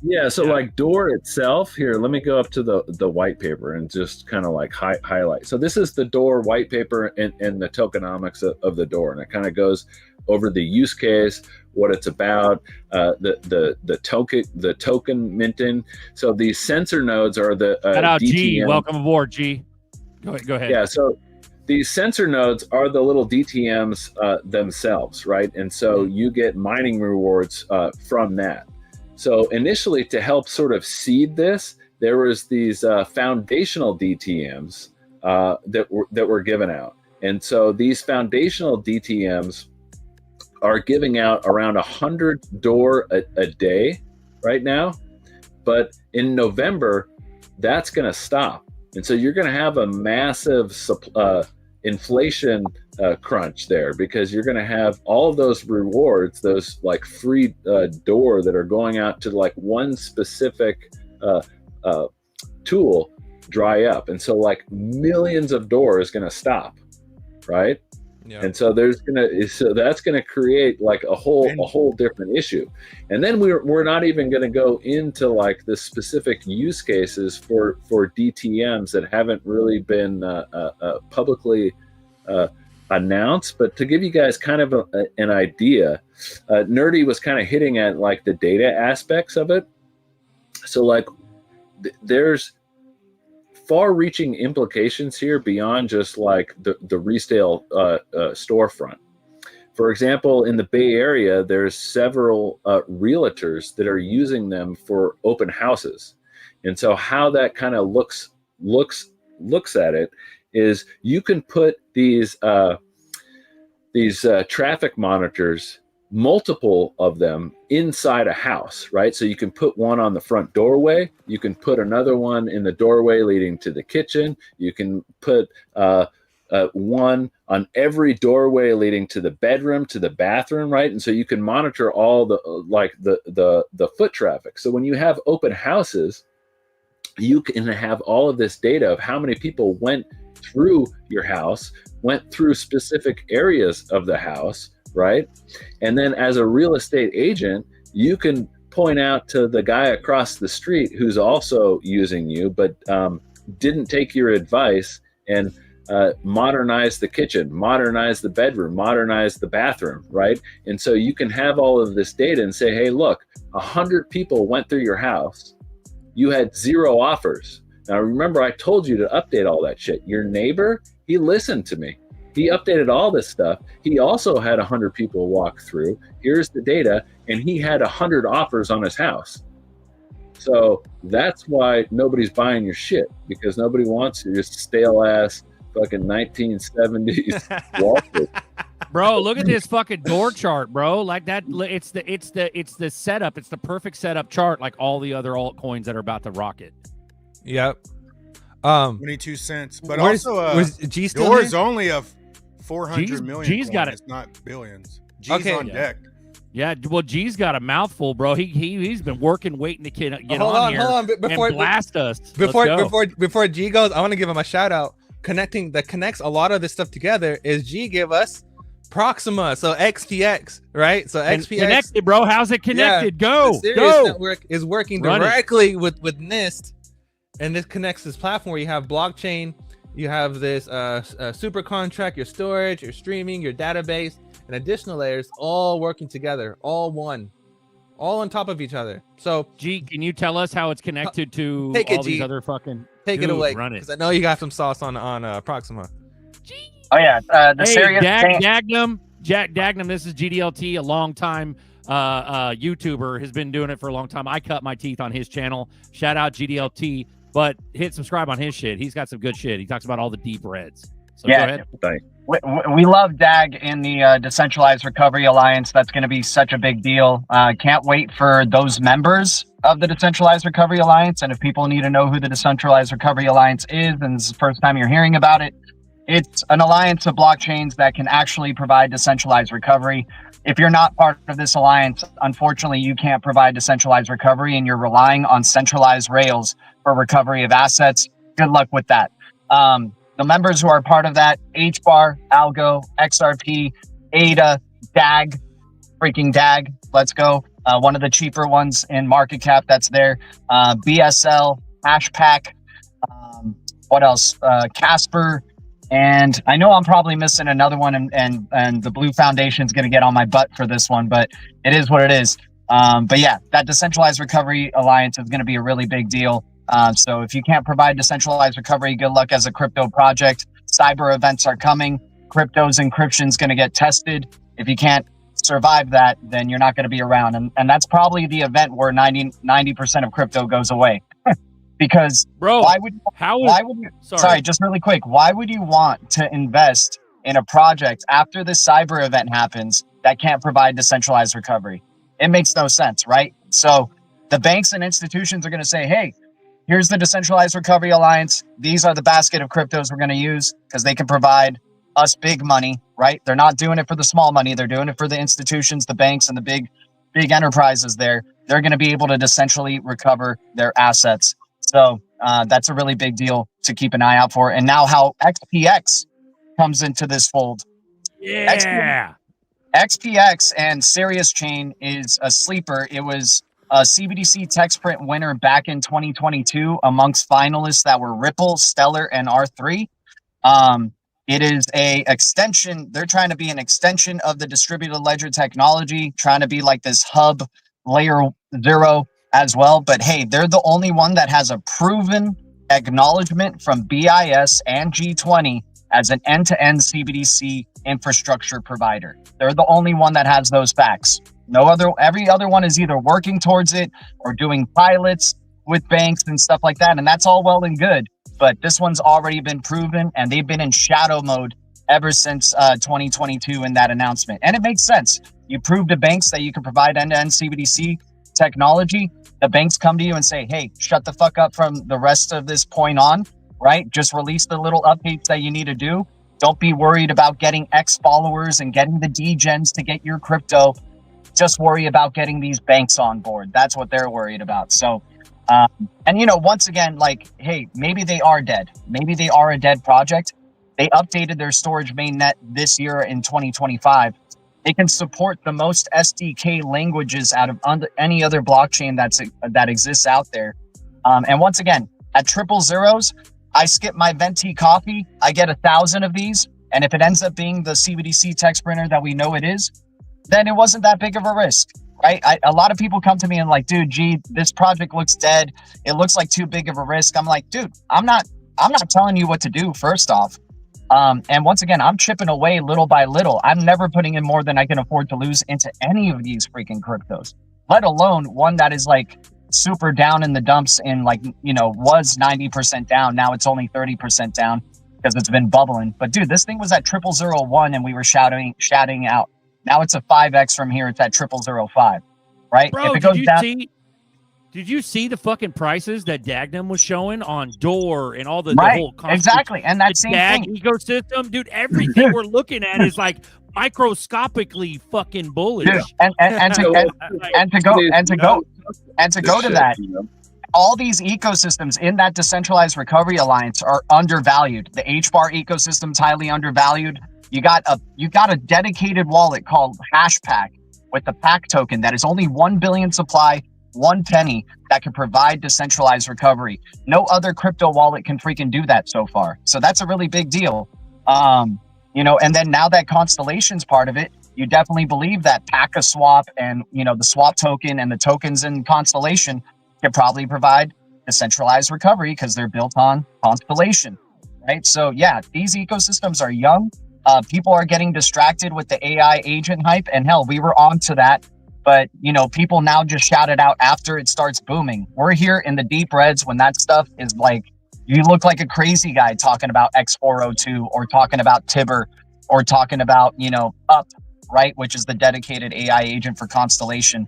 Yeah, so like Door itself, here, let me go up to the white paper and just kind of like highlight. So this is the Door white paper and the tokenomics of the Door, and it kind of goes over the use case, what it's about, the token minting. So these sensor nodes are the Shout out G. DTM. Welcome aboard, G. Go ahead. Yeah, so these sensor nodes are the little DTMs themselves, right? And so you get mining rewards from that. So initially, to help sort of seed this, there was these foundational DTMs that were given out. And so these foundational DTMs are giving out around 100 Door a day right now. But in November, that's going to stop. And so you're going to have a massive inflation crunch there, because you're going to have all of those rewards, those like free Door that are going out to like one specific tool dry up. And so like millions of Door is going to stop, right? Yeah. And so that's gonna create like a whole different issue. And then we're not even gonna go into like the specific use cases for DTMs that haven't really been publicly announced. But to give you guys kind of an idea, Nerdy was kind of hitting at like the data aspects of it. So like there's far-reaching implications here beyond just like the resale storefront. For example, in the Bay Area, there's several realtors that are using them for open houses. And so how that kind of looks at it is you can put these traffic monitors, multiple of them, inside a house, right? So you can put one on the front doorway, you can put another one in the doorway leading to the kitchen, you can put one on every doorway leading to the bedroom, to the bathroom, right? And so you can monitor all the foot traffic. So when you have open houses, you can have all of this data of how many people went through your house, went through specific areas of the house, right? And then as a real estate agent, you can point out to the guy across the street who's also using you, but didn't take your advice and modernize the kitchen, modernize the bedroom, modernize the bathroom, right? And so you can have all of this data and say, hey, look, 100 people went through your house. You had 0 offers. Now, remember, I told you to update all that shit. Your neighbor, he listened to me. He updated all this stuff. He also had 100 people walk through. Here's the data, and he had 100 offers on his house. So that's why nobody's buying your shit, because nobody wants your stale ass fucking 1970s wallpaper. Bro, look at this fucking door chart, bro. Like that, it's the setup. It's the perfect setup chart, like all the other altcoins that are about to rocket. Yep. 22 cents. But where's- also, was G still Door's there? only a 400 million. G's got coin. it. It's not billions. G's Okay. on deck. Yeah, well, G's got a mouthful, bro. He's been working, waiting to get Hold on here hold on. and blast us. Before G goes, I want to give him a shout out. That connects a lot of this stuff together is G give us Proxima, so XPX, right? So XPX connected, bro. How's it connected? The Sirius network is working Run it. directly with NIST, and this connects this platform where you have blockchain, you have this super contract, your storage, your streaming, your database, and additional layers all working together, all on top of each other. So G, can you tell us how it's connected to Take it, all these G. other fucking? take it Dude, away, run it. because I know you got some sauce on Proxima. Oh yeah, the Hey, serious thing. Jack Dagnum, this is GDLT, a long time YouTuber, has been doing it for a long time. I cut my teeth on his channel. Shout out GDLT, but hit subscribe on his shit. He's got some good shit. He talks about all the deep reds. So go Yeah. ahead. Thanks. We love DAG in the Decentralized Recovery Alliance. That's going to be such a big deal. Can't wait for those members of the Decentralized Recovery Alliance. And if people need to know who the Decentralized Recovery Alliance is, and this is the first time you're hearing about it, it's an alliance of blockchains that can actually provide decentralized recovery. If you're not part of this alliance, unfortunately, you can't provide decentralized recovery and you're relying on centralized rails for recovery of assets. Good luck with that. The members who are part of that, HBAR, Algo, XRP, ADA, DAG, freaking DAG, let's go. One of the cheaper ones in market cap that's there. BSL, Hashpack, what else? Casper, and I know I'm probably missing another one, and the Blue Foundation's going to get on my butt for this one, but it is what it is. But yeah, that Decentralized Recovery Alliance is going to be a really big deal. So if you can't provide decentralized recovery, good luck as a crypto project. Cyber events are coming. Crypto's encryption is going to get tested. If you can't survive that, then you're not going to be around. And that's probably the event where 90% of crypto goes away. Because why would you, sorry, just really quick, why would you want to invest in a project after this cyber event happens that can't provide decentralized recovery? It makes no sense, right? So the banks and institutions are going to say, hey, here's the Decentralized Recovery Alliance. These are the basket of cryptos we're going to use because they can provide us big money, right? They're not doing it for the small money. They're doing it for the institutions, the banks, and the big enterprises there. They're going to be able to decentrally recover their assets. So that's a really big deal to keep an eye out for. And now how XPX comes into this fold. Yeah. XPX and Sirius Chain is a sleeper. It was a CBDC text print winner back in 2022 amongst finalists that were Ripple, Stellar, and R3. It is a extension. They're trying to be an extension of the distributed ledger technology, trying to be like this hub layer 0 as well. But hey, they're the only one that has a proven acknowledgement from BIS and G20 as an end-to-end CBDC infrastructure provider. They're the only one that has those facts. Every other one is either working towards it or doing pilots with banks and stuff like that. And that's all well and good, but this one's already been proven and they've been in shadow mode ever since 2022 in that announcement. And it makes sense. You prove to banks that you can provide end-to-end CBDC technology. The banks come to you and say, hey, shut the fuck up from the rest of this point on, right? Just release the little updates that you need to do. Don't be worried about getting X followers and getting the degens to get your crypto. Just worry about getting these banks on board. That's what they're worried about. So, and once again, like, hey, maybe they are dead. Maybe they are a dead project. They updated their storage mainnet this year in 2025. They can support the most SDK languages out of any other blockchain that exists out there. And once again, at 000s, I skip my venti coffee. I get 1,000 of these. And if it ends up being the CBDC text printer that we know it is, then it wasn't that big of a risk, right? A lot of people come to me and like, dude, gee, this project looks dead. It looks like too big of a risk. I'm like, dude, I'm not telling you what to do, first off. And once again, I'm chipping away little by little. I'm never putting in more than I can afford to lose into any of these freaking cryptos, let alone one that is like super down in the dumps in like, was 90% down. Now it's only 30% down. because it's been bubbling. But dude, this thing was at 0001 and we were shouting out. Now it's a 5x from here. It's at 0005, right? Bro, If it goes down, did you see the fucking prices that Dagnum was showing on Door and all the right? whole Exactly, and that same DAG thing ecosystem, dude? Everything we're looking at is like microscopically fucking bullish. Dude, and to go to that, all these ecosystems in that decentralized recovery alliance are undervalued. The HBAR ecosystem's highly undervalued. You got a dedicated wallet called Hashpack with the PAC token that is only 1 billion supply, 1 penny, that can provide decentralized recovery. No other crypto wallet can freaking do that so far. So that's a really big deal. You know, and then now that Constellation's part of it, you definitely believe that PACA-Swap and, you know, the swap token and the tokens in Constellation can probably provide decentralized recovery because they're built on Constellation, right? So yeah, these ecosystems are young. People are getting distracted with the AI agent hype, and hell, we were on to that. But, you know, people now just shout it out after it starts booming. We're here in the deep reds when that stuff is like, you look like a crazy guy talking about X402 or talking about Tibber or talking about, you know, Up, right? Which is the dedicated AI agent for Constellation.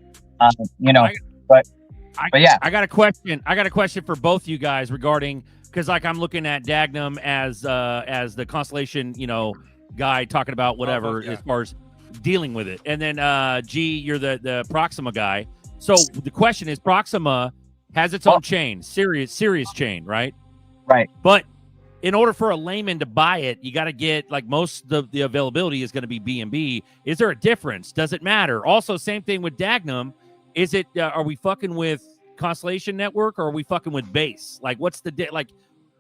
You know, but yeah. I got a question. I got a question for both you guys regarding, because like I'm looking at Dagnum as the Constellation, you know, guy talking about whatever as far as dealing with it. And then G, you're the Proxima guy. So the question is, Proxima has its own chain, Sirius chain, right? Right. But in order for a layman to buy it, you got to get, like, most of the availability is going to be BNB. Is there a difference? Does it matter? Also, same thing with Dagnum. Is it are we fucking with Constellation Network or are we fucking with Base? Like, what's the like?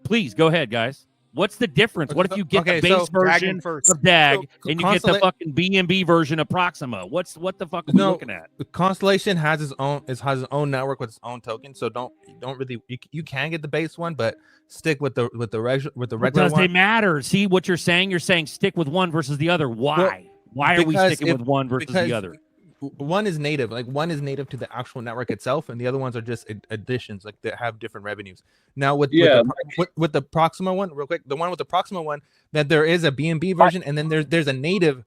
Please go ahead, guys. What's the difference? What if you get the base version of DAG and you get the fucking BNB version of Proxima? What the fuck are we looking at? The Constellation has its own network with its own token, so don't really you can get the base one, but stick with the regular Does one. it matter? See what you're saying? You're saying stick with one versus the other. Why? Why are we sticking with one versus the other? One is native, one is native to the actual network itself, and the other ones are just additions, like they have different revenues. Now with the Proxima one, real quick, the one with the Proxima one, that there is a BNB version, and then there's a native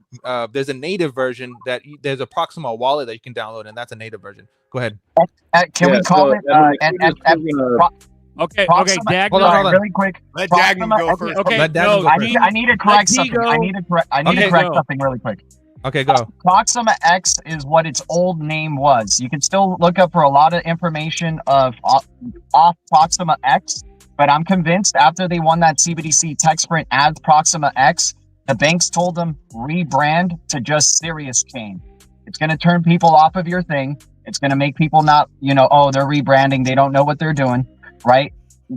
version that there's a Proxima wallet that you can download, and that's a native version. Go ahead. Can we call it? Okay, Dag, hold on, really quick. Let Dagnum go first. Okay, let Dagnum go first. I need to correct something. I need to correct something really quick. Okay, go. Proxima X is what its old name was. You can still look up for a lot of information off Proxima X, but I'm convinced after they won that CBDC tech sprint as Proxima X, the banks told them rebrand to just Sirius Chain. It's going to turn people off of your thing. It's going to make people not, you know, oh, they're rebranding. They don't know what they're doing, right?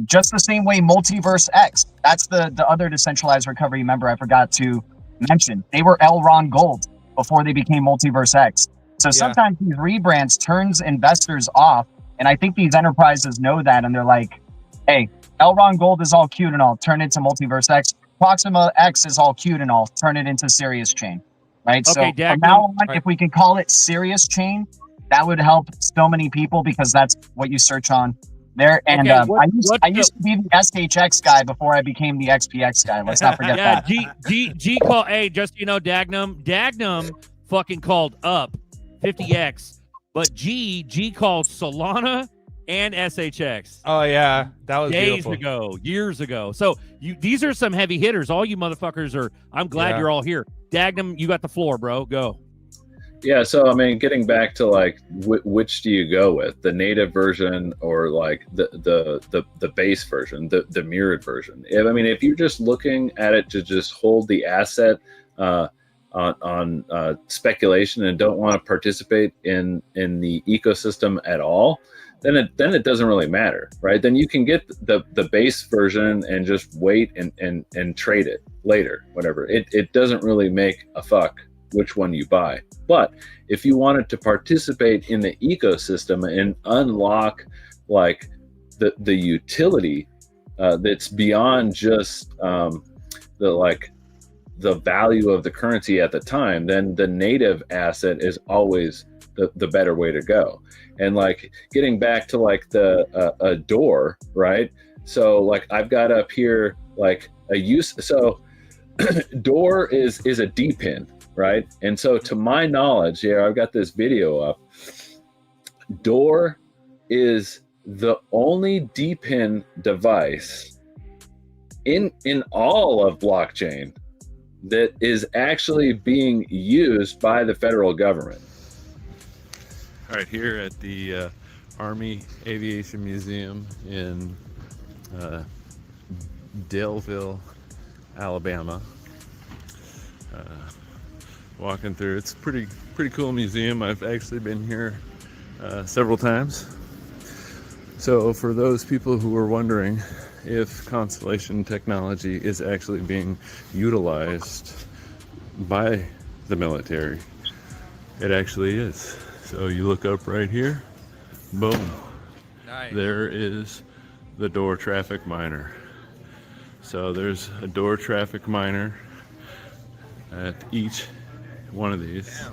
Just the same way Multiverse X, that's the other decentralized recovery member I forgot to mention. They were Elron Gold before they became Multiverse X. So sometimes these rebrands turns investors off, and I think these enterprises know that, and they're like, hey, Elron Gold is all cute and all, turn it to Multiverse X. Proxima X is all cute and all, turn it into Sirius Chain, right? Okay, so from now on, if we can call it Sirius Chain, that would help so many people because that's what you search on there. And I used to be the SHX guy before I became the XPX guy. Let's not forget that. G call. Hey, just, you know, Dagnum fucking called Up 50X, but G called Solana and SHX. Oh yeah, that was years ago. So these are some heavy hitters. All you motherfuckers are. I'm glad you're all here. Dagnum, you got the floor, bro. Go. Yeah, so I mean, getting back to like which do you go with, the native version or like the base version, the mirrored version? If you're just looking at it to just hold the asset on speculation and don't want to participate in the ecosystem at all, then it doesn't really matter, right? Then you can get the base version and just wait and trade it later, whatever. It doesn't really make a fuck which one you buy. But if you wanted to participate in the ecosystem and unlock like the utility that's beyond just the value of the currency at the time, then the native asset is always the better way to go. And like getting back to like the door, right? So like I've got up here like a use. So door is a D pin, right? And so to my knowledge, I've got this video up. Door is the only D pin device in all of blockchain that is actually being used by the federal government. All right, here at the Army Aviation Museum in Daleville, Alabama. Walking through, it's pretty cool museum. I've actually been here several times. So for those people who are wondering if constellation technology is actually being utilized by the military, it actually is. So you look up right here, boom, Nice. there is the door traffic miner. So there's a door traffic miner at each one of these.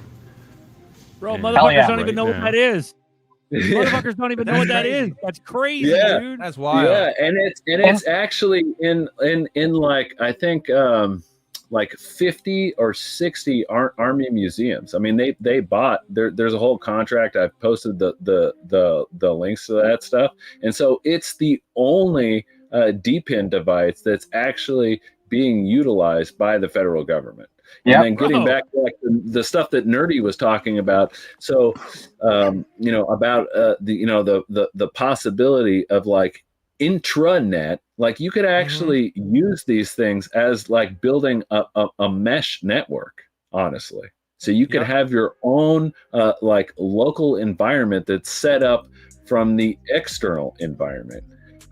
Bro, And motherfuckers don't right even know what now- that is. Motherfuckers don't even know what that is. That's crazy, Yeah. dude. That's wild. Yeah, and it's actually in like, I think like 50 or 60 Army museums. I mean, they bought there's a whole contract. I've posted the links to that stuff, and so it's the only D-pin device that's actually being utilized by the federal government. And then getting back to like the stuff that Nerdy was talking about. So, about the possibility of like intranet, like you could actually use these things as like building a mesh network, honestly. So you could have your own like local environment that's set up from the external environment.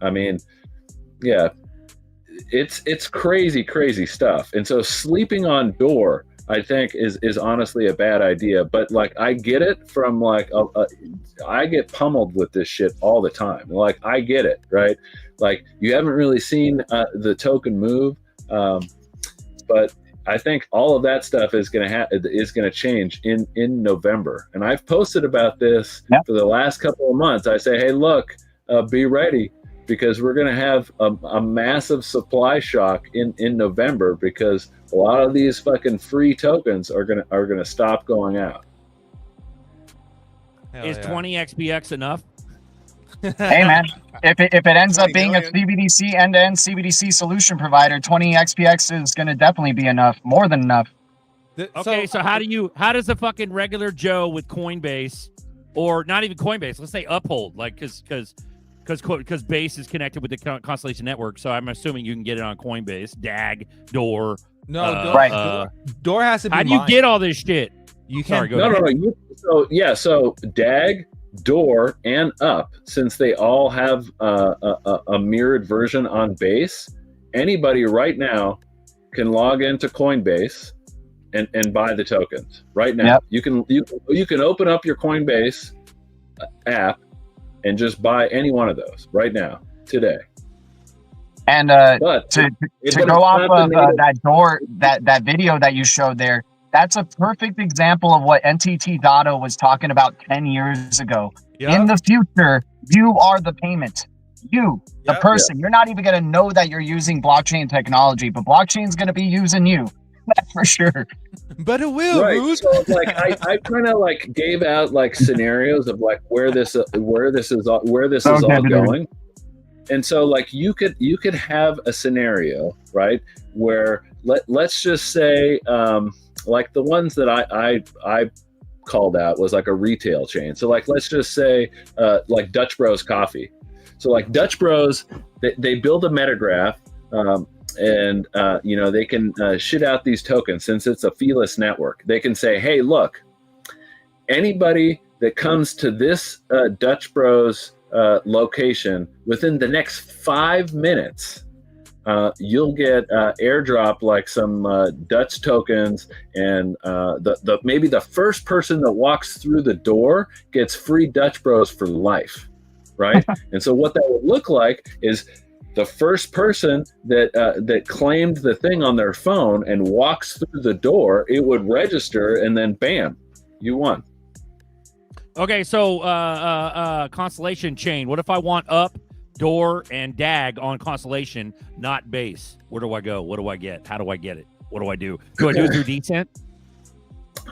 I mean, yeah. It's crazy stuff. And so sleeping on door, I think is honestly a bad idea. But like, I get it from like, I get pummeled with this shit all the time. Like, I get it, right? Like, you haven't really seen the token move, but I think all of that stuff is gonna change in November. And I've posted about this for the last couple of months. I say, hey, look, be ready, because we're going to have a massive supply shock in November, because a lot of these fucking free tokens are going to stop going out. Is 20 XBX enough? Hey man, if it ends up being a CBDC end-to-end CBDC solution provider, 20 XPX is going to definitely be enough, more than enough. Okay, so how does a fucking regular Joe with Coinbase, or not even Coinbase, let's say Uphold, like because Base is connected with the Constellation Network, so I'm assuming you can get it on Coinbase, DAG, Door. Door has to be. How do you get all this shit? You can't. No. So DAG, Door, and Up, since they all have a mirrored version on Base, anybody right now can log into Coinbase and buy the tokens right now. You can open up your Coinbase app and just buy any one of those right now, today. And to go off of that door, that video that you showed there, that's a perfect example of what NTT Dado was talking about 10 years ago. In the future, you are the payment. You, the person. You're not even going to know that you're using blockchain technology, but blockchain's going to be using you. That's for sure. But it will. Right. So like I kind of like gave out like scenarios of like where this is all going. And so like you could have a scenario, right, where let's just say like the ones that I called out was like a retail chain. So like let's just say like Dutch Bros Coffee. So like Dutch Bros, they build a metagraph, and they can shit out these tokens. Since it's a feeless network, they can say, hey, look, anybody that comes to this Dutch Bros location within the next 5 minutes, you'll get airdrop like some Dutch tokens, and maybe the first person that walks through the door gets free Dutch Bros for life, right? And so what that would look like is the first person that claimed the thing on their phone and walks through the door, it would register, and then bam, you won. Okay, so Constellation chain. What if I want Up, door, and DAG on Constellation, not base. Where do I go? What do I get? How do I get it? What do I do? Do I do it through Decent?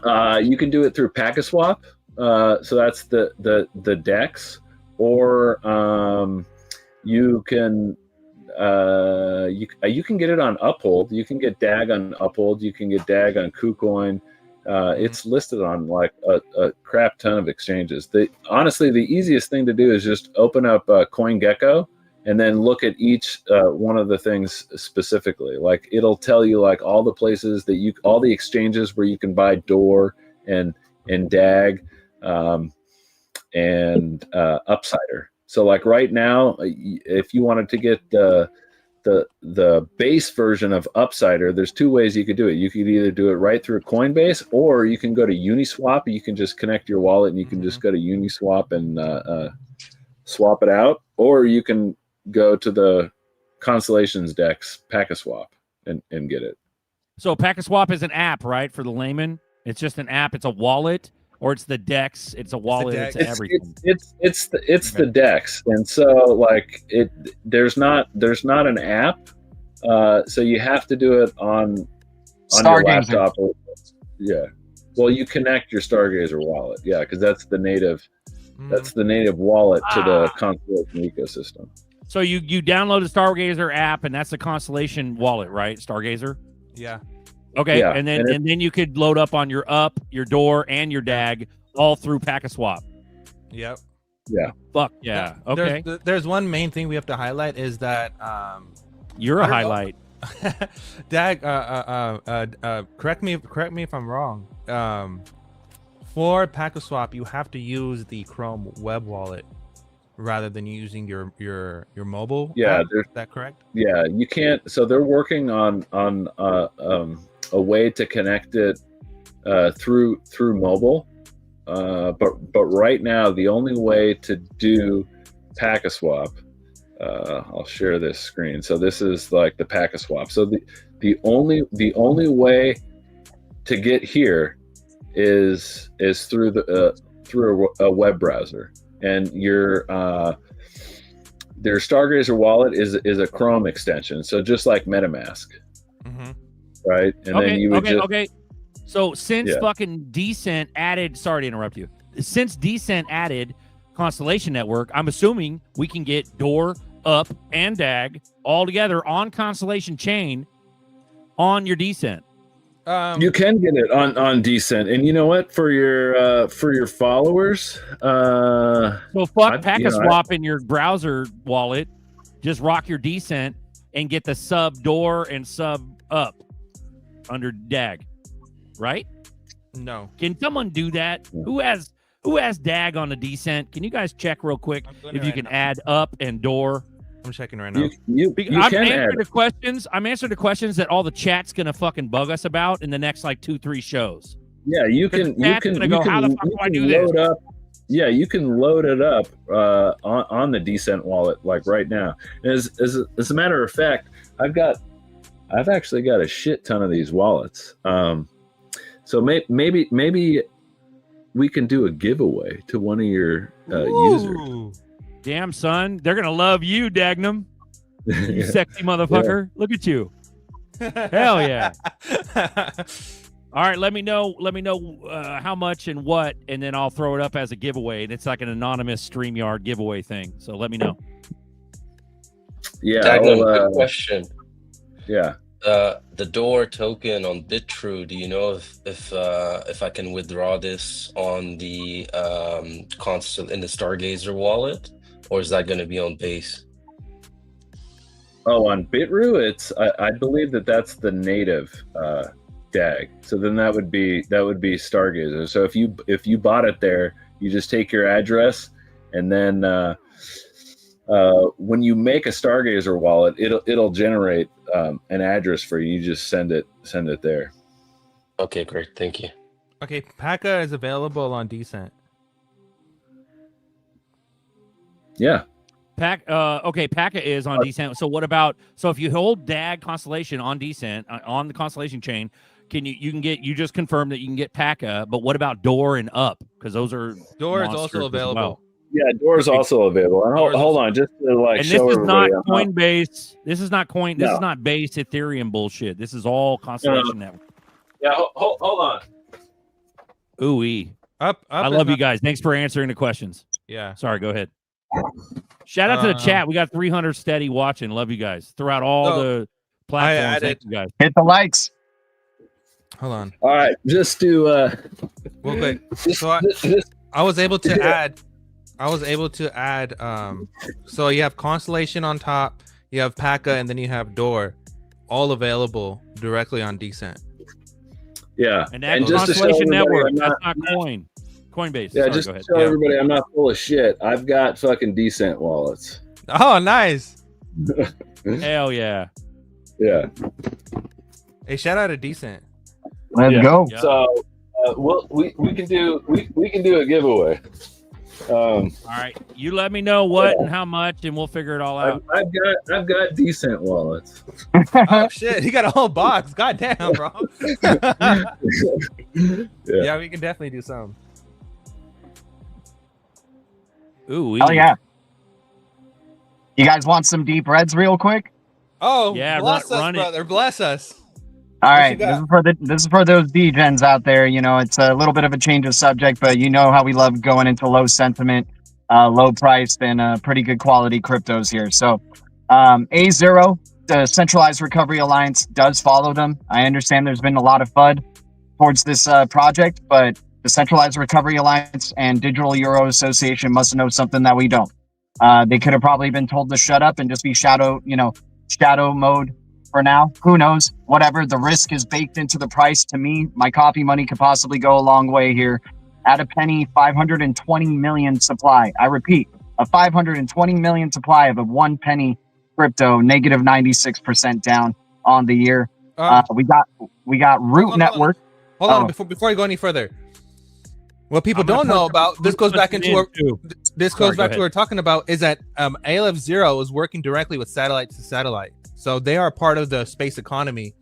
You can do it through Packaswap. So that's the DEX, or you can get it on Uphold. You can get DAG on Uphold. You can get DAG on KuCoin. It's listed on like a crap ton of exchanges. Honestly, the easiest thing to do is just open up CoinGecko and then look at each one of the things specifically. Like it'll tell you like all the places that all the exchanges where you can buy Door and DAG and Upsider. So like right now, if you wanted to get the base version of Upsider, there's two ways you could do it. You could either do it right through Coinbase, or you can go to Uniswap. You can just connect your wallet and you can just go to Uniswap and swap it out, or you can go to the Constellations DEX Packaswap and get it. So Packaswap is an app, right? For the layman, it's just an app. It's a wallet, or it's the DEX. It's a wallet. It's everything. It's the DEX, and so like there's not an app, so you have to do it on your laptop. Yeah. Well, you connect your Stargazer wallet, yeah, because that's the native wallet to the Constellation ecosystem. So you download the Stargazer app, and that's the Constellation wallet, right? Stargazer. Yeah. Okay, Yeah, and then you could load up on your Up, your Door, and your DAG all through Packaswap. Yep. Yeah. Fuck yeah. Okay. There's one main thing we have to highlight is that You're a highlight. DAG, correct me if I'm wrong. For Packaswap, you have to use the Chrome web wallet rather than using your mobile. Yeah, app. Is that correct? Yeah, you can't. So they're working on a way to connect it through mobile, but right now the only way to do Packaswap. I'll share this screen. So this is like the Packaswap. So the only way to get here is through a web browser, and their Stargazer wallet is a Chrome extension. So just like MetaMask, right? And then you would okay. So since fucking Decent added, sorry to interrupt you. Since Decent added Constellation Network, I'm assuming we can get Door, Up, and DAG all together on Constellation Chain on your Decent. You can get it on Decent, and you know what? For your followers, so fuck Packaswap in your browser wallet. Just rock your Decent and get the sub Door and sub Up under DAG, right? No. Can someone do that? Who has DAG on the Decent? Can you guys check real quick if you can add Up and Door? I'm checking right now. I'm answering the questions. I'm answering the questions that all the chat's gonna fucking bug us about in the next like 2-3 shows. Yeah, you can how the fuck do I do this? load up. Yeah, you can load it up on the Decent wallet like right now. And as a matter of fact, I've actually got a shit ton of these wallets. So maybe we can do a giveaway to one of your users. Damn, son, they're gonna love you, Dagnum. You sexy motherfucker. Look at you. Hell yeah. All right, let me know how much and what, and then I'll throw it up as a giveaway. And it's like an anonymous StreamYard giveaway thing. So let me know. Yeah. Dagnum, good question. Yeah. The Door token on BitTrue, do you know if I can withdraw this on the in the Stargazer wallet, or is that going to be on base? Oh, on Bitrue, I believe that's the native DAG. So then that would be Stargazer. So if you bought it there, you just take your address, and then when you make a Stargazer wallet, it'll generate an address for you. You just send it there. Okay, great, thank you. Okay, Paka is available on Decent. Yeah. Paka is on Decent. So what about, so if you hold DAG Constellation on Decent on the Constellation chain, you just confirmed that you can get Paka, but what about Door and Up? Because those are Door is also available. well. Yeah, Door's also available. And hold on, just to like And this show is not everybody. Coinbase. This is not This No. is not base Ethereum bullshit. This is all Constellation Network. Yeah, hold on. Ooh, Up I is love you not- guys. Thanks for answering the questions. Yeah. Sorry, go ahead. Shout out to the chat. We got 300 steady watching. Love you guys throughout all So, the platforms. added- Thank you guys. Hit the likes. Hold on. All right, just to real quick. So I was able to add. So you have Constellation on top, you have Paka, and then you have Door, all available directly on Decent. Yeah, And that just to show Constellation everybody Network. I'm That's not- not Coinbase. Yeah, Sorry, just go to ahead. show everybody I'm not full of shit. I've got fucking decent wallets. Oh, nice. Hell yeah. Yeah. Hey, shout out to Decent. Let's go. So we can do a giveaway. All right, you let me know what and how much, and we'll figure it all out. I've got decent wallets. Oh shit, he got a whole box. God damn, bro. Yeah, we can definitely do some. Ooh, Oh yeah. You guys want some deep reds real quick? Oh, Yeah, bless us, run it. brother. Bless us. All What right, you got? this is for those degens out there. You know, it's a little bit of a change of subject, but you know how we love going into low sentiment, low priced, and pretty good quality cryptos here. So, A0, the Centralized Recovery Alliance, does follow them. I understand there's been a lot of FUD towards this project, but the Centralized Recovery Alliance and Digital Euro Association must know something that we don't. They could have probably been told to shut up and just be shadow mode for now. Who knows? Whatever. The risk is baked into the price. To me, my coffee money could possibly go a long way here. At a penny, 520 million supply. I repeat, a 520 million supply of a 1 penny crypto, negative 96% down on the year. We got Root Network. Hold on, before you go any further. What people don't know about this goes back into what we're talking about is that ALF Zero is working directly with satellite to satellite, so they are part of the space economy,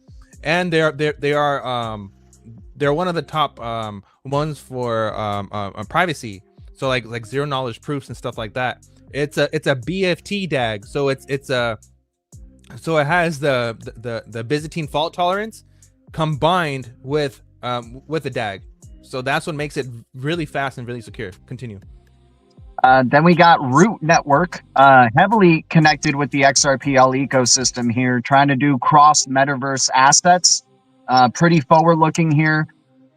and they're one of the top ones for privacy. So like zero knowledge proofs and stuff like that. It's a BFT DAG, so it has the Byzantine fault tolerance combined with the DAG. So that's what makes it really fast and really secure. Continue. Then we got Root Network, heavily connected with the XRPL ecosystem here, trying to do cross metaverse assets. Pretty forward looking here.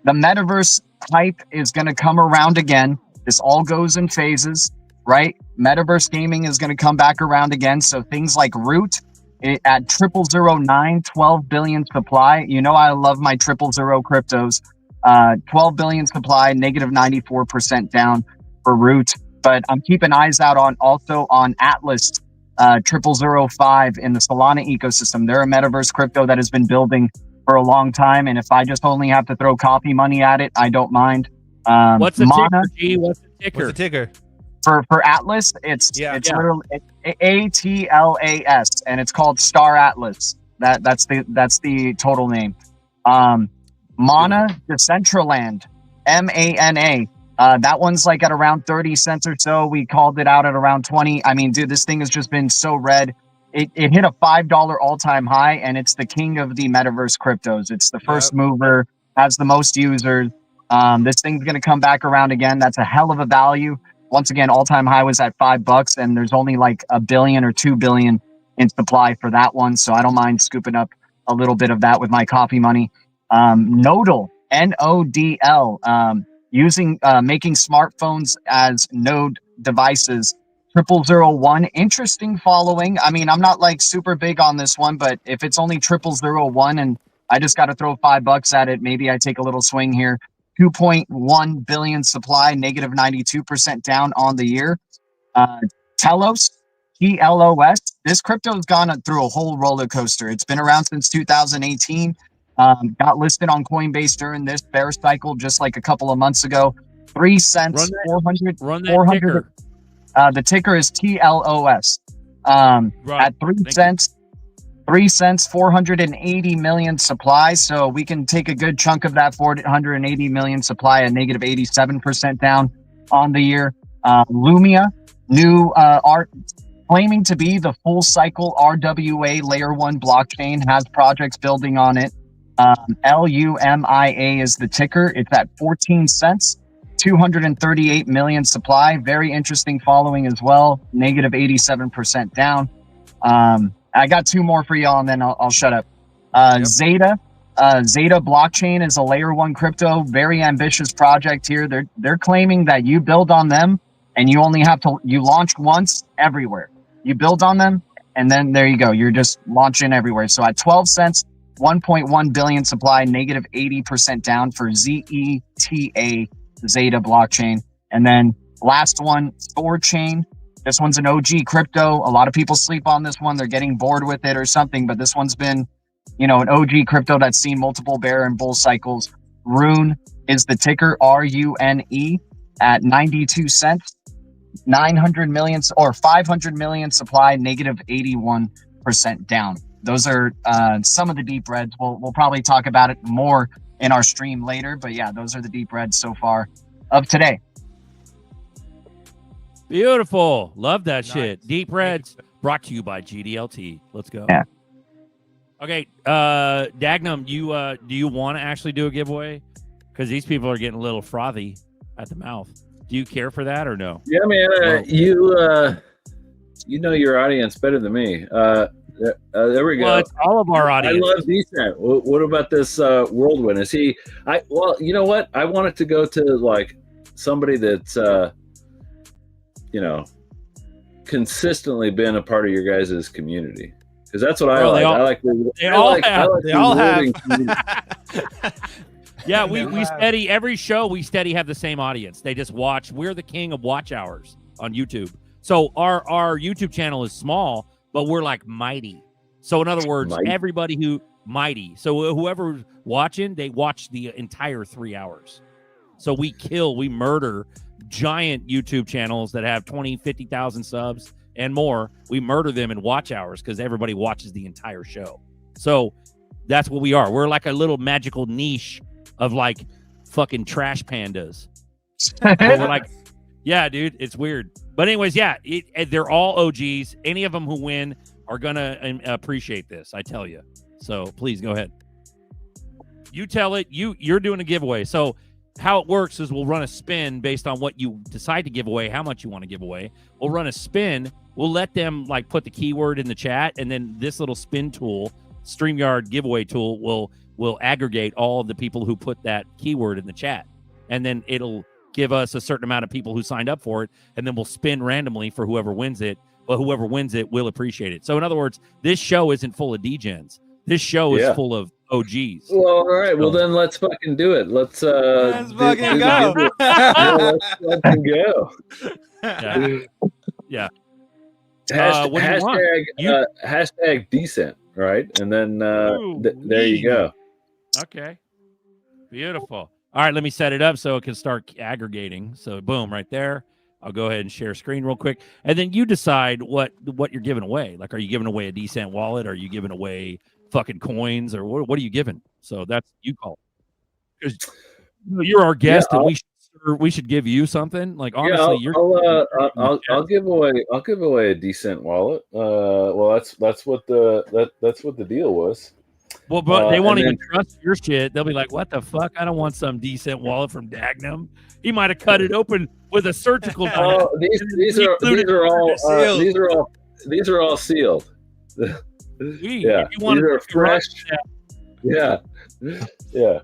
The metaverse hype is going to come around again. This all goes in phases, right? Metaverse gaming is going to come back around again. So things like Root at 0009, 12 billion supply. You know, I love my 000 cryptos. 12 billion supply, negative 94% down for Root. But I'm keeping eyes out on Atlas 0005 in the Solana ecosystem. They're a metaverse crypto that has been building for a long time. And if I just only have to throw coffee money at it, I don't mind. What's the Mana, ticker, G? What's the ticker? What's the ticker? For Atlas, it's literally ATLAS, and it's called Star Atlas. That's the total name. Mana Decentraland, MANA. That one's like at around 30 cents or so. We called it out at around 20. I mean, dude, this thing has just been so red. It hit a $5 all-time high, and it's the king of the metaverse cryptos. It's the first mover, has the most users. This thing's going to come back around again. That's a hell of a value. Once again, all-time high was at $5, and there's only like 1 billion or 2 billion in supply for that one. So I don't mind scooping up a little bit of that with my coffee money. Nodal, NODL, making smartphones as node devices. 0001, interesting following. I mean, I'm not like super big on this one, but if it's only 0001 and I just got to throw $5 at it, maybe I take a little swing here. 2.1 billion supply, negative 92% down on the year. Telos, TLOS. This crypto's gone through a whole roller coaster. It's been around since 2018. Got listed on Coinbase during this bear cycle just like a couple of months ago. 3 cents, 400. Ticker. The ticker is TLOS. At 3 cents, 3 cents, 480 million supply. So we can take a good chunk of that 480 million supply at negative 87% down on the year. Lumia, new art, claiming to be the full cycle RWA layer 1 blockchain, has projects building on it. LUMIA is the ticker. It's at 14 cents, 238 million supply. Very interesting following as well. Negative 87% down. I got two more for y'all and then I'll shut up. Zeta. Zeta blockchain is a layer 1 crypto, very ambitious project here. They're claiming that you build on them and you only have to, you launch once everywhere. You build on them and then there you go. You're just launching everywhere. So at 12 cents, 1.1 billion supply, negative 80% down for ZETA Zeta blockchain. And then last one, Thorchain. This one's an OG crypto. A lot of people sleep on this one. They're getting bored with it or something, but this one's been, you know, an OG crypto that's seen multiple bear and bull cycles. Rune is the ticker, RUNE, at 92 cents, 900 million or 500 million supply, negative 81% down. Those are some of the deep reds. We'll probably talk about it more in our stream later, but yeah, those are the deep reds so far of today. Beautiful. Love that shit. Deep Reds brought to you by GDLT. Let's go. Yeah. Okay, Dagnum, do you want to actually do a giveaway? Because these people are getting a little frothy at the mouth. Do you care for that or no? Yeah, man. You know your audience better than me. There we go. Well, it's all of our audience. I love Decent. What about this Whirlwind? Is he? Well, you know what? I want it to go to like somebody that's you know, consistently been a part of your guys' community, because that's what I like. They all have. Yeah, we steady every show. We steady have the same audience. They just watch. We're the king of watch hours on YouTube. So our YouTube channel is small, but we're like mighty. So in other words, everybody who mighty. So whoever's watching, they watch the entire 3 hours. So we murder giant YouTube channels that have 20, 50,000 subs and more. We murder them in watch hours because everybody watches the entire show. So that's what we are. We're like a little magical niche of like fucking trash pandas. We're like, yeah, dude, it's weird. But anyways, yeah, they're all OGs. Any of them who win are going to appreciate this, I tell you. So please go ahead. You tell it. You're doing a giveaway. So how it works is we'll run a spin based on what you decide to give away, how much you want to give away. We'll run a spin. We'll let them like put the keyword in the chat, and then this little spin tool, StreamYard giveaway tool, will aggregate all of the people who put that keyword in the chat. And then it'll give us a certain amount of people who signed up for it, and then we'll spin randomly for whoever wins it. But whoever wins it will appreciate it. So in other words, this show isn't full of degens. This show is full of OGs. Well, all right. Well, then let's fucking do it. Let's fucking go. Let's fucking go. Yeah. Hashtag decent, right? And then there you go. Okay. Beautiful. All right, let me set it up so it can start aggregating. So boom, right there. I'll go ahead and share screen real quick. And then you decide what you're giving away. Like, are you giving away a decent wallet? Are you giving away fucking coins, or what are you giving? So that's you call it. Because you're our guest, and we should give you something. Like honestly, I'll give away a decent wallet. Well, that's what the deal was. Well, but they won't even trust your shit. They'll be like, "What the fuck? I don't want some decent wallet from Dagnum. He might have cut it open with a surgical knife." Oh, these are all sealed. Yeah, these are fresh. Yeah. There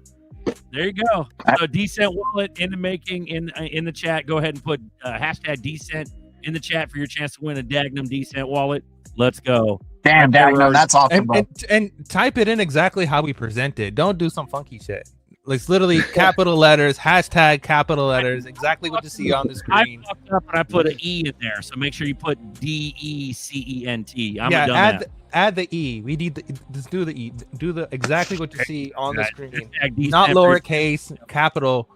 you go. So decent wallet in the making in the chat. Go ahead and put hashtag decent in the chat for your chance to win a Dagnum decent wallet. Let's go. Damn, Dagnum, that's awesome. And type it in exactly how we present it. Don't do some funky shit. Like it's literally capital letters, hashtag capital letters, exactly what you see on the screen. I fucked up and I put an E in there, so make sure you put DECENT. Add the E. We need just do the E. Do the exactly what you see on the screen, not lowercase, capital.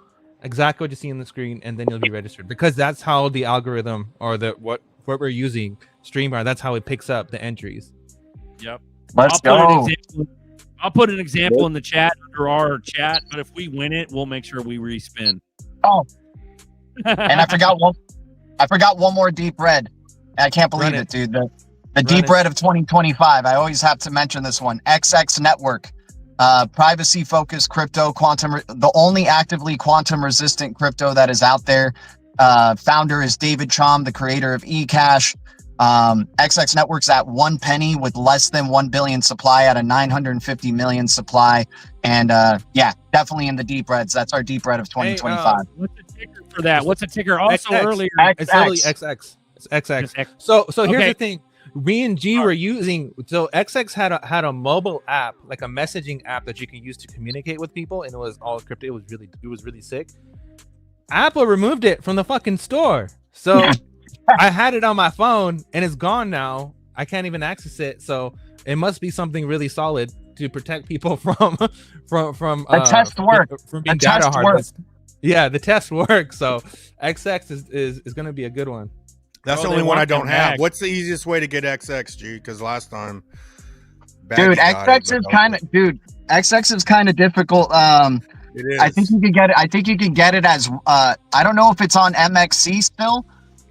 Exactly what you see on the screen, and then you'll be registered, because that's how the algorithm or what we're using, StreamYard, that's how it picks up the entries. Yep. Let's go. I'll put an example in the chat under our chat, but if we win it, we'll make sure we respin. Oh, and I forgot I forgot one more deep red. I can't believe it, dude. The deep red of 2025. I always have to mention this one. XX Network, privacy-focused crypto, the only actively quantum-resistant crypto that is out there. Founder is David Chom, the creator of eCash. XX Network's at 1 penny with less than 1 billion supply at a 950 million supply. And yeah, definitely in the deep reds. That's our deep red of 2025. What's the ticker for that? What's the ticker? Also XX. earlier, It's literally XX. It's XX. So here's the thing. Me and G were using, so XX had a mobile app, like a messaging app that you can use to communicate with people, and it was all crypto. It was really sick. Apple removed it from the fucking store. So I had it on my phone and it's gone now. I can't even access it. So it must be something really solid to protect people from the test work. From being data harvested. Yeah, the test works. So XX is going to be a good one. That's the only one I don't have. What's the easiest way to get XX, G? Because last time, XX is kind of difficult. It is. I think you can get it. I think you can get it as I don't know if it's on MXC still,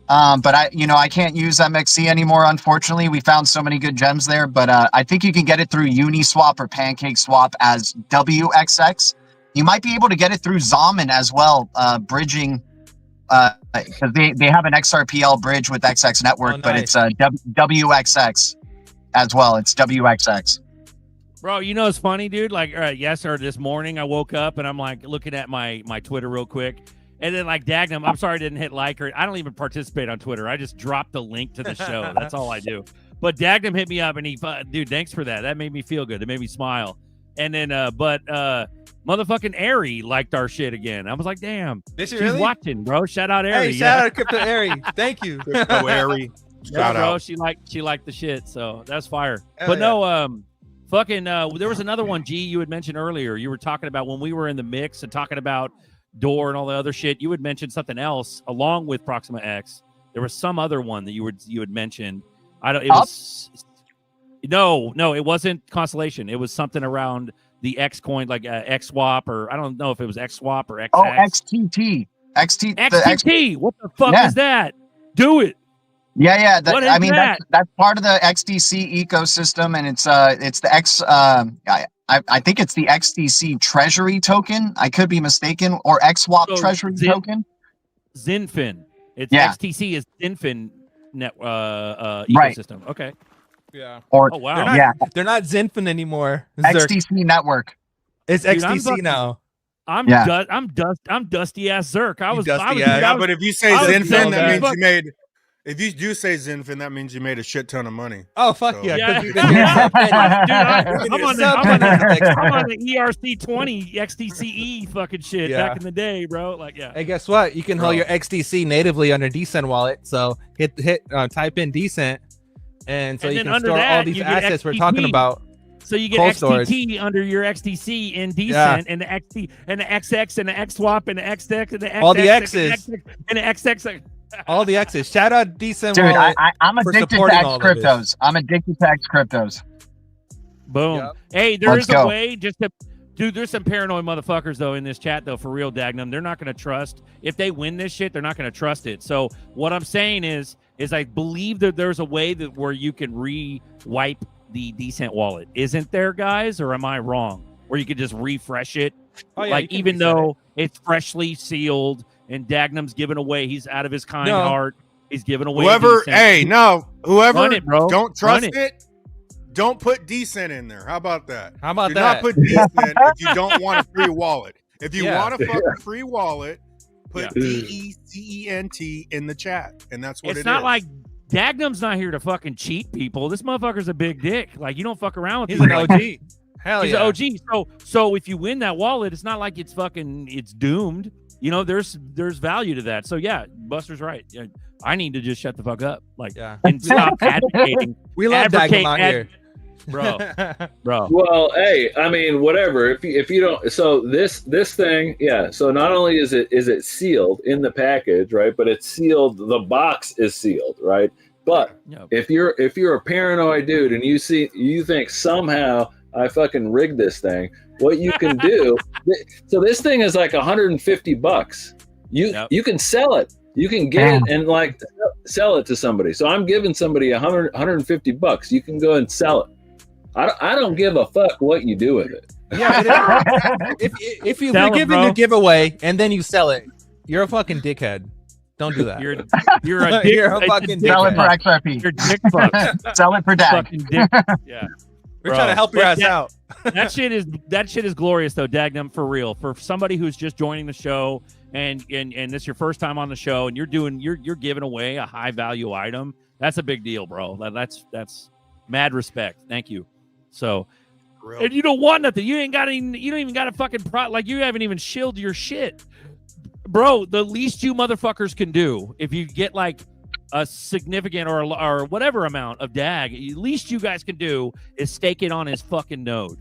but I can't use MXC anymore. Unfortunately, we found so many good gems there, but I think you can get it through Uniswap or PancakeSwap as WXX. You might be able to get it through Zomin as well, bridging. Because they have an XRPL bridge with XX Network, but it's WXX as well. It's WXX. Bro, you know it's funny, dude. Like, this morning I woke up and I'm like looking at my Twitter real quick, and then like Dagnum, I'm sorry I didn't hit like or I don't even participate on Twitter. I just dropped the link to the show. That's all I do. But Dagnum hit me up and dude, thanks for that. That made me feel good. It made me smile. And then, motherfucking Airy liked our shit again. I was like, damn, she's watching, bro. Shout out Airy. Hey, shout out Crypto Airy. Thank you. Crypto Airy. Shout out. She liked the shit. So that's fire. Hell but yeah. no, there was another one, G, you had mentioned earlier. You were talking about when we were in the mix and talking about Door and all the other shit. You had mentioned something else along with Proxima X. There was some other one that you had mentioned. No, it wasn't Constellation. It was something around the X coin, like XSwap, or I don't know if it was XSwap or XX. Oh, XTT. XTT. What the fuck is that? Do it. Yeah. That's part of the XDC ecosystem, and it's the X. I think it's the XDC Treasury token. I could be mistaken, or XSwap Treasury token. Zinfin. It's XTC is Zinfin ecosystem. Right. Okay. Yeah. Or, oh wow. They're not Zinfin anymore. XDC Network. It's XDC now. I'm dusty ass Zerk. But if you say Zinfin, that means you made. If you do say Zinfin, that means you made a shit ton of money. Oh fuck yeah! Dude, I'm on the ERC20 XTCE fucking shit back in the day, bro. Like Hey, guess what? You can hold your XDC natively under Decent wallet. So type in Decent. And so you can store all these assets we're talking about. So you get XTT under your XTC in Decent and the XT and the XX and the XSwap and the XX and the XX all the X's and the XX. All the X's. Shout out Decent. Dude, I'm addicted to X cryptos. I'm addicted to X cryptos. Boom. Yep. Hey, there's a way just to. Dude, there's some paranoid motherfuckers, though, in this chat, though, for real, Dagnum. They're not going to trust. If they win this shit, they're not going to trust it. So what I'm saying is I believe that there's a way that where you can re-wipe the Decent wallet. Isn't there, guys? Or am I wrong? Where you could just refresh it? Oh, yeah, like, even though it's freshly sealed and Dagnum's given away, he's out of his kind heart. He's giving away whoever Run it, bro. Don't trust it. Don't put Decent in there. How about that? How about Do that? not put Decent if you don't want a free wallet. If you want a fucking free wallet, put DECENT in the chat, and that's what it is. It's not like Dagnum's not here to fucking cheat people. This motherfucker's a big dick. Like, you don't fuck around with He's an OG. Hell He's yeah. an OG. So if you win that wallet, it's not like it's doomed. You know, there's value to that. So yeah, Buster's right. I need to just shut the fuck up. Like, and stop advocating. We love Dagnum out here. Bro. Well, hey, I mean, whatever. If you don't, so this thing, so not only is it sealed in the package, right? But it's sealed. The box is sealed, right? But if you're a paranoid dude and you think somehow I fucking rigged this thing, what you can do. So this thing is like $150. You can sell it You can get it and like sell it to somebody. So I'm giving somebody $150. You can go and sell it. I don't give a fuck what you do with it. Yeah, if you're giving the giveaway and then you sell it, you're a fucking dickhead. Don't do that. You're a dick. You're a fucking dickhead. Sell it for XRP. You're dick fuck. Sell it for DAG. Yeah. We're trying to help your ass out. that shit is glorious though, Dagnum, for real. For somebody who's just joining the show and this is your first time on the show and you're giving away a high value item. That's a big deal, bro. That's mad respect. Thank you. So and you don't want nothing. You don't even got a fucking like you haven't even shilled your shit. Bro, the least you motherfuckers can do if you get like a significant or whatever amount of DAG, the least you guys can do is stake it on his fucking node.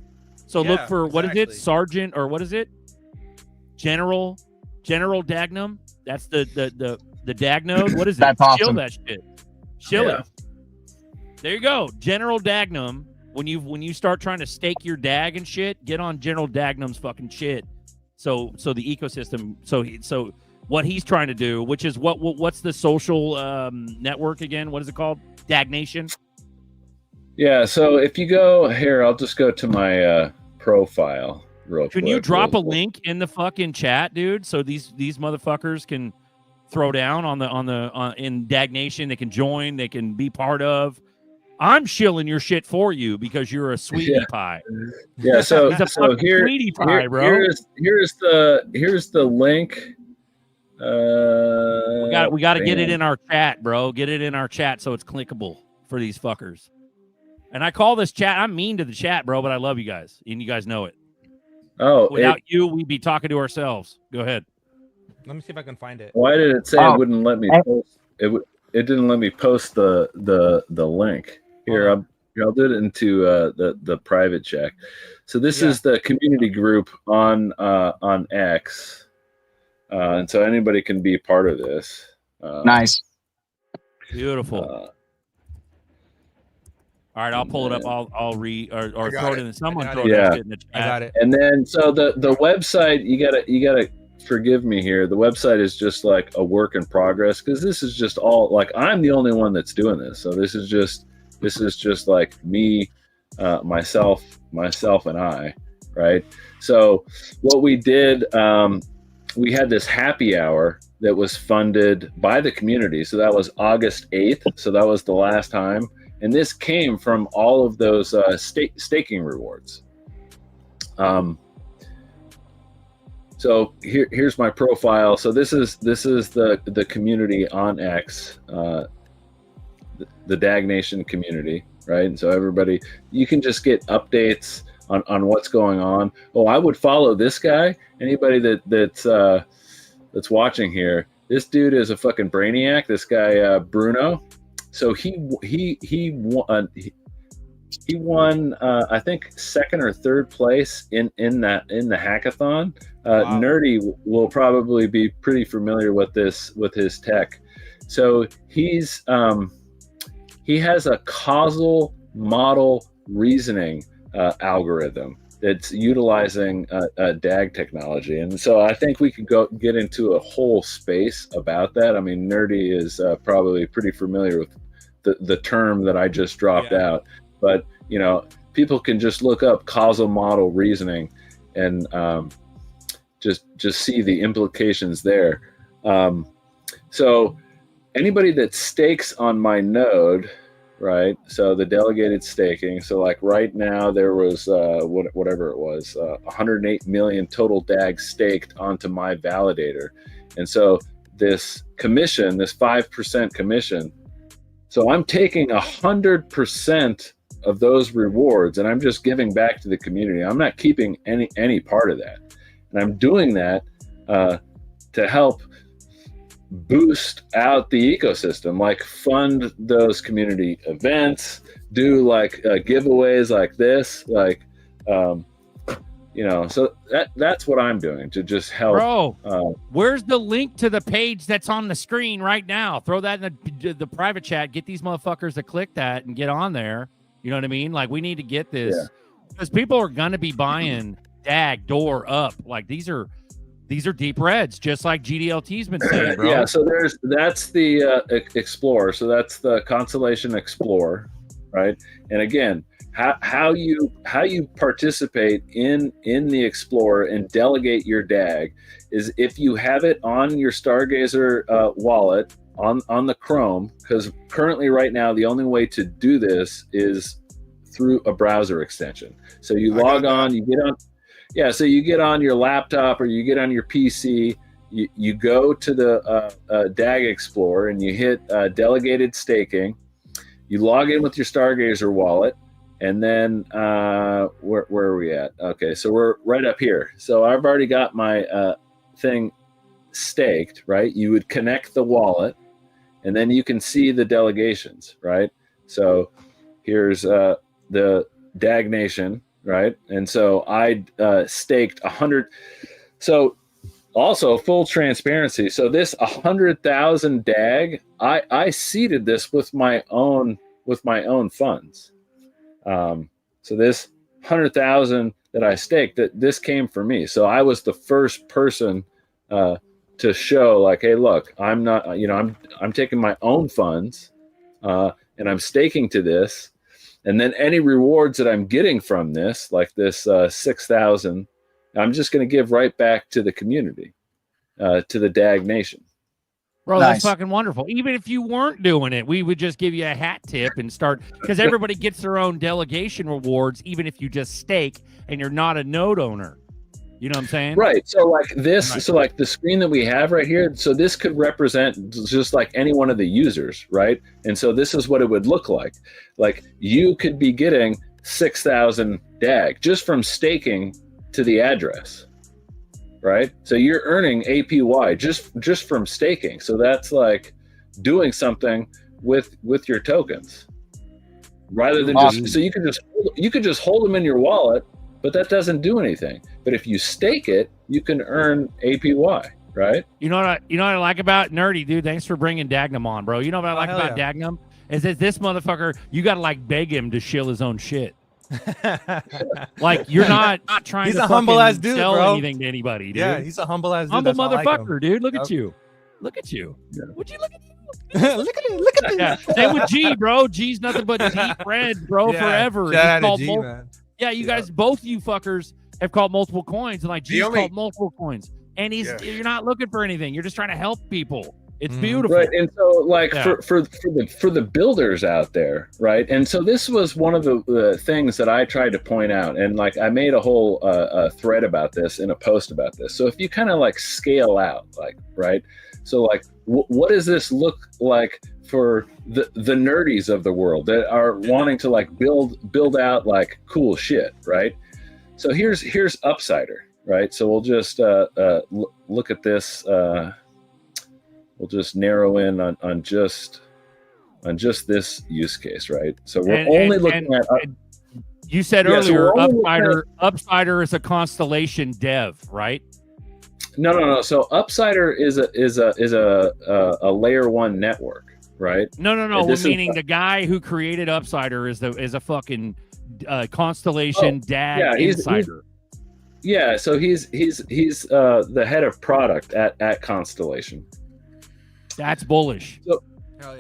So look for what is it? Sergeant or what is it? General Dagnum. That's the DAG node. What is it? That's awesome. Shill that shit. Shill it. There you go. General Dagnum. When you start trying to stake your DAG and shit, get on General Dagnum's fucking shit. So the ecosystem. So what he's trying to do, which is what's the social network again? What is it called? DAG Nation. Yeah. So if you go here, I'll just go to my profile real quick. Can you drop a link in the fucking chat, dude? So these motherfuckers can throw down in DAG Nation. They can join. They can be part of. I'm shilling your shit for you because you're a sweetie pie. Yeah, so He's a so fucking here, sweetie pie, bro. here's the link. We got to get it in our chat, bro. Get it in our chat so it's clickable for these fuckers. And I call this chat. I'm mean to the chat, bro, but I love you guys, and you guys know it. Oh, without you, we'd be talking to ourselves. Go ahead. Let me see if I can find it. Why did it say it wouldn't let me post? It didn't let me post the link. Here, I'll do it into the private check. So this is the community group on X, and so anybody can be part of this. Nice, beautiful. All right, I'll pull it up. I'll read or throw it in. Someone throw it in the chat. I got it. And then so the website, you gotta forgive me here. The website is just like a work in progress because this is just all like I'm the only one that's doing this. So this is just like me, myself and I, right? So what we did, we had this happy hour that was funded by the community. So that was August 8th. So that was the last time. And this came from all of those staking rewards. So here's my profile. So this is the community on X, the DAG Nation community, right? And so everybody, you can just get updates on what's going on. Oh, I would follow this guy. Anybody that's watching here, this dude is a fucking brainiac. This guy Bruno. So he won I think second or third place in the hackathon. Wow. Nerdy will probably be pretty familiar with his tech. So he has a causal model reasoning algorithm that's utilizing DAG technology, and so I think we could get into a whole space about that. I mean, Nerdy is probably pretty familiar with the term that I just dropped out, but people can just look up causal model reasoning and just see the implications there. So anybody that stakes on my node, right? So the delegated staking. So like right now there was whatever it was, 108 million total DAG staked onto my validator. And so this commission, this 5% commission, so I'm taking 100% of those rewards and I'm just giving back to the community. I'm not keeping any part of that. And I'm doing that to help boost out the ecosystem, like fund those community events, do like giveaways like this, like so that's what I'm doing to just help. Bro, where's the link to the page that's on the screen right now? Throw that in the private chat. Get these motherfuckers to click that and get on there. You know what I mean? Like we need to get this because people are gonna be buying DAG door up. Like these are These are deep reds, just like GDLT's been saying, bro. Yeah, so that's the Explorer. So that's the Constellation Explorer, right? And again, how you participate in the Explorer and delegate your DAG is if you have it on your Stargazer wallet on the Chrome, because currently right now the only way to do this is through a browser extension. So you log on, you get on. Yeah, so you get on your laptop or you get on your PC, you go to the DAG Explorer and you hit delegated staking. You log in with your Stargazer wallet, and then where are we at? Okay, so we're right up here. So I've already got my thing staked, right? You would connect the wallet, and then you can see the delegations, right? So here's the DAG Nation. Right. And so I staked 100. So also full transparency. So this 100,000 DAG, I seeded this with my own funds. So this 100,000 that I staked, that this came from me. So I was the first person to show like, hey, look, I'm not, I'm taking my own funds and I'm staking to this. And then any rewards that I'm getting from this, like this 6,000, I'm just going to give right back to the community, to the DAG Nation. Bro, that's fucking wonderful. Even if you weren't doing it, we would just give you a hat tip and start, because everybody gets their own delegation rewards, even if you just stake and you're not a node owner. You know what I'm saying? Right. So like this, so like the screen that we have right here, so this could represent just like any one of the users, right? And so this is what it would look like. Like you could be getting 6,000 DAG just from staking to the address, right? So you're earning APY just from staking. So that's like doing something with your tokens, rather than just, so you could just hold them in your wallet, but that doesn't do anything. But if you stake it, you can earn APY, right? You know what I like about Nerdy, dude? Thanks for bringing Dagnum on, bro. You know what I like about Dagnum is that this motherfucker, you got to like beg him to shill his own shit. Like you're not trying he's to a humble ass dude, sell bro. anything to anybody, dude. Yeah, he's a humble ass dude. Humble That's why I like him. motherfucker, dude. Look at you. Look at you. Yeah. Would you look at you? look at Yeah. Same with G, bro. G's nothing but deep red, bro, forever. Shout out to G, man. Yeah, you guys, both of you fuckers have called multiple coins, and like G's called multiple coins, and you're not looking for anything. You're just trying to help people. It's beautiful, right? And so, like for the builders out there, right? And so this was one of the things that I tried to point out, and like I made a whole thread about this in a post about this. So if you kind of like scale out, like right, so like what does this look like for the nerdies of the world that are wanting to like build out like cool shit, right? So here's Upsider, right? So we'll just look at this. We'll just narrow in on just this use case, right? So we're only looking at. You said earlier, Upsider is a Constellation dev, right? No. So Upsider is a layer one network, right? No. Meaning the guy who created Upsider is a fucking Constellation DAG insider. So he's the head of product at Constellation. That's bullish. So,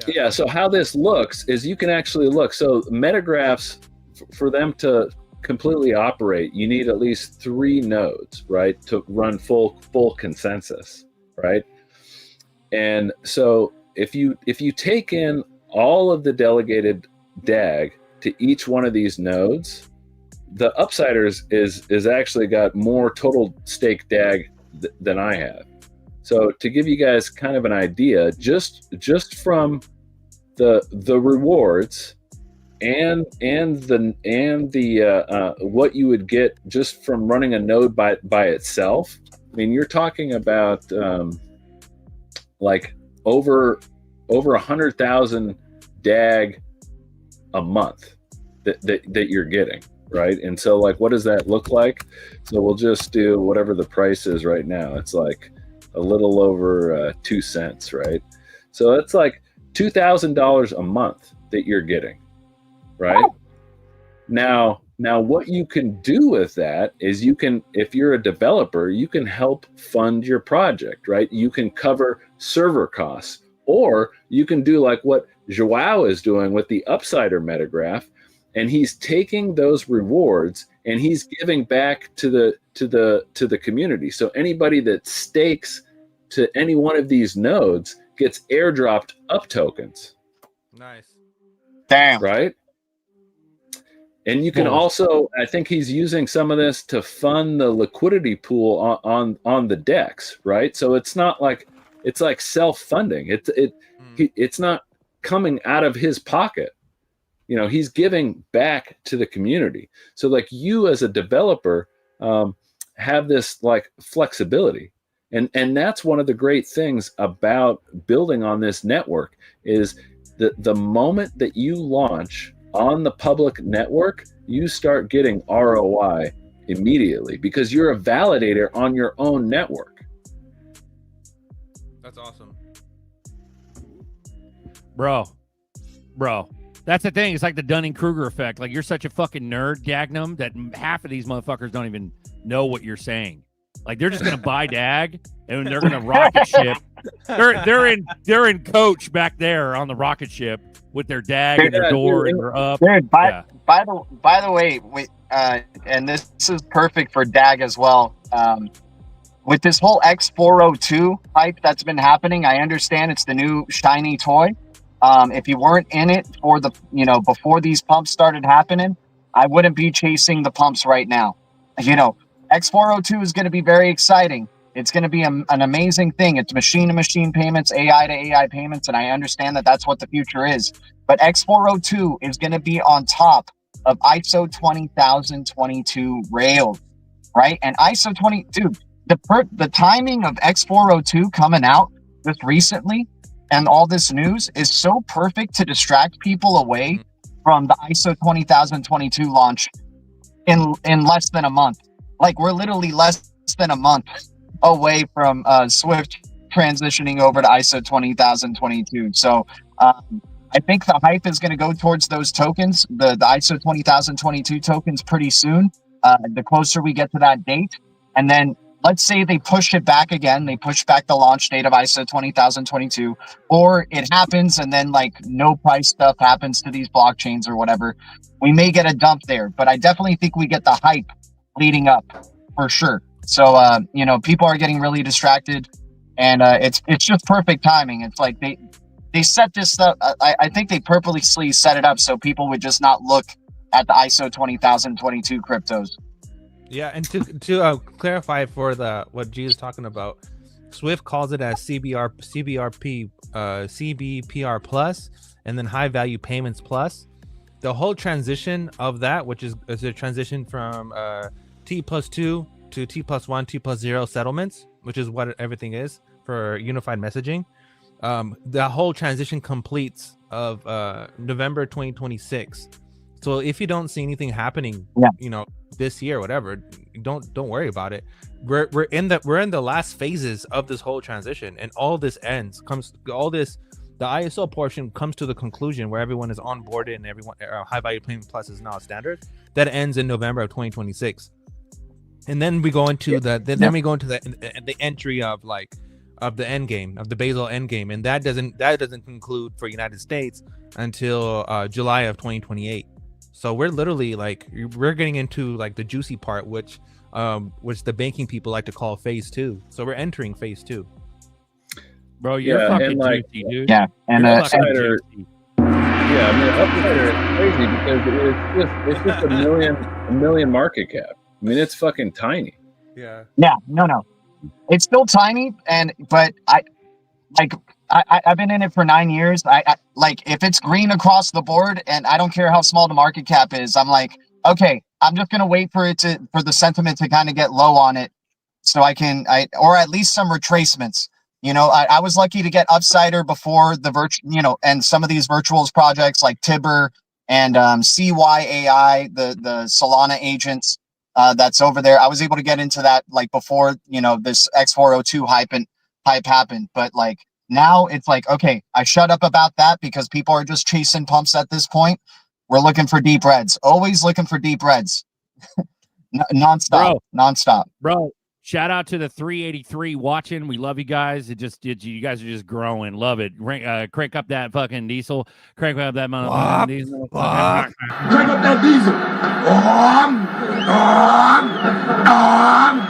yeah. So how this looks is you can actually look. So metagraphs, for them to completely operate, you need at least 3 nodes, right, to run full consensus, right? And so if you take in all of the delegated DAG to each one of these nodes, the Upsiders is actually got more total stake DAG than I have. So to give you guys kind of an idea, just from the rewards and the what you would get just from running a node by itself, I mean, you're talking about like over 100,000 DAG a month that you're getting, right? And so like, what does that look like? So we'll just do whatever the price is right now. It's like a little over 2 cents, right? So it's like $2,000 a month that you're getting, right? Now Now, what you can do with that is you can, if you're a developer, you can help fund your project, right? You can cover server costs, or you can do like what Joao is doing with the Upsider Metagraph, and he's taking those rewards and he's giving back to the community. So anybody that stakes to any one of these nodes gets airdropped up tokens. Nice. Damn. Right? And you can also, I think he's using some of this to fund the liquidity pool on the DEX, right? So it's not like, it's like self-funding. It's not coming out of his pocket. You know, he's giving back to the community. So like you as a developer have this like flexibility. And that's one of the great things about building on this network is the moment that you launch on the public network, you start getting ROI immediately because you're a validator on your own network. That's awesome. Bro. That's the thing. It's like the Dunning-Kruger effect. Like, you're such a fucking nerd, Gagnum, that half of these motherfuckers don't even know what you're saying. Like, they're just gonna buy DAG and they're gonna rocket ship. They're in coach back there on the rocket ship with their DAG and their door and their up. Dude, by the way, and this is perfect for DAG as well. With this whole X402 hype that's been happening, I understand it's the new shiny toy. If you weren't in it for the, before these pumps started happening, I wouldn't be chasing the pumps right now. X402 is going to be very exciting. It's going to be an amazing thing. It's machine-to-machine payments, AI-to-AI payments, and I understand that that's what the future is. But X402 is going to be on top of ISO 20022 rails, right? And ISO 20, dude, the timing of X402 coming out just recently and all this news is so perfect to distract people away from the ISO 20022 launch in less than a month. Like, we're literally less than a month away from Swift transitioning over to ISO 20022. So I think the hype is going to go towards those tokens, the ISO 20022 tokens pretty soon, the closer we get to that date. And then let's say they push it back again. They push back the launch date of ISO 20022, or it happens and then like no price stuff happens to these blockchains or whatever. We may get a dump there, but I definitely think we get the hype leading up for sure. So, people are getting really distracted and it's just perfect timing. It's like they set this up. I think they purposely set it up so people would just not look at the ISO 20022 cryptos. Yeah, and to clarify for what G is talking about, Swift calls it as CBRP, CBPR plus, and then high value payments plus. The whole transition of that, which is a transition from T+2 to T+1, T+0 settlements, which is what everything is for unified messaging. The whole transition completes of November 2026. So if you don't see anything happening, this year, whatever, don't worry about it. We're in the last phases of this whole transition, and all this the ISO portion comes to the conclusion where everyone is onboarded and everyone high value payment plus is now standard. That ends in November of 2026, and then we go into the entry of the end game, of the Basel end game, and that doesn't conclude for United States until July of 2028. So we're literally we're getting into the juicy part, which the banking people like to call phase 2. So we're entering phase 2. Bro, you're fucking juicy, dude. Yeah, and Upsider, Upsider is crazy because it's just a million market cap. I mean, it's fucking tiny. Yeah. Yeah. No. It's still tiny, but I've been in it for 9 years. I if it's green across the board, and I don't care how small the market cap is, I'm like, okay, I'm just gonna wait for the sentiment to kind of get low on it, so or at least some retracements. I was lucky to get Upsider before the and some of these virtuals projects like Tibber and CYAI, the Solana agents that's over there. I was able to get into that before this X402 hype happened, but now it's okay, I shut up about that because people are just chasing pumps at this point. We're looking for deep reds. Always looking for deep reds. Nonstop. Nonstop. Bro, shout out to the 383 watching. We love you guys. You guys are just growing. Love it. Crank up that fucking diesel. Crank up that motherfucking diesel. Crank up that diesel.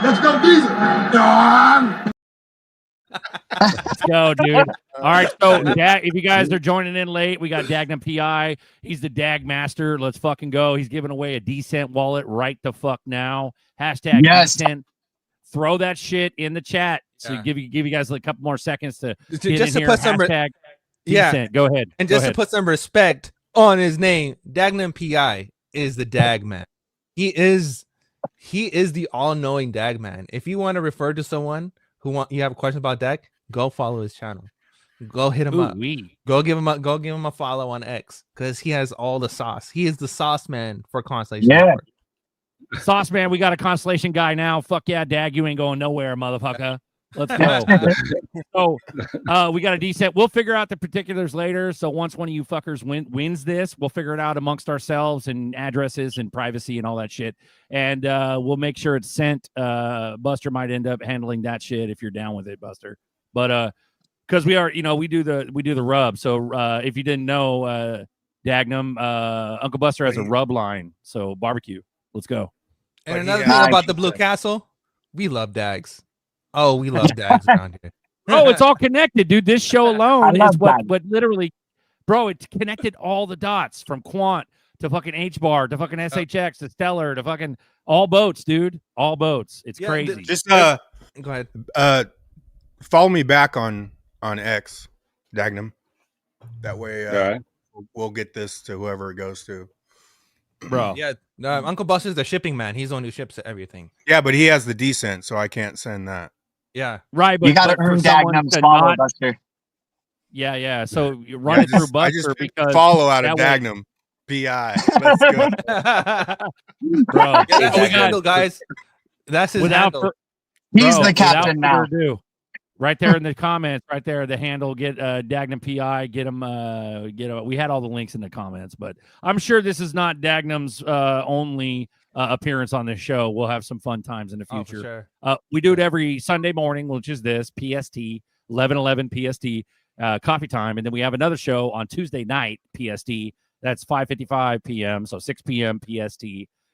Let's go diesel. Let's go, dude. All right, so if you guys are joining in late, we got Dagnum PI. He's the Dag Master. Let's fucking go. He's giving away a decent wallet right the fuck now. Hashtag decent. Throw that shit in the chat. So give you guys a couple more seconds to just to put some hashtag decent. Go ahead. And just to put some respect on his name, Dagnum PI is the Dag Man. He is the all-knowing Dag Man. If you want to refer to someone you have a question about Dag, go follow his channel. Go hit him up. Go give him a follow on X because he has all the sauce. He is the sauce man for Constellation. Yeah. Sauce man, we got a Constellation guy now. Fuck yeah, Dag, you ain't going nowhere, motherfucker. Let's go. So we got a decent. We'll figure out the particulars later. So once one of you fuckers wins this, we'll figure it out amongst ourselves and addresses and privacy and all that shit. And we'll make sure it's sent. Buster might end up handling that shit if you're down with it, Buster. But because we are, we do the rub. So if you didn't know, Dagnum, Uncle Buster has a rub line. So barbecue. Let's go. And another thing about the Blue Castle, we love Dags. Oh, we love Dags around here. Oh, it's all connected, dude. This show alone is what literally, bro, it's connected all the dots from Quant to fucking H-Bar to fucking SHX to Stellar to fucking all boats, dude. All boats. It's crazy. Just go ahead. Follow me back on X, Dagnum. That way we'll get this to whoever it goes to. Bro. Yeah, Uncle Buster's the shipping man. He's the one who ships everything. Yeah, but he has the descent, so I can't send that. Yeah. Right, but you got to earn Dagnum's follow, Buster. Yeah. So you run it through Buster because follow out of Dagnum PI. Let's go. Bro, that's his handle, guys. That's his handle. He's the captain now. Right there in the comments, right there, the handle, get Dagnum PI, get him, we had all the links in the comments, but I'm sure this is not Dagnum's only appearance on this show. We'll have some fun times in the future. Oh, for sure. We do it every Sunday morning, which is this, PST, 11:11 PST, coffee time, and then we have another show on Tuesday night, PST, that's 5:55 p.m., so 6 p.m. PST,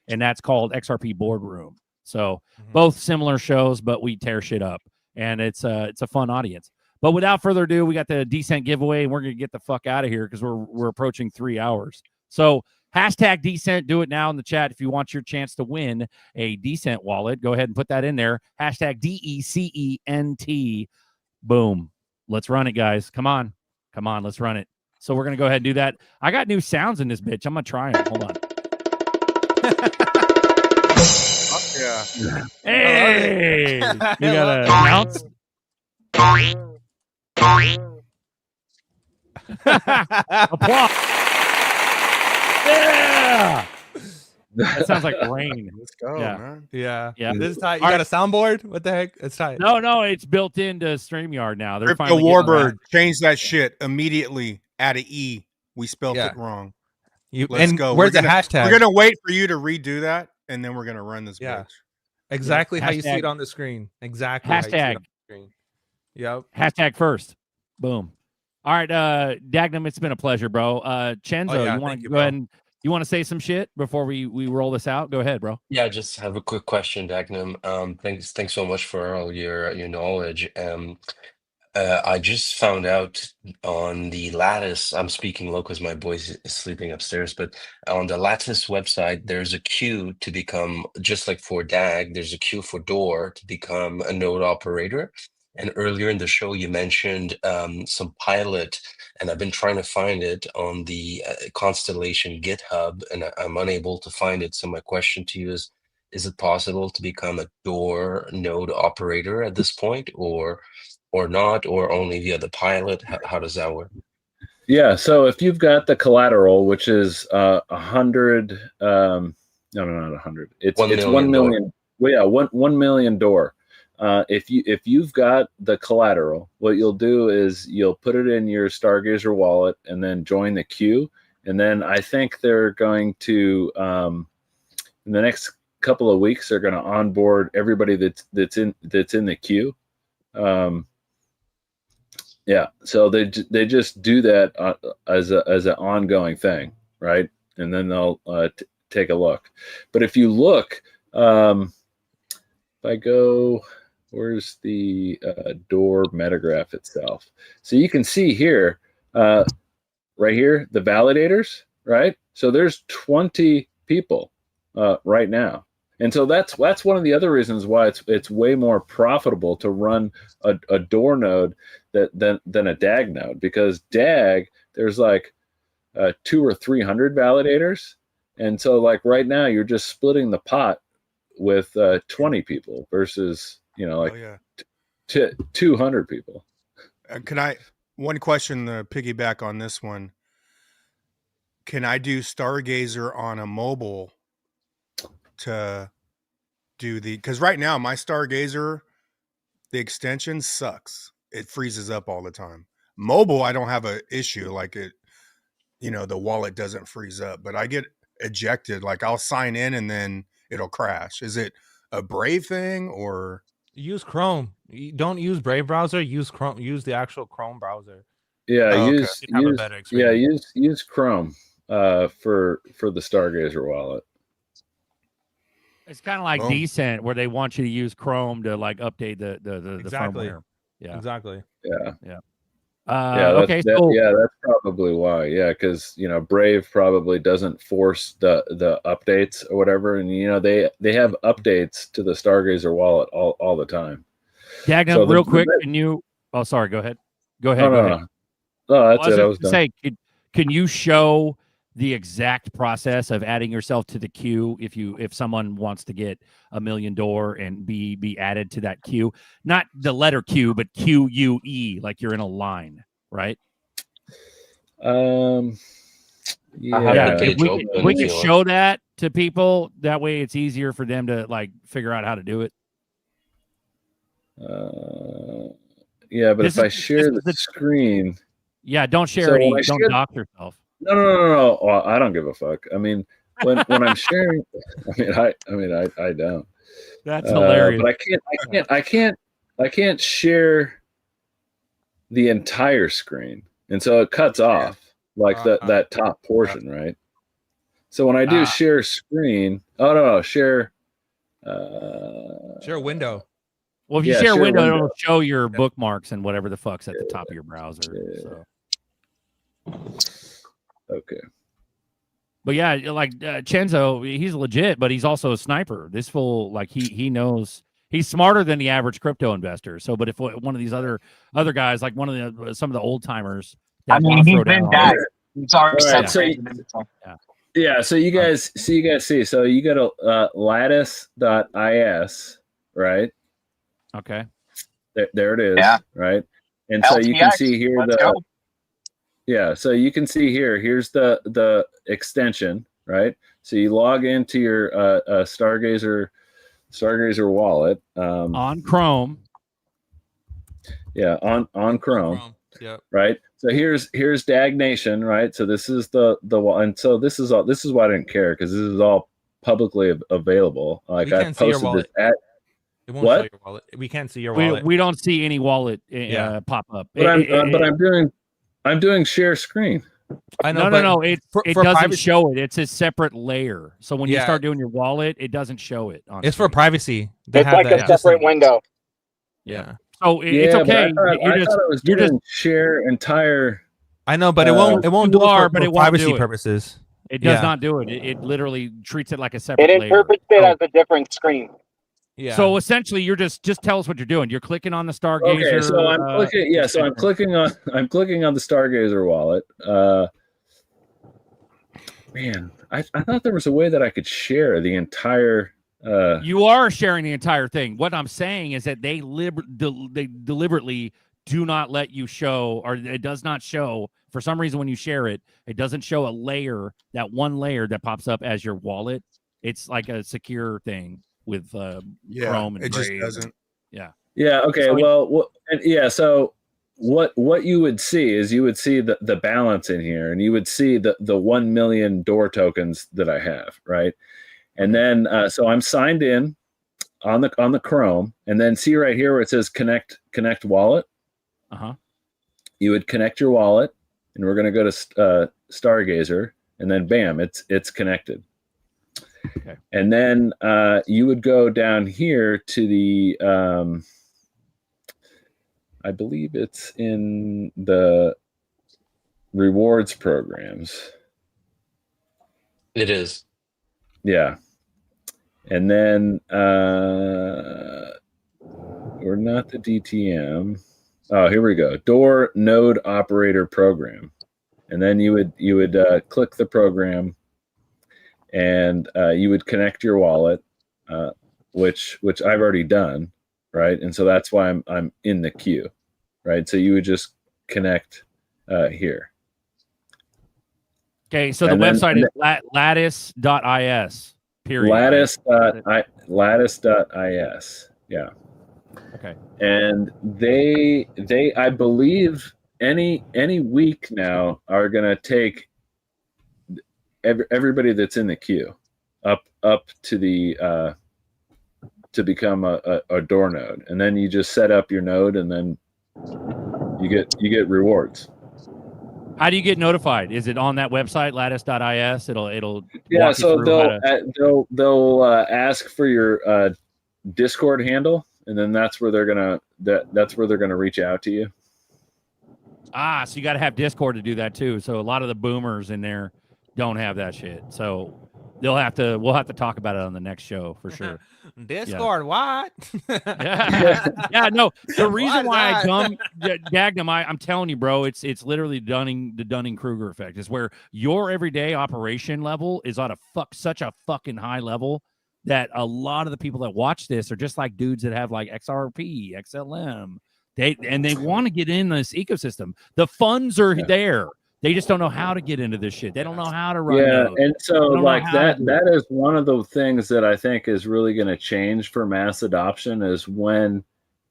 and that's called XRP Boardroom. So both similar shows, but we tear shit up. And it's a fun audience. But without further ado, we got the decent giveaway, and we're gonna get the fuck out of here because we're approaching 3 hours. So hashtag decent, do it now in the chat if you want your chance to win a decent wallet. Go ahead and put that in there. Hashtag DECENT. Boom. Let's run it, guys. Come on, let's run it. So we're gonna go ahead and do that. I got new sounds in this bitch. I'm gonna try them. Hold on. Yeah. Hey, you gotta announce. Applause. Yeah. That sounds like rain. Let's go, man. Yeah. Yeah. This is tight. You got a soundboard? What the heck? It's tight. No, it's built into StreamYard now. They're Crypto finally Warbird, change that shit immediately. Add an E. We spelled it wrong. Let's go. Where's the hashtag? We're gonna wait for you to redo that, and then we're gonna run this bitch. Exactly how you see it on the screen. Exactly. Hashtag. How you see it on the screen. Yep. Hashtag first. Boom. All right, Dagnum, it's been a pleasure, bro. Chenzo, you want to go ahead and you want to say some shit before we roll this out? Go ahead, bro. Yeah, I just have a quick question, Dagnum. Thanks so much for all your knowledge. I just found out on the Lattice, I'm speaking low because my boy's is sleeping upstairs, but on the Lattice website, there's a queue to become, just like for DAG, there's a queue for Door to become a node operator. And earlier in the show, you mentioned some pilot, and I've been trying to find it on the Constellation GitHub, and I'm unable to find it. So my question to you is it possible to become a Door node operator at this point, or not, or only via the pilot? How does that work? Yeah, so if you've got the collateral, which is 100, no, not 100. It's 1 million. Well, yeah, 1 million Door. If you've got the collateral, what you'll do is you'll put it in your Stargazer wallet and then join the queue, And then I think they're going to in the next couple of weeks they're going to onboard everybody that's in the queue. Yeah, so they just do that as an ongoing thing, right? And then they'll take a look. But if you look, if I go, where's the door metagraph itself? So you can see here, right here, the validators, right? So there's 20 people right now. And so that's one of the other reasons why it's way more profitable to run a door node than a DAG node, because DAG, there's like 200 or 300 validators, and so like right now you're just splitting the pot with 20 people versus 200 people. Can I one question to piggyback on this one? Can I do Stargazer on a mobile to do because right now my Stargazer, the extension sucks. It freezes up all the time. Mobile, I don't have an issue like it, the wallet doesn't freeze up, but I get ejected. Like I'll sign in and then it'll crash. Is it a Brave thing or use Chrome? Don't use Brave browser. Use Chrome. Use the actual Chrome browser. Yeah, use a better experience. use Chrome for the Stargazer wallet. It's kind of like Decent, where they want you to use Chrome to like update the firmware. Yeah, exactly. Yeah, yeah. Okay, that's probably why. Yeah, because Brave probably doesn't force the updates or whatever, and they have updates to the Stargazer wallet all the time. Dagnum, real quick, can you? Oh, sorry. Go ahead. Go ahead. No, that's it. I was done. Say, can you show the exact process of adding yourself to the queue if someone wants to get $1 million door and be added to that queue? Not the letter Q, but QUE, like you're in a line, right? Yeah. If we can show that to people, that way it's easier for them to like figure out how to do it. Yeah, but if I share the screen, don't share any. Don't dock yourself. No. Well, I don't give a fuck. I mean, when I'm sharing, I don't. That's hilarious. But I can't share the entire screen, and so it cuts off like that top portion, right? So when I do share screen, share window. Well, if you share window, it'll show your bookmarks and whatever the fuck's at the top of your browser. So. Okay. But yeah, like Chenzo, he's legit, but he's also a sniper. This fool, like he knows, he's smarter than the average crypto investor. So, but if one of these other guys, like some of the old timers, he's been back. He's already So you guys see. So you go to lattice.is, right? Okay. There it is. Yeah. Right. And so you can see here so you can see here's the extension, right? So you log into your Stargazer wallet on Chrome. Yeah, on Chrome. Yeah. Right. So here's DAG Nation, right? So this is the and so this is why I didn't care, because this is all publicly available. Like I posted this at it won't show your wallet. We can't see your wallet. We don't see any wallet pop up. But I'm doing share screen. I know. No. It doesn't show it. It's a separate layer. So when you start doing your wallet, it doesn't show it. It's for privacy. It's like a separate window. Yeah. So it's okay. I thought it was doing share entire. I know, but it won't do it for privacy purposes. It does not do it. It literally treats it like a separate layer. It interprets it as a different screen. Yeah. So essentially, you're just tell us what you're doing. You're clicking on the Stargazer. Okay, so I'm clicking. Yeah, so I'm clicking on the Stargazer wallet. Man, I thought there was a way that I could share the entire. You are sharing the entire thing. What I'm saying is that they deliberately do not let you show, or it does not show for some reason when you share it. It doesn't show a layer, that one layer that pops up as your wallet. It's like a secure thing with Chrome and it Brave. just doesn't. Yeah. Yeah. Okay. So what you would see is you would see the balance in here, and you would see the 1 million door tokens that I have, right? And then so I'm signed in on the Chrome, and then see right here where it says connect wallet. You would connect your wallet, and we're going to go to Stargazer, and then bam, it's connected. Okay. And then you would go down here to the I believe it's in the rewards programs. It is. Yeah. And then we're not the DTM. Oh, here we go. Door node operator program. And then you would click the program, and you would connect your wallet, which I've already done. Right. And so that's why I'm in the queue. Right. So you would just connect here. Okay. So the website is lattice.is. Period. Lattice.is. Yeah. Okay. And they I believe any week now are gonna take everybody that's in the queue up to the to become a door node, and then you just set up your node, and then you get rewards. How do you get notified? Is it on that website, lattice.is? It'll Yeah. walk So you through they'll ask for your Discord handle, and then that's where they're gonna reach out to you. so you got to have Discord to do that too. So a lot of the boomers in there don't have that shit. So we'll have to talk about it on the next show for sure. Discord, what? Yeah, no. The reason why I come, Dagnum, I'm telling you, bro, it's literally the Dunning-Kruger effect. Is where your everyday operation level is on such a fucking high level that a lot of the people that watch this are just like dudes that have like XRP, XLM. They want to get in this ecosystem. The funds are there. They just don't know how to get into this shit. They don't know how to run. Yeah, those. and so like that it. is one of the things that I think is really going to change for mass adoption is when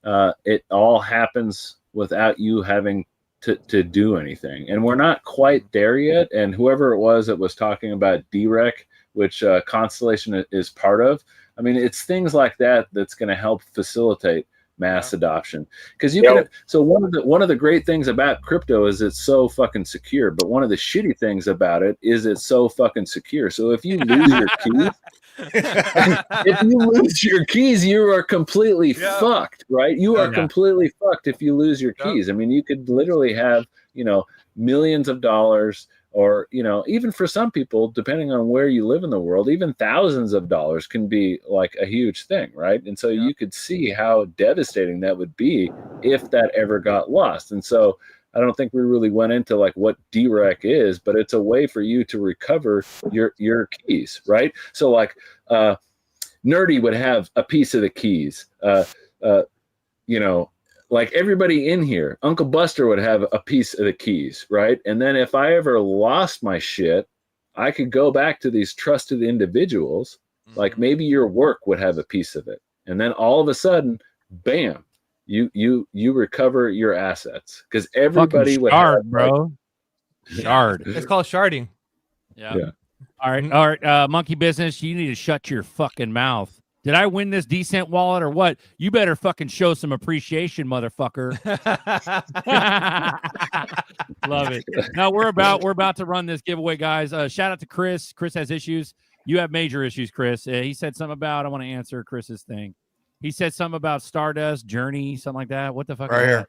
it all happens without you having to do anything. And we're not quite there yet. And whoever it was that was talking about DREC, which Constellation is part of, I mean, it's things like that that's going to help facilitate mass adoption, because so one of the great things about crypto is it's so fucking secure, but one of the shitty things about it is it's so fucking secure. So if you lose your keys, you are completely fucked, right? You are completely fucked if you lose your keys. I mean, you could literally have millions of dollars, or even for some people, depending on where you live in the world, even thousands of dollars can be like a huge thing, right? And so you could see how devastating that would be if that ever got lost. And so I don't think we really went into like what DREC is, but it's a way for you to recover your keys, right? So like Nerdy would have a piece of the keys, like everybody in here, Uncle Buster would have a piece of the keys, right? And then if I ever lost my shit, I could go back to these trusted individuals, like maybe your work would have a piece of it. And then all of a sudden, bam, you recover your assets, because everybody would have, bro. Shard. It's called sharding. Yeah. All right, Monkey Business, you need to shut your fucking mouth. Did I win this decent wallet or what? You better fucking show some appreciation, motherfucker. Love it. Now we're about to run this giveaway, guys. Shout out to Chris. Chris has issues. You have major issues, Chris. He said something about, I want to answer Chris's thing. He said something about Stardust, Journey, something like that. What the fuck? Right is here.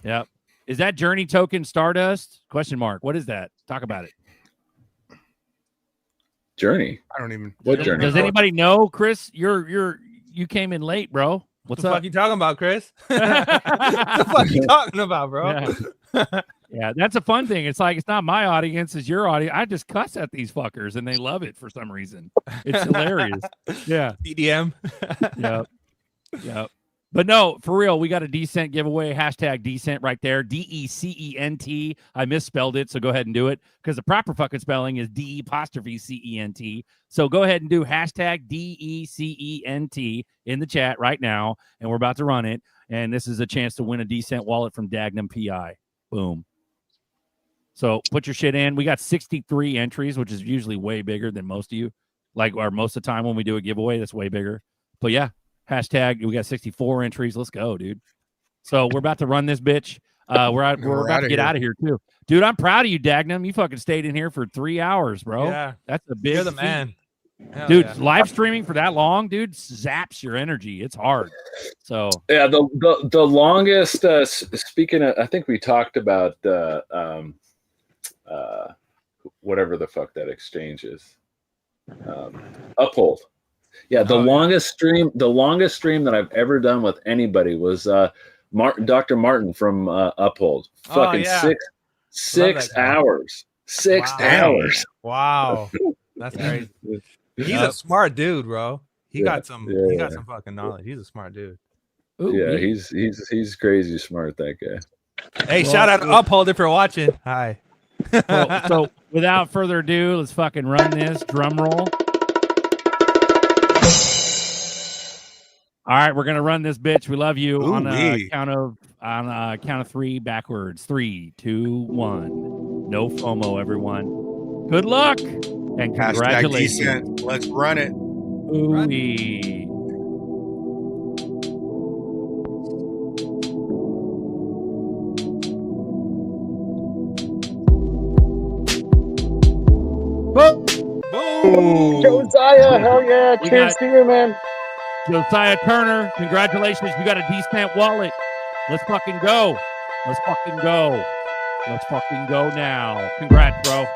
That? Yep. Is that Journey token Stardust? Question mark. What is that? Talk about it. Journey. I don't even. What Journey? Does anybody know, Chris? You came in late, bro. What's the up? fuck you talking about, Chris? What the fuck you talking about, bro? Yeah, that's a fun thing. It's like, it's not my audience, it's your audience. I just cuss at these fuckers and they love it for some reason. It's hilarious. Yeah. DDM. Yep. But no, for real, we got a decent giveaway. Hashtag decent right there. DECENT. I misspelled it, so go ahead and do it, because the proper fucking spelling is DE'CENT. So go ahead and do hashtag DECENT in the chat right now, and we're about to run it. and this is a chance to win a decent wallet from Dagnum PI. Boom. So put your shit in. We got 63 entries, which is usually way bigger than most of you. Like, or most of the time when we do a giveaway, that's way bigger. But yeah, hashtag, we got 64 entries. Let's go, dude. So we're about to run this bitch. We're about to get out of here too. Dude, I'm proud of you, Dagnum. You fucking stayed in here for 3 hours, bro. Yeah. That's a big You're the feat. man. Hell Dude, yeah. live streaming for that long, dude, zaps your energy. It's hard. So yeah, the longest speaking of, I think we talked about whatever the fuck that exchange is. Uphold. Yeah, the longest stream that I've ever done with anybody was Dr. Martin from Uphold. Fucking six hours. 6 hours. Wow. That's crazy. He's a smart dude, bro. He got some fucking knowledge. He's a smart dude. Ooh, yeah, he's crazy smart, that guy. Hey, shout out to Uphold if you're watching. Hi. Well, so without further ado, let's fucking run this drum roll. All right, we're gonna run this bitch. We love you. On a count of three backwards. 3, 2, 1. No FOMO, everyone. Good luck and congratulations. Let's run it. Ooh-wee. Boom! Josiah, hell yeah! Cheers to you, man. Josiah Turner, congratulations! You got a decent wallet. Let's fucking go. Let's fucking go. Let's fucking go now. Congrats, bro.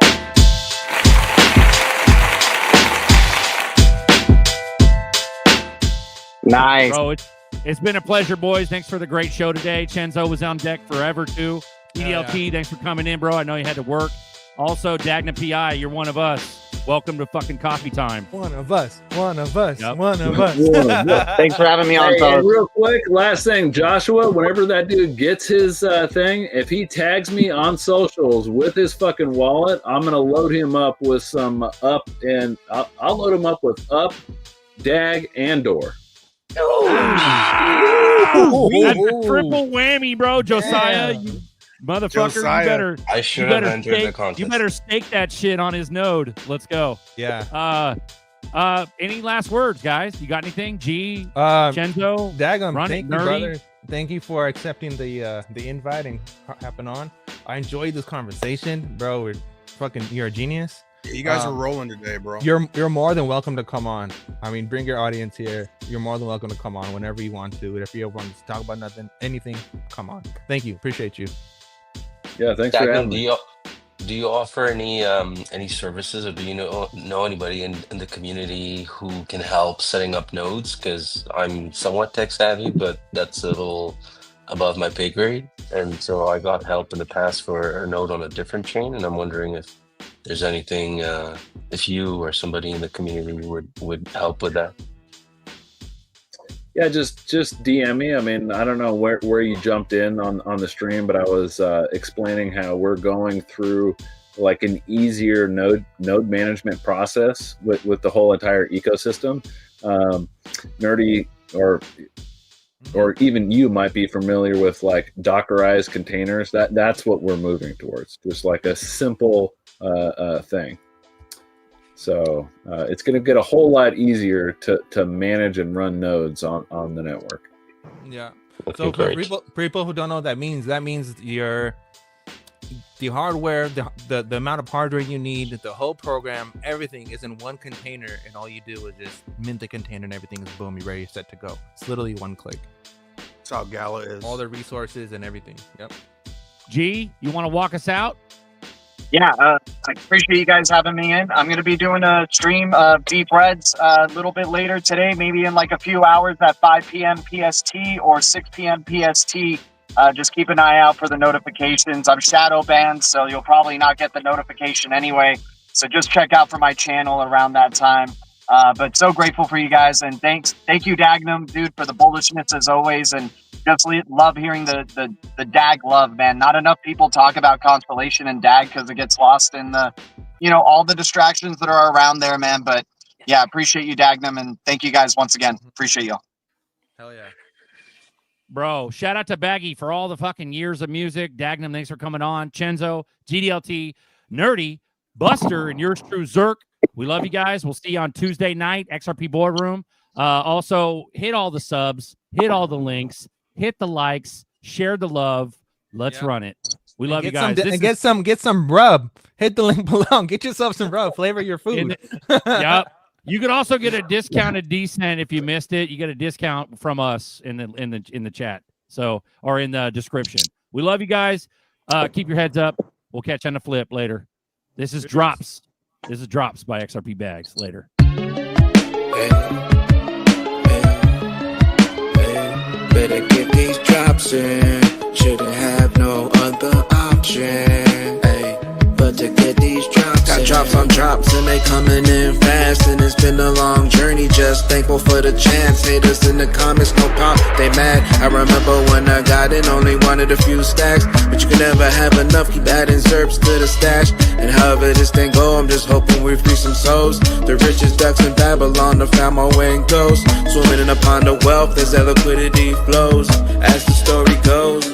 Nice. Bro, it's been a pleasure, boys. Thanks for the great show today. Chenzo was on deck forever, too. EDLT, thanks for coming in, bro. I know you had to work. Also, Dagnum PI, you're one of us. Welcome to fucking coffee time. One of us. One of us. Yep. One of us. Thanks for having me on, and real quick, last thing, Joshua, whenever that dude gets his thing, if he tags me on socials with his fucking wallet, I'm going to load him up with some up, and I'll load him up with up, dag, and door. Oh, that's a triple whammy, bro. Josiah, you motherfucker, Josiah. I should have entered the contest. You better stake that shit on his node. Let's go. Yeah. Any last words, guys? You got anything? G, Chenzo, Dagnum, thank you, brother. Thank you for accepting the invite and hopping on. I enjoyed this conversation, bro. You're a genius. You guys are rolling today, bro. You're more than welcome to come on. I mean, bring your audience here. You're more than welcome to come on whenever you want to. If you ever want to talk about anything, come on. Thank you. Appreciate you. Yeah, thanks for having me. Do you offer any services, or do you know anybody in the community who can help setting up nodes? Because I'm somewhat tech savvy, but that's a little above my pay grade. And so I got help in the past for a node on a different chain, and I'm wondering if there's anything, if you or somebody in the community would help with that. Yeah, just DM me. I mean, I don't know where you jumped in on the stream, but I was explaining how we're going through like an easier node management process with the whole entire ecosystem. Nerdy or even you might be familiar with like Dockerized containers. That's what we're moving towards. Just like a simple thing. So it's going to get a whole lot easier to manage and run nodes on the network. Yeah. So for people who don't know what that means the hardware, the amount of hardware you need, the whole program, everything is in one container, and all you do is just mint the container and everything is boom, you're ready, set to go. It's literally one click. That's how Gala is. All the resources and everything. Yep. G, you want to walk us out? Yeah, I appreciate you guys having me in. I'm going to be doing a stream of Deep Reds a little bit later today, maybe in like a few hours at 5 p.m. PST or 6 p.m. PST. Just keep an eye out for the notifications. I'm shadow banned, so you'll probably not get the notification anyway. So just check out for my channel around that time. But so grateful for you guys, and thank you, Dagnum, dude, for the bullishness as always, and just love hearing the DAG love, man. Not enough people talk about Constellation and DAG because it gets lost in the, all the distractions that are around there, man. But yeah, appreciate you, Dagnum, and thank you guys once again. Appreciate you. Hell yeah. Bro, shout out to Baggy for all the fucking years of music. Dagnum, thanks for coming on. Chenzo, GDLT, Nerdy, Buster, and yours true, Zerk. We love you guys. We'll see you on Tuesday night, XRP Boardroom. Also, hit all the subs, hit all the links, hit the likes, share the love. Let's run it. We love you guys. Get some rub. Hit the link below. Get yourself some rub. Flavor your food. Yep. You can also get a discounted descent if you missed it. You get a discount from us in the chat. So, or in the description. We love you guys. Keep your heads up. We'll catch you on the flip later. This is Drops. This is Drops by XRP Bags later. Better get these drops in. Shouldn't have no other option. Ay, but to get these drops got in. Drops on drops and they coming in fast. And it's been a long journey, just thankful for the chance. Haters in the comments, no pop, they mad. I remember when I got in, only wanted a few stacks. But you can never have enough, keep adding zerps to the stash. And however this thing go, I'm just hoping we free some souls. The richest ducks in Babylon, to find my way and goes. Swimming in a pond of wealth as that liquidity flows. As the story goes,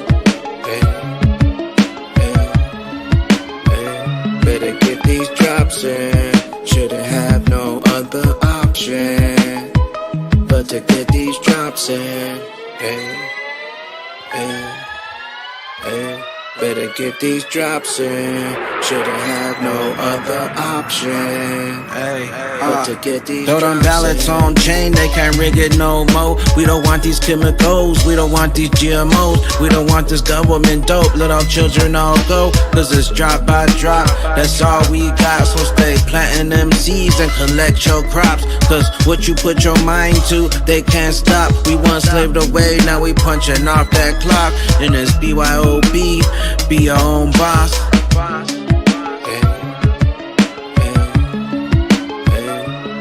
better get these drops in. Shouldn't have no other option but to get these drops in. Better get these drops in. Shouldn't have no other option but to get these drops in. Throw them ballots on chain, they can't rig it no more. We don't want these chemicals, we don't want these GMOs. We don't want this government dope, let our children all go. Cause it's drop by drop, that's all we got. So stay planting them seeds and collect your crops. Cause what you put your mind to, they can't stop. We once slaved away, now we punching off that clock. And it's BYOB, be your own boss.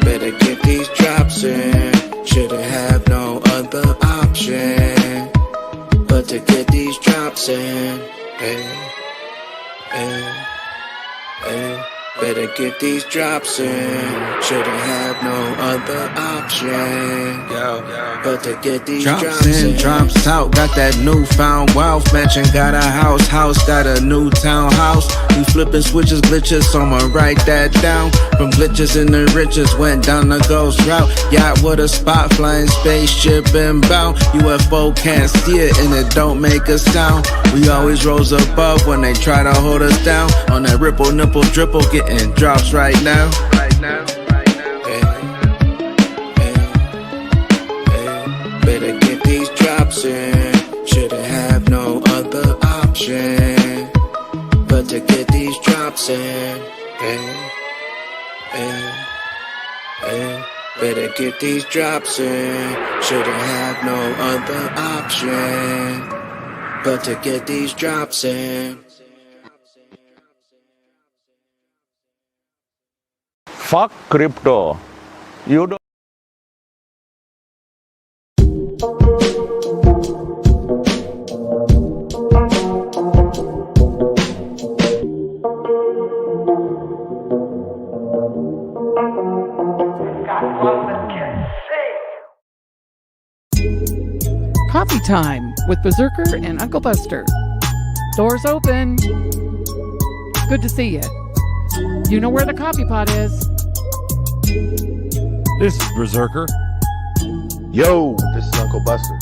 Better get these drops in. Shouldn't have no other option but to get these drops in. Better get these drops in. Shouldn't have no other option but to get these drops in. Drops out, got that newfound wealth. Mansion, got a house, got a new townhouse. We flipping switches, glitches, someone write that down. From glitches in the riches, went down the ghost route. Yacht with a spot, flying spaceship inbound. UFO can't see it and it don't make a sound. We always rose above when they try to hold us down. On that ripple, nipple, dripple, getting drops right now. Better get these drops in. Shouldn't have no other option but to get these drops in. Better get these drops in. Shouldn't have no other option but to get these drops in. Fuck crypto. You don't. Coffee time with Berserker and Uncle Buster. Doors open. Good to see you. You know where the coffee pot is. This is Berserker. Yo, this is Uncle Buster.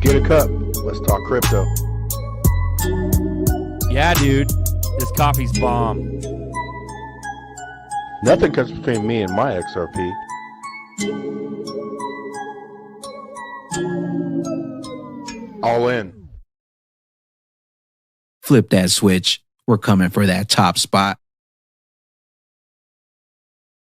Get a cup. Let's talk crypto. Yeah, dude. This coffee's bomb. Nothing comes between me and my XRP. All in. Flip that switch. We're coming for that top spot.